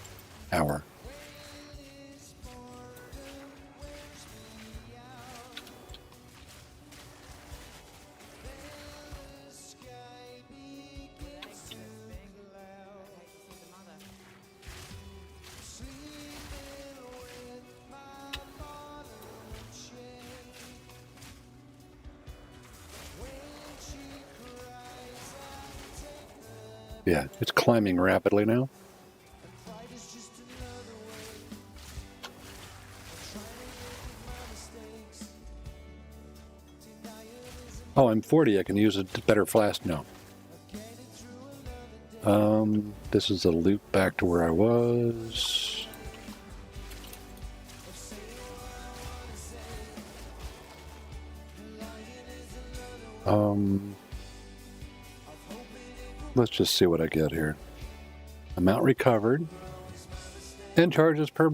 Yeah, it's climbing rapidly now. Oh, I'm 40. I can use a better flask now. This is a loop back to where I was. Let's just see what I get here. Amount recovered and charges per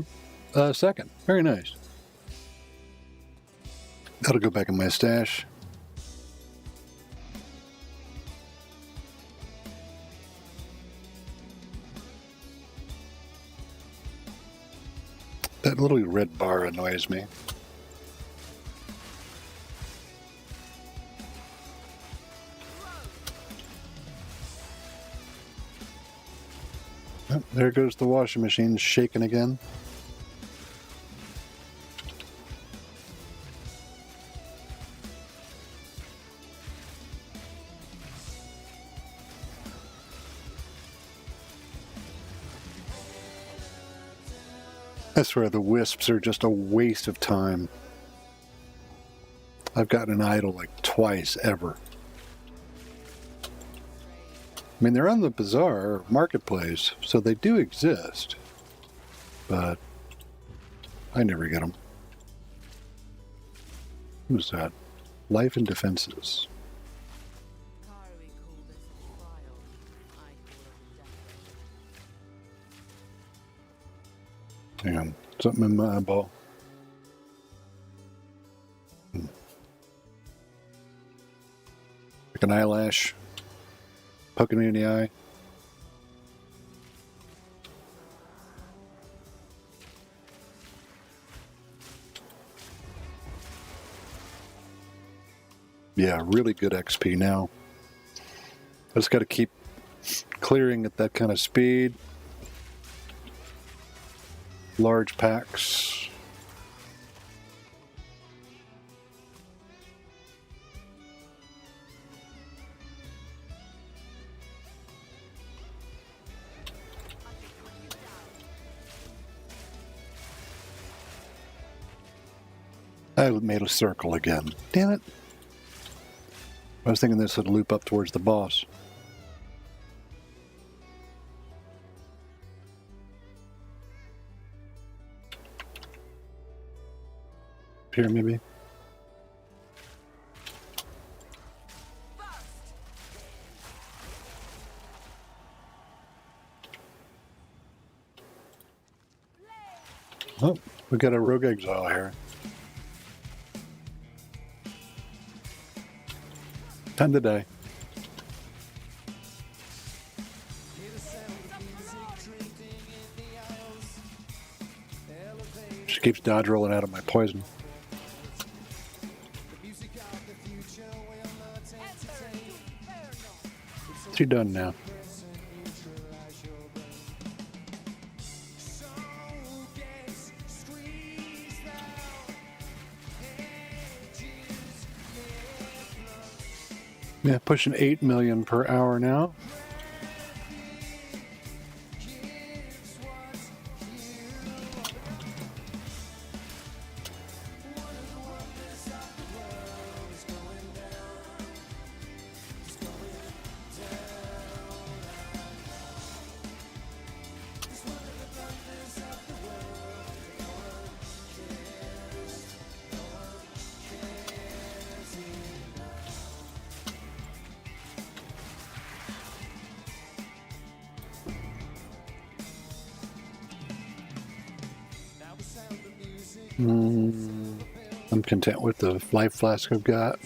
second. Very nice. That'll go back in my stash. That little red bar annoys me. Oh, there goes the washing machine shaking again. I swear the wisps are just a waste of time. I've gotten an idol like twice ever. I mean, they're on the Bazaar Marketplace, so they do exist. But I never get them. Who's that? Life and Defenses. Kari called this a trial. I call it a death. Hang on, something in my eyeball. Like an eyelash poking me in the eye. Yeah, really good XP now. I just got to keep clearing at that kind of speed. Large packs. I made a circle again. Damn it. I was thinking this would loop up towards the boss. Here, maybe. Oh, we got a rogue exile here. Time to die. She keeps dodge rolling out of my poison. She done now. Yeah, pushing 8 million per hour now. I'm content with the life flask I've got.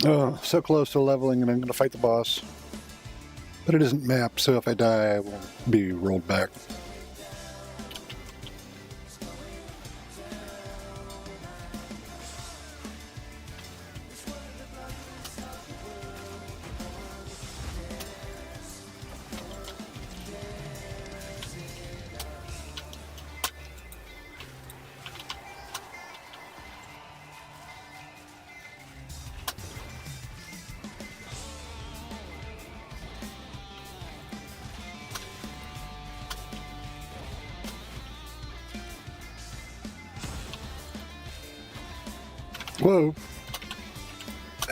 Oh, so close to leveling, and I'm going to fight the boss. But it isn't mapped, so if I die, I won't be rolled back. Whoa.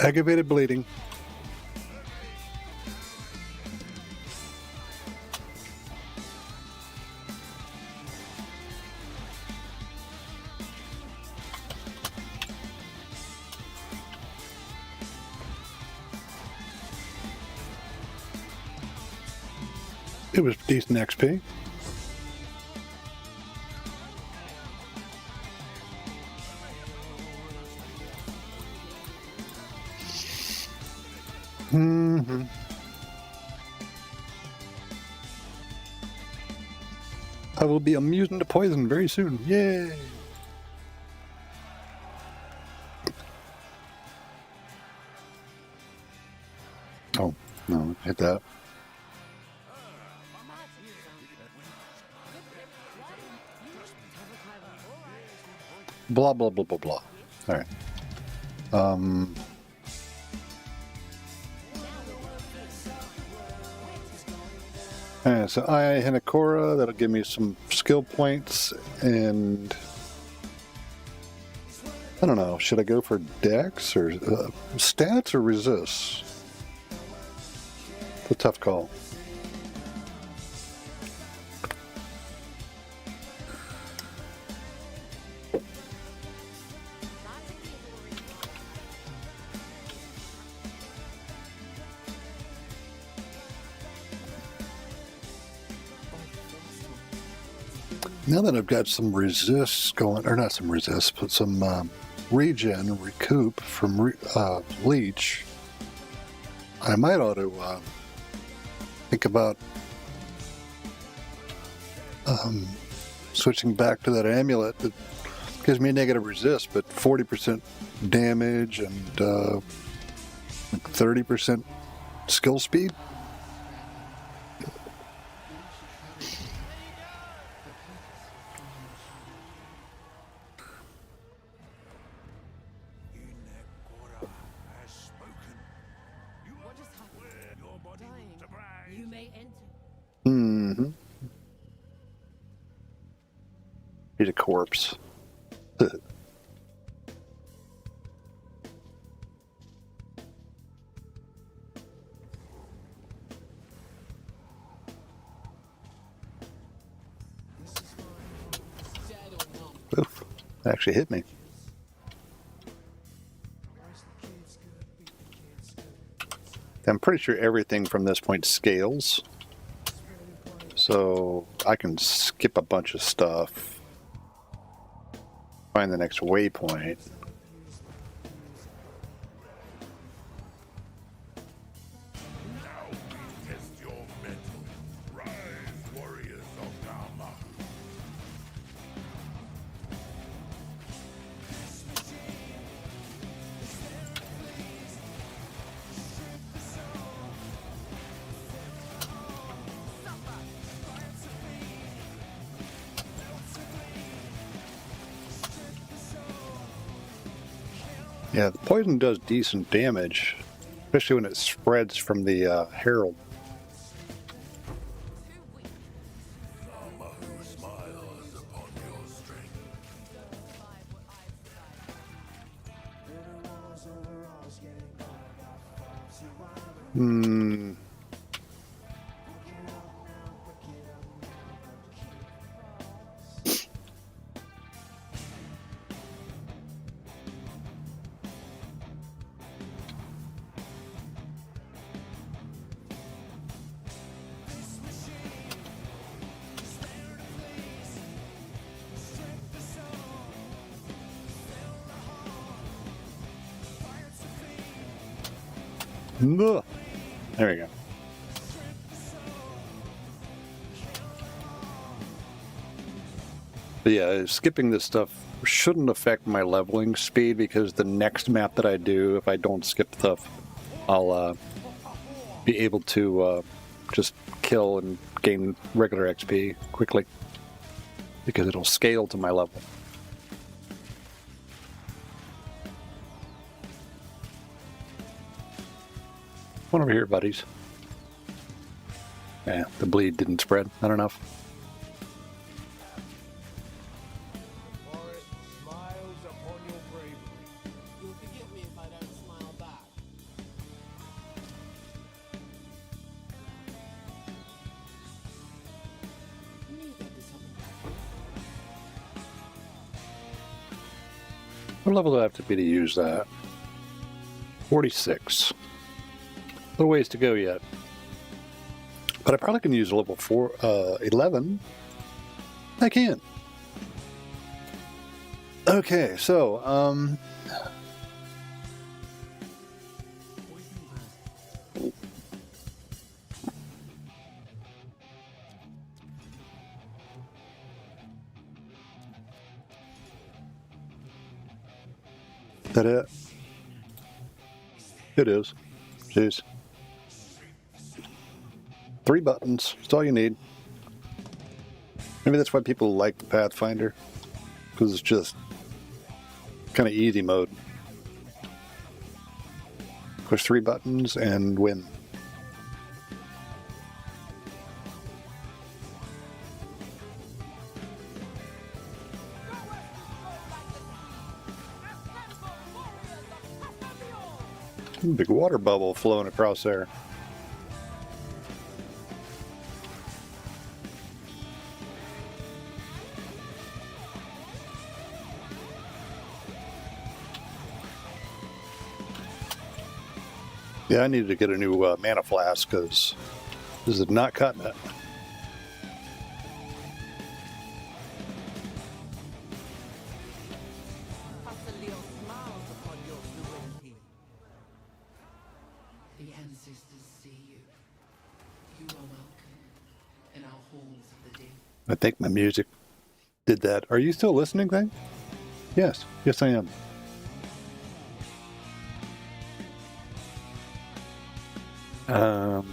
Aggravated bleeding. It was decent XP. I will be immune to poison very soon. Yay! Oh, no, hit that. Blah, blah, blah, blah, blah. All right. So I Hinakora, that'll give me some skill points, and I don't know, should I go for dex or stats or resists? It's a tough call. Now that I've got some resists going, or not some resists, but some regen, recoup from leech, I might ought to think about switching back to that amulet that gives me a negative resist, but 40% damage and 30% skill speed. You may enter. Mm-hmm. He's a corpse. Oof. That actually hit me. I'm pretty sure everything from this point scales. So I can skip a bunch of stuff. Find the next waypoint. Test your mettle. Rise, warriors of Dharma. Yeah, the poison does decent damage, especially when it spreads from the herald. Too weak. Some who smiles upon your strength. Survive what I've survived. Hmm. Ugh. There we go. But yeah, skipping this stuff shouldn't affect my leveling speed because the next map that I do, if I don't skip stuff, I'll be able to just kill and gain regular XP quickly because it'll scale to my level. One over here, buddies. Yeah, the bleed didn't spread. Not enough. Forest smiles upon your bravery. You'll forgive me if I don't smile back. I knew there'd be something back here. What level do I have to be to use that? 46. A little ways to go yet. But I probably can use level 11. I can. Okay, so, that it? It is. Jeez. 3 buttons. That's all you need. Maybe that's why people like the Pathfinder. Because it's just kind of easy mode. Push 3 buttons and win. Big water bubble flowing across there. Yeah, I needed to get a new mana flask because this is not cutting it. Utterly smiles upon your serenity. The ancestors see you. You are welcome in our halls of the dead. I think my music did that. Are you still listening, thing? Yes. Yes, I am. All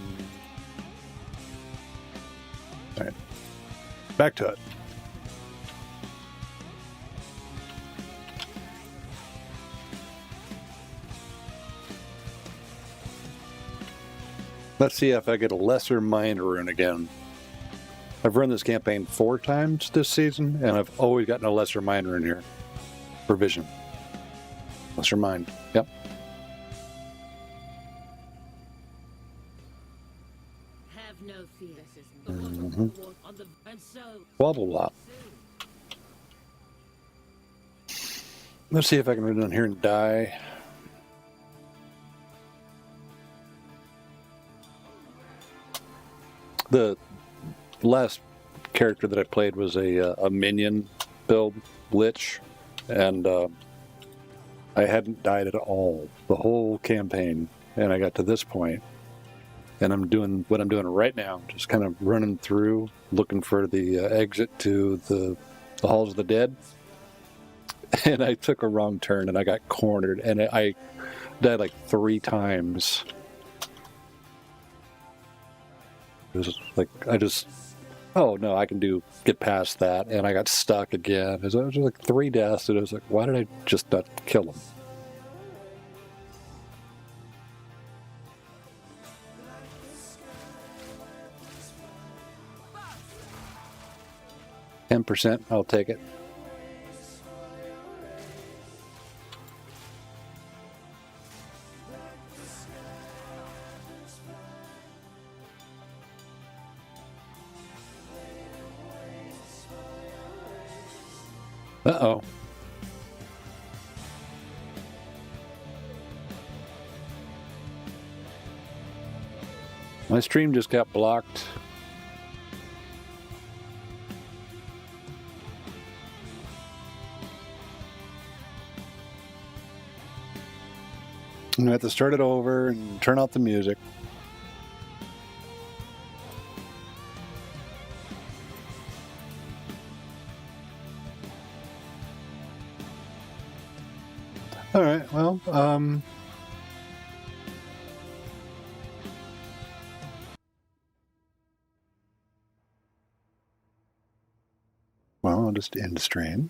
right. Back to it. Let's see if I get a lesser mind rune again. I've run this campaign 4 times this season, and I've always gotten a lesser mind rune here. For vision. Lesser mind. Yep. Have no fear. This is the water on the and so Wobble wop. Let's see if I can run down here and die. The last character that I played was a minion build, Lich, and I hadn't died at all the whole campaign, and I got to this point, and I'm doing what I'm doing right now, just kind of running through, looking for the exit to the Halls of the Dead, and I took a wrong turn, and I got cornered, and I died like 3 times. It was like, oh no, I can get past that, and I got stuck again. It was like 3 deaths, and I was like, why did I just not kill him? 10%, I'll take it. Uh-oh. My stream just got blocked. I'm gonna have to start it over and turn out the music. All right, well, I'll just end stream.